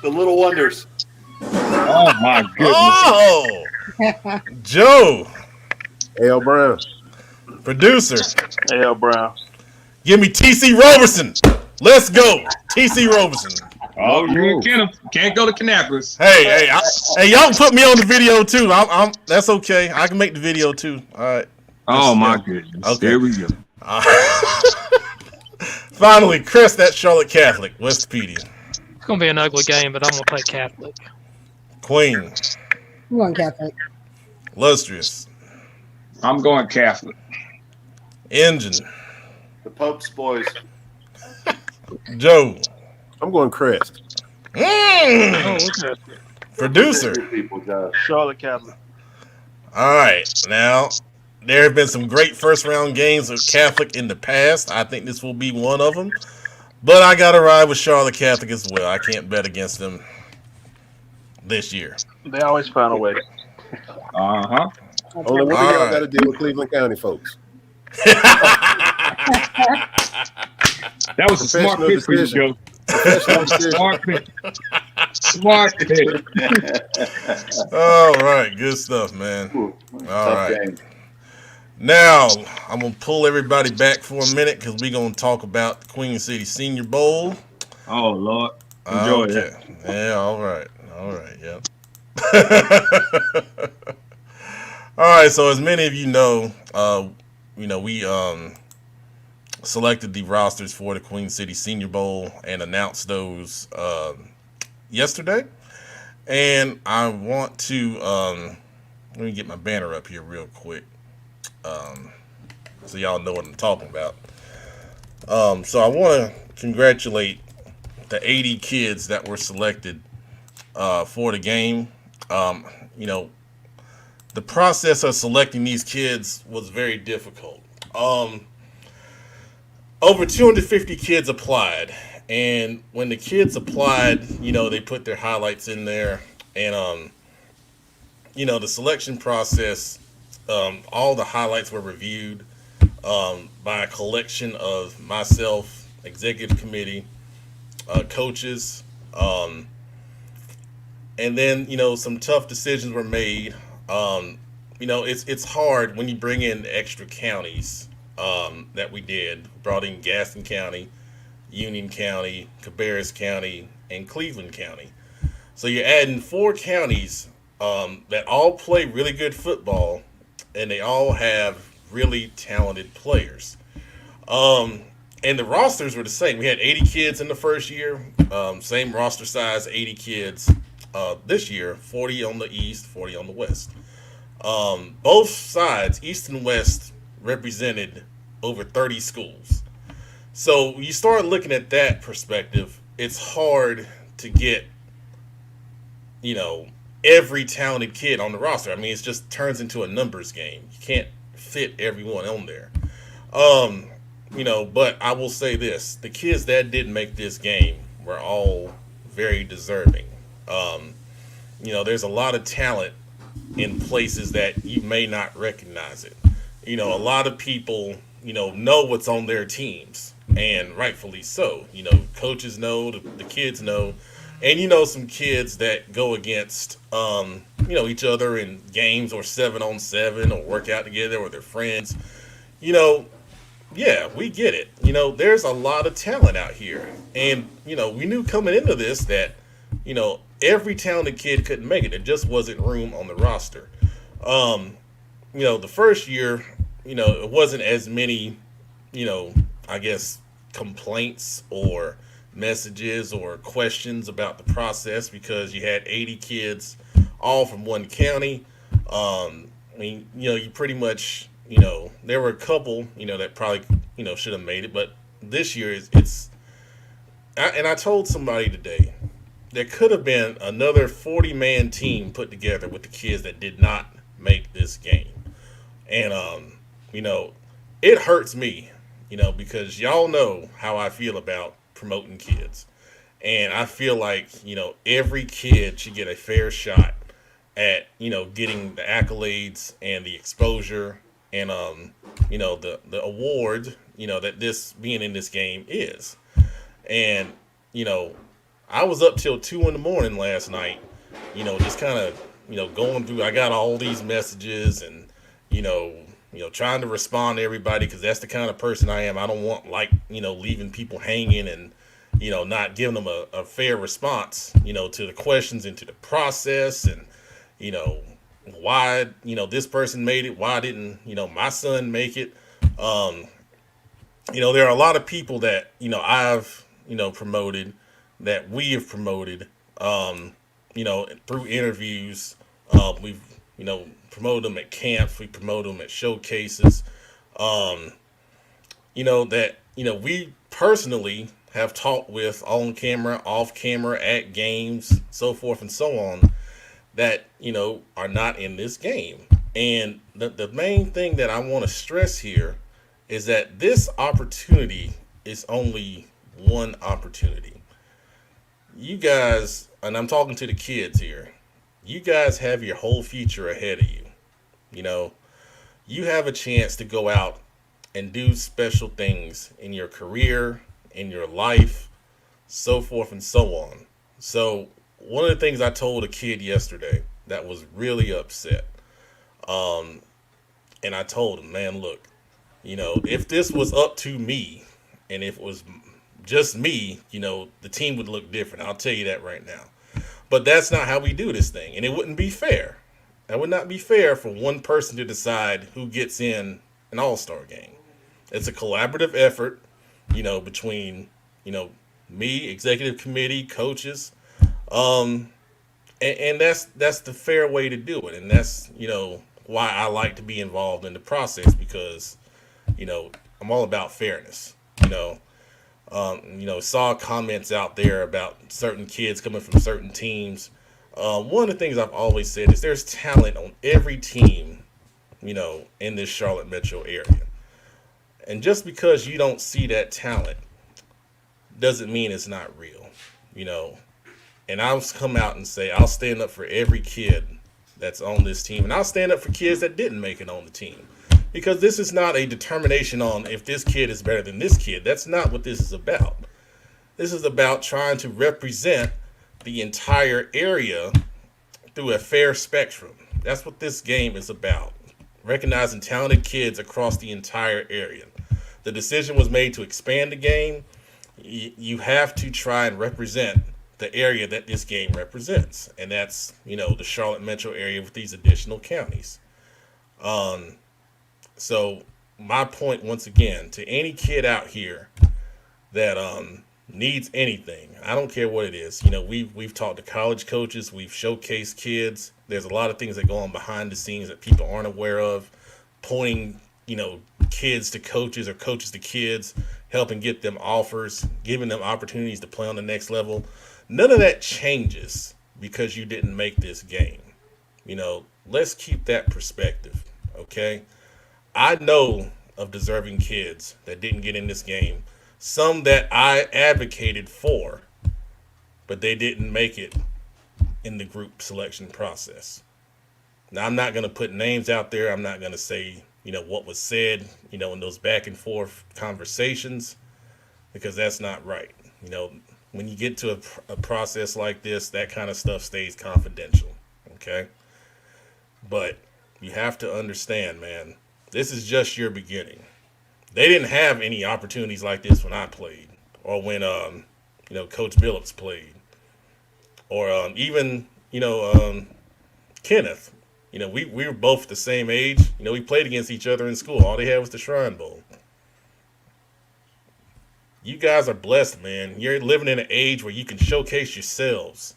The Little Wonders. Oh, my goodness. Oh, Joe. A.L. Brown. Producer, A.L. Brown. give me T.C. Roberson. Let's go, T.C. Roberson. Oh, you and Kenneth can't go to Kannapolis. Hey, y'all can put me on the video too. That's okay. I can make the video too. All right. Oh my goodness. Okay. Here we go. Finally, Chris, that Charlotte Catholic, Westpedia. It's going to be an ugly game, but I'm going to play Catholic. Queen, I'm going Catholic. Lustrous, I'm going Catholic. Engine, The Pope's boys. Joe. I'm going Crest. Oh, okay. Producer. People, Josh. Charlotte Catholic. All right, now there have been some great first round games of Catholic in the past. I think this will be one of them. But I got to ride with Charlotte Catholic as well. I can't bet against them this year. They always find a way. Uh-huh. Only one thing y'all got to deal with Cleveland County folks. That was a smart pick for you, Joe. Smart pick. Smart pick. All right, good stuff, man. All right. Game. Now, I'm going to pull everybody back for a minute because we're going to talk about the Queen City Senior Bowl. Oh, Lord. Enjoy that. Yeah, all right. Yep. All right, so as many of you know, we selected the rosters for the Queen City Senior Bowl and announced those yesterday. And I want to let me get my banner up here real quick. So y'all know what I'm talking about. So I want to congratulate the 80 kids that were selected for the game. The process of selecting these kids was very difficult. Over 250 kids applied, and when the kids applied, they put their highlights in there, and the selection process, all the highlights were reviewed by a collection of myself, executive committee, coaches, and then some tough decisions were made. It's hard when you bring in extra counties that we did. Brought in Gaston County, Union County, Cabarrus County, and Cleveland County. So you're adding 4 counties that all play really good football, and they all have really talented players. And the rosters were the same. We had 80 kids in the first year, same roster size, 80 kids. This year, 40 on the East, 40 on the West. Both sides, East and West, represented over 30 schools. So you start looking at that perspective, it's hard to get, every talented kid on the roster. I mean, it just turns into a numbers game. You can't fit everyone on there. But I will say this, the kids that didn't make this game were all very deserving. There's a lot of talent in places that you may not recognize it. A lot of people, know what's on their teams, and rightfully so. Coaches know, the kids know, and some kids that go against, each other in games or 7-on-7 or work out together with their friends. Yeah, we get it. There's a lot of talent out here, and we knew coming into this that, every talented kid couldn't make it. There just wasn't room on the roster. The first year, it wasn't as many, I guess, complaints or messages or questions about the process because you had 80 kids all from one county. You pretty much, there were a couple, that probably, should have made it. But this year, I told somebody today, there could have been another 40-man team put together with the kids that did not make this game. And, it hurts me, because y'all know how I feel about promoting kids. And I feel like, every kid should get a fair shot at, getting the accolades and the exposure and, the award, that this being in this game is. And, I was up till 2 a.m. last night, just kind of, going through. I got all these messages and, you know, trying to respond to everybody because that's the kind of person I am. I don't want leaving people hanging and not giving them a fair response, to the questions and to the process and you know why this person made it, why didn't my son make it. Um, there are a lot of people that I've promoted, that we have promoted, through interviews. We've promoted them at camps, we promote them at showcases. Um, that we personally have talked with on camera, off camera, at games, so forth and so on, that are not in this game. And the main thing that I want to stress here is that this opportunity is only one opportunity. You guys, and I'm talking to the kids here, you guys have your whole future ahead of you. You know, you have a chance to go out and do special things in your career, in your life, so forth and so on. So, one of the things I told a kid yesterday that was really upset, um, and I told him, man, look, if this was up to me, and if it was just me, the team would look different. I'll tell you that right now. But that's not how we do this thing, and it wouldn't be fair. That would not be fair for one person to decide who gets in an all-star game. It's a collaborative effort, between, me, executive committee, coaches, um, and that's the fair way to do it, and that's why I like to be involved in the process because I'm all about fairness. Saw comments out there about certain kids coming from certain teams. One of the things I've always said is there's talent on every team, in this Charlotte metro area. And just because you don't see that talent doesn't mean it's not real, you know. And I'll come out and say I'll stand up for every kid that's on this team, and I'll stand up for kids that didn't make it on the team. Because this is not a determination on if this kid is better than this kid. That's not what this is about. This is about trying to represent the entire area through a fair spectrum. That's what this game is about. Recognizing talented kids across the entire area. The decision was made to expand the game. You have to try and represent the area that this game represents. And that's, the Charlotte metro area with these additional counties. So my point, once again, to any kid out here that needs anything, I don't care what it is. We've talked to college coaches, we've showcased kids. There's a lot of things that go on behind the scenes that people aren't aware of, pointing, kids to coaches or coaches to kids, helping get them offers, giving them opportunities to play on the next level. None of that changes because you didn't make this game. Let's keep that perspective, okay? I know of deserving kids that didn't get in this game. Some that I advocated for, but they didn't make it in the group selection process. Now, I'm not going to put names out there. I'm not going to say, what was said, in those back and forth conversations, because that's not right. When you get to a process like this, that kind of stuff stays confidential, okay? But you have to understand, man, this is just your beginning. They didn't have any opportunities like this when I played, or when Coach Billups played, or even Kenneth. We were both the same age. We played against each other in school. All they had was the Shrine Bowl. You guys are blessed, man. You're living in an age where you can showcase yourselves.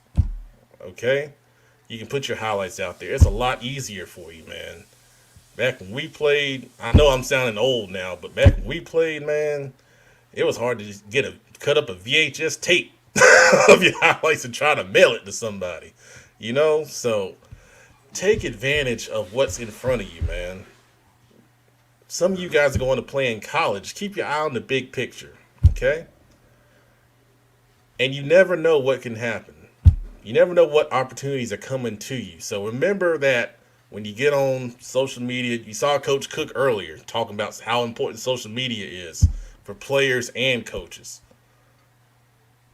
Okay? You can put your highlights out there. It's a lot easier for you, man. Back when we played, I know I'm sounding old now, but back when we played, man, it was hard to just cut up a VHS tape of your highlights and try to mail it to somebody. So take advantage of what's in front of you, man. Some of you guys are going to play in college. Keep your eye on the big picture, okay? And you never know what can happen. You never know what opportunities are coming to you. So remember that when you get on social media, you saw Coach Cook earlier talking about how important social media is for players and coaches.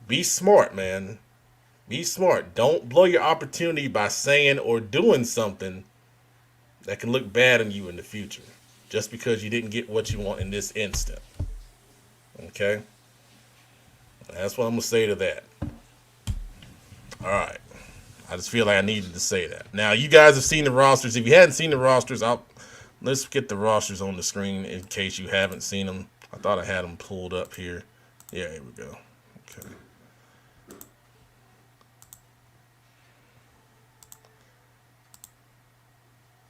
Be smart, man. Be smart. Don't blow your opportunity by saying or doing something that can look bad on you in the future just because you didn't get what you want in this instant. Okay? That's what I'm going to say to that. All right. I just feel like I needed to say that. Now, you guys have seen the rosters. If you hadn't seen the rosters, let's get the rosters on the screen in case you haven't seen them. I thought I had them pulled up here. Yeah, here we go. Okay.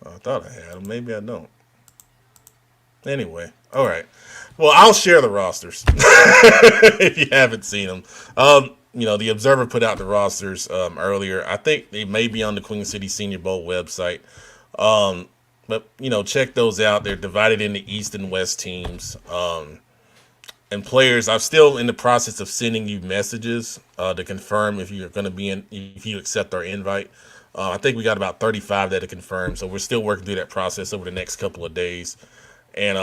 I thought I had them. Maybe I don't. Anyway, all right. Well, I'll share the rosters if you haven't seen them. The Observer put out the rosters earlier. I think they may be on the Queen City Senior Bowl website. But check those out. They're divided into East and West teams. And players, I'm still in the process of sending you messages to confirm if you're going to be if you accept our invite. I think we got about 35 that are confirmed, so we're still working through that process over the next couple of days. And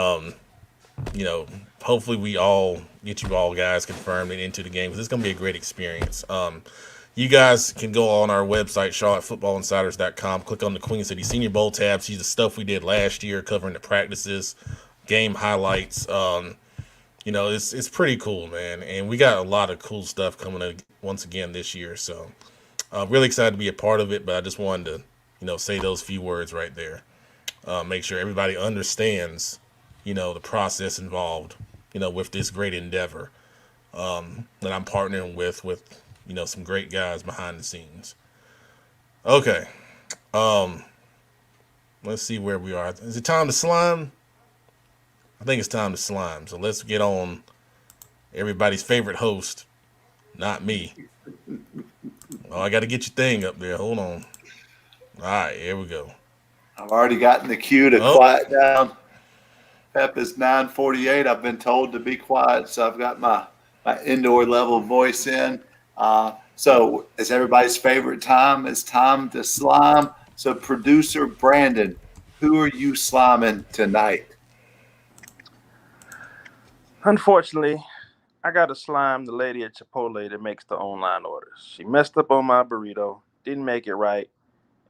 hopefully we all get you all guys confirmed and into the game because it's going to be a great experience. You guys can go on our website, charlottefootballinsiders.com, click on the Queen City Senior Bowl tab, see the stuff we did last year covering the practices, game highlights. It's pretty cool, man. And we got a lot of cool stuff coming up once again this year. So really excited to be a part of it, but I just wanted to, say those few words right there. Make sure everybody understands, the process involved, with this great endeavor that I'm partnering with, some great guys behind the scenes. Okay. Let's see where we are. Is it time to slime? I think it's time to slime. So let's get on everybody's favorite host, not me. Oh, I got to get your thing up there. Hold on. All right, here we go. I've already gotten the cue to quiet down. Pep is 9:48. I've been told to be quiet, so I've got my indoor level voice in. So it's everybody's favorite time. It's time to slime. So producer Brandon, who are you sliming tonight? Unfortunately, I got to slime the lady at Chipotle that makes the online orders. She messed up on my burrito, didn't make it right,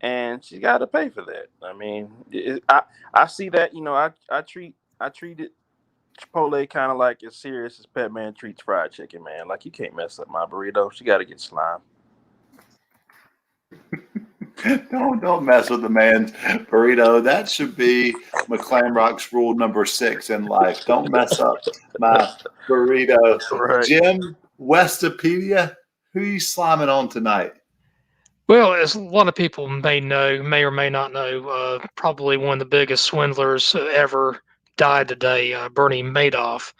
and she got to pay for that. I mean, I see that. I treat it Chipotle kind of like as serious as Pet Man treats fried chicken, man. Like, you can't mess up my burrito. She got to get slimed. Don't mess with the man's burrito. That should be McClamrock's rule number 6 in life. Don't mess up my burrito. Right. Jim Westopedia, who are you sliming on tonight? Well, as a lot of people may or may not know, probably one of the biggest swindlers ever died today, Bernie Madoff.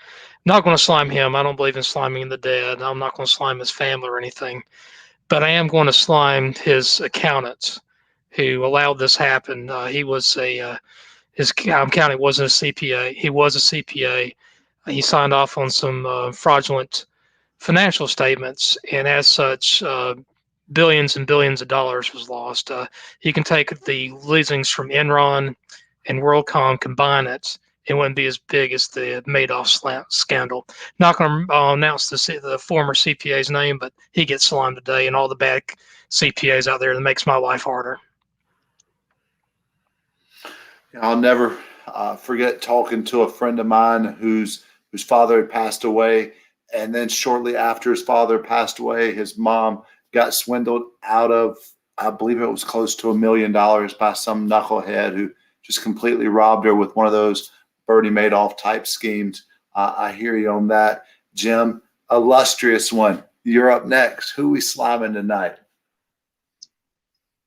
Not going to slime him. I don't believe in sliming the dead. I'm not going to slime his family or anything. But I am going to slime his accountants who allowed this happen. He was his accountant wasn't a CPA. He was a CPA. He signed off on some fraudulent financial statements, and as such, billions and billions of dollars was lost. You can take the losings from Enron and WorldCom, combine it wouldn't be as big as the Madoff scandal. Not going to announce the former CPA's name, but he gets slimed today, and all the bad CPAs out there that makes my life harder. I'll never forget talking to a friend of mine whose father had passed away, and then shortly after his father passed away, his mom got swindled out of, I believe it was close to $1 million by some knucklehead who just completely robbed her with one of those Bernie Madoff type schemes. I hear you on that. Jim, illustrious one. You're up next. Who we sliming tonight?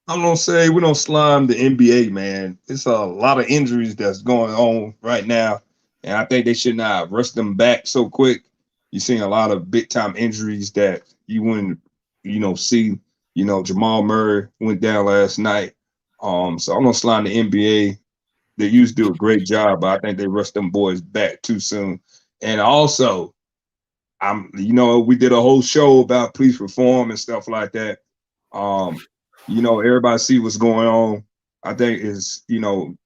I'm gonna say we don't slime the NBA, man. It's a lot of injuries that's going on right now, and I think they should not rush them back so quick. You're seeing a lot of big time injuries that you wouldn't, see. Jamal Murray went down last night. So I'm gonna slime the NBA. They used to do a great job, but I think they rushed them boys back too soon. And also, we did a whole show about police reform and stuff like that. Everybody see what's going on. I think is,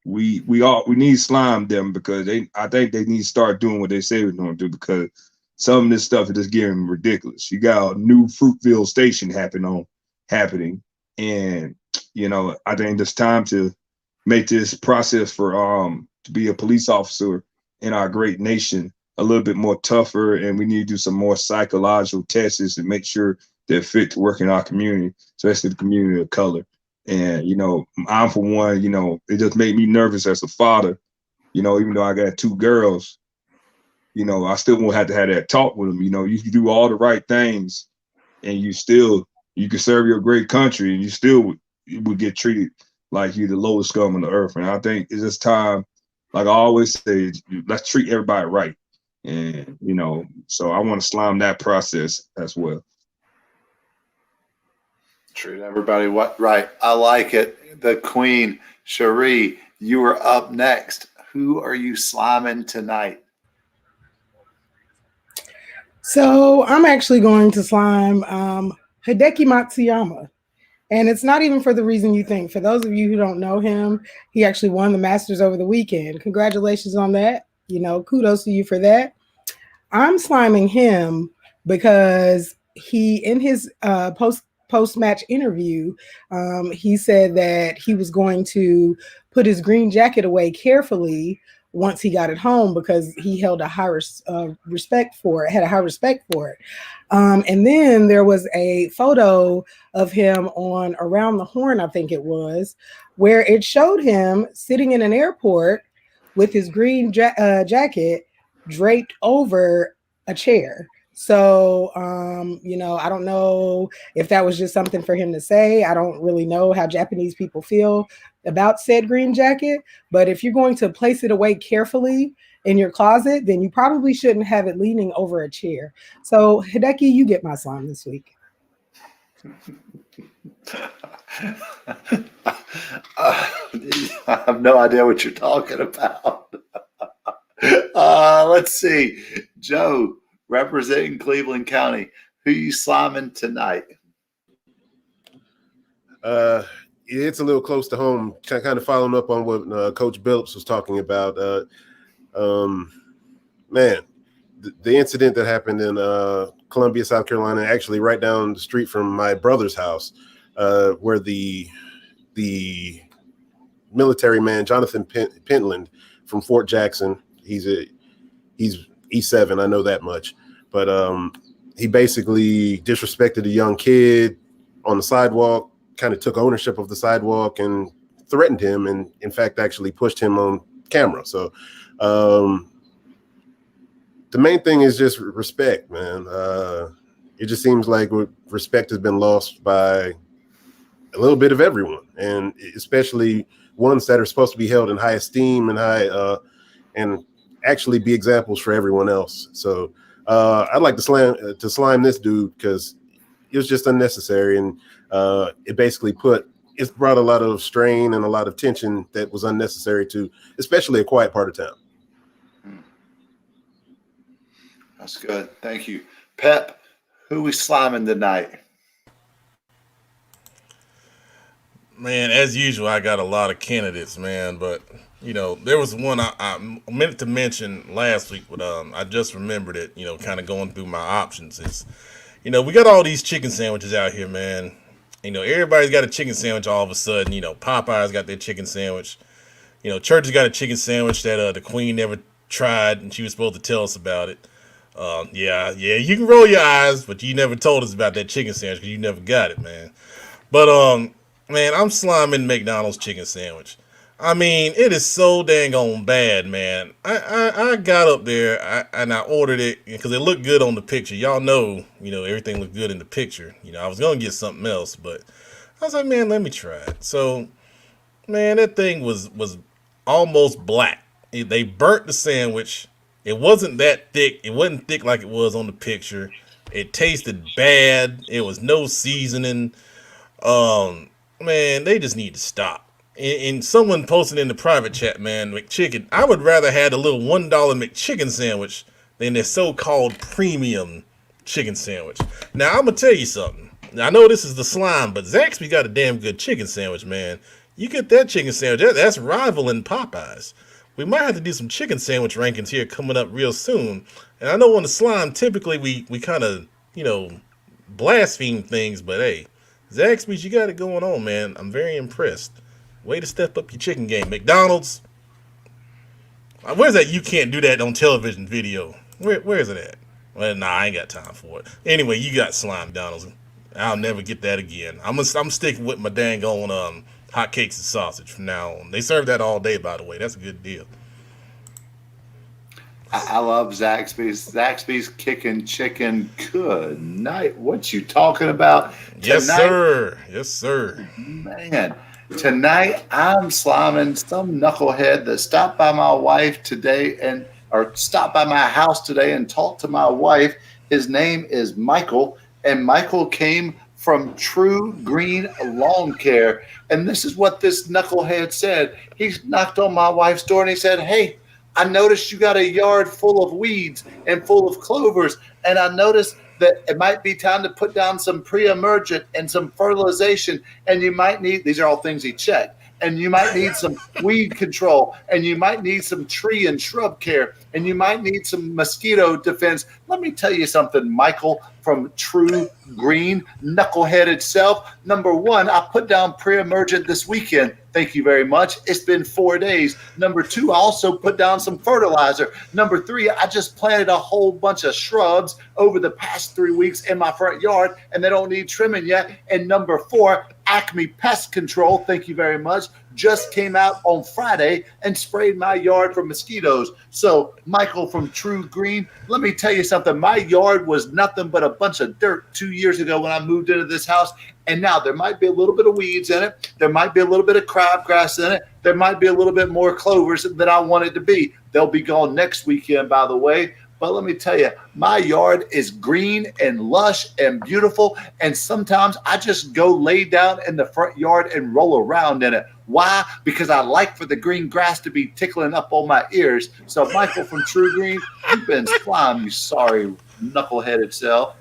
we need to slime them because I think they need to start doing what they say they're going to do, because some of this stuff is just getting ridiculous. You got a new Fruitville station happening, and I think it's time to make this process for to be a police officer in our great nation a little bit more tougher, and we need to do some more psychological tests to make sure they're fit to work in our community, especially the community of color. And I'm for one, it just made me nervous as a father. Even though I got two girls, I still won't have to have that talk with them. You can do all the right things, and you can serve your great country, and you would get treated like you're the lowest scum on the earth. And I think it's just time, like I always say, let's treat everybody right. And so I want to slime that process as well. Treat everybody right. I like it. The Queen, Cherie, you are up next. Who are you sliming tonight? So I'm actually going to slime Hideki Matsuyama. And it's not even for the reason you think. For those of you who don't know him, he actually won the Masters over the weekend. Congratulations on that. Kudos to you for that. I'm sliming him because he, in his post-match interview, he said that he was going to put his green jacket away carefully once he got it home because he held a high respect for it. And then there was a photo of him on Around the Horn, I think it was, where it showed him sitting in an airport with his green jacket draped over a chair. So, I don't know if that was just something for him to say. I don't really know how Japanese people feel about said green jacket, but if you're going to place it away carefully in your closet, then you probably shouldn't have it leaning over a chair. So, Hideki, you get my slime this week. I have no idea what you're talking about. Let's see. Joe, representing Cleveland County, who you sliming tonight? It's a little close to home, kind of following up on what Coach Billups was talking about. Man, the incident that happened in Columbia, South Carolina, actually right down the street from my brother's house, where the military man, Jonathan Pentland from Fort Jackson, he's E7, I know that much, but he basically disrespected a young kid on the sidewalk, kind of took ownership of the sidewalk and threatened him, and in fact actually pushed him on camera. So the main thing is just respect, man. It just seems like respect has been lost by a little bit of everyone, and especially ones that are supposed to be held in high esteem and and actually be examples for everyone else. So I'd like to slime this dude because it was just unnecessary, and it basically it's brought a lot of strain and a lot of tension that was unnecessary to, especially a quiet part of town. That's good. Thank you. Pep, who we sliming tonight? Man, as usual, I got a lot of candidates, man. But there was one I meant to mention last week, but I just remembered it. Kind of going through my options is, we got all these chicken sandwiches out here, man. Everybody's got a chicken sandwich all of a sudden. Popeye's got their chicken sandwich. Church has got a chicken sandwich that the Queen never tried, and she was supposed to tell us about it. Yeah, you can roll your eyes, but you never told us about that chicken sandwich because you never got it, man. But man, I'm sliming McDonald's chicken sandwich. I mean, it is so dang on bad, man. I got up there and I ordered it because it looked good on the picture. Y'all know, everything looked good in the picture. I was gonna get something else, but I was like, man, let me try it. So, man, that thing was almost black. They burnt the sandwich. It wasn't that thick. It wasn't thick like it was on the picture. It tasted bad. It was no seasoning. Man, they just need to stop. And someone posted in the private chat, man, McChicken. I would rather have a little $1 McChicken sandwich than their so-called premium chicken sandwich. Now, I'm going to tell you something. Now, I know this is the slime, but Zaxby's got a damn good chicken sandwich, man. You get that chicken sandwich, that's rivaling Popeyes. We might have to do some chicken sandwich rankings here coming up real soon. And I know on the slime, typically we kind of, blaspheme things, but hey, Zaxby's, you got it going on, man. I'm very impressed. Way to step up your chicken game, McDonald's. Where's that? You can't do that on television video. Where is it at? Well, nah, I ain't got time for it. Anyway, you got slime, McDonald's. I'll never get that again. I'm sticking with my dang on hot cakes and sausage from now on. They serve that all day, by the way. That's a good deal. I love Zaxby's. Zaxby's kicking chicken. Good night. What you talking about tonight? Yes, sir. Yes, sir. Man, tonight I'm sliming some knucklehead that stopped by my wife today or stopped by my house today and talked to my wife. His name is Michael, and Michael came from True Green Lawn Care. And this is what this knucklehead said. He knocked on my wife's door and he said, "Hey, I noticed you got a yard full of weeds and full of clovers, and I noticed that it might be time to put down some pre-emergent and some fertilization, and you might need," these are all things he checked, "and you might need some weed control, and you might need some tree and shrub care, and you might need some mosquito defense." Let me tell you something, Michael from True Green, knucklehead itself. Number one, I put down pre-emergent this weekend. Thank you very much. It's been 4 days. Number two, I also put down some fertilizer. Number three, I just planted a whole bunch of shrubs over the past 3 weeks in my front yard, and they don't need trimming yet. And number four, Acme Pest Control, thank you very much, just came out on Friday and sprayed my yard for mosquitoes. So, Michael from True Green, let me tell you something. My yard was nothing but a bunch of dirt 2 years ago when I moved into this house. And now there might be a little bit of weeds in it. There might be a little bit of crabgrass in it. There might be a little bit more clovers than I want it to be. They'll be gone next weekend, by the way. But let me tell you, my yard is green and lush and beautiful. And sometimes I just go lay down in the front yard and roll around in it. Why? Because I like for the green grass to be tickling up on my ears. So, Michael from True Green, you've been slime, you sorry knucklehead itself.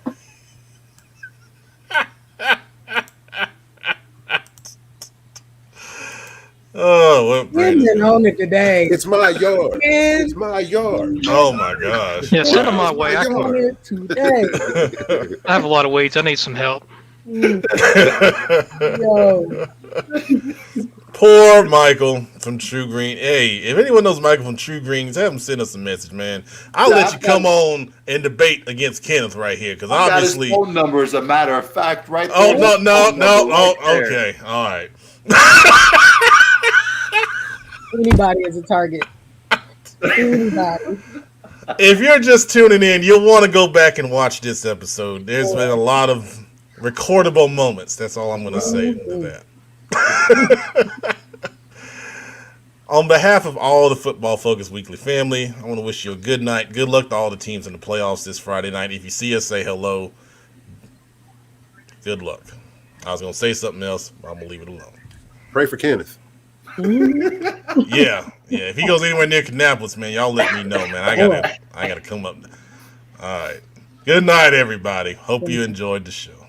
Oh, what We've been on it today. It's my yard. It's my yard. Oh my gosh. Yeah, send them my way. I On it today. have a lot of weeds. I need some help. Yo. Poor Michael from True Green. Hey, if anyone knows Michael from True Greens, have him send us a message, man. I'll let you come on and debate against Kenneth right here, because obviously. Got his phone number, as a matter of fact, right there. Oh no! Oh, okay, all right. Anybody is a target. Anybody. If you're just tuning in, you'll want to go back and watch this episode. There's been a lot of recordable moments. That's all I'm going to say to that. On behalf of all the Football Focus Weekly family, I want to wish you a good night. Good luck to all the teams in the playoffs this Friday night. If you see us, say hello. Good luck. I was going to say something else, but I'm going to leave it alone. Pray for Kenneth. Yeah. If he goes anywhere near Kannapolis, man, y'all let me know, man. I gotta come up. All right. Good night, everybody. Hope you enjoyed the show.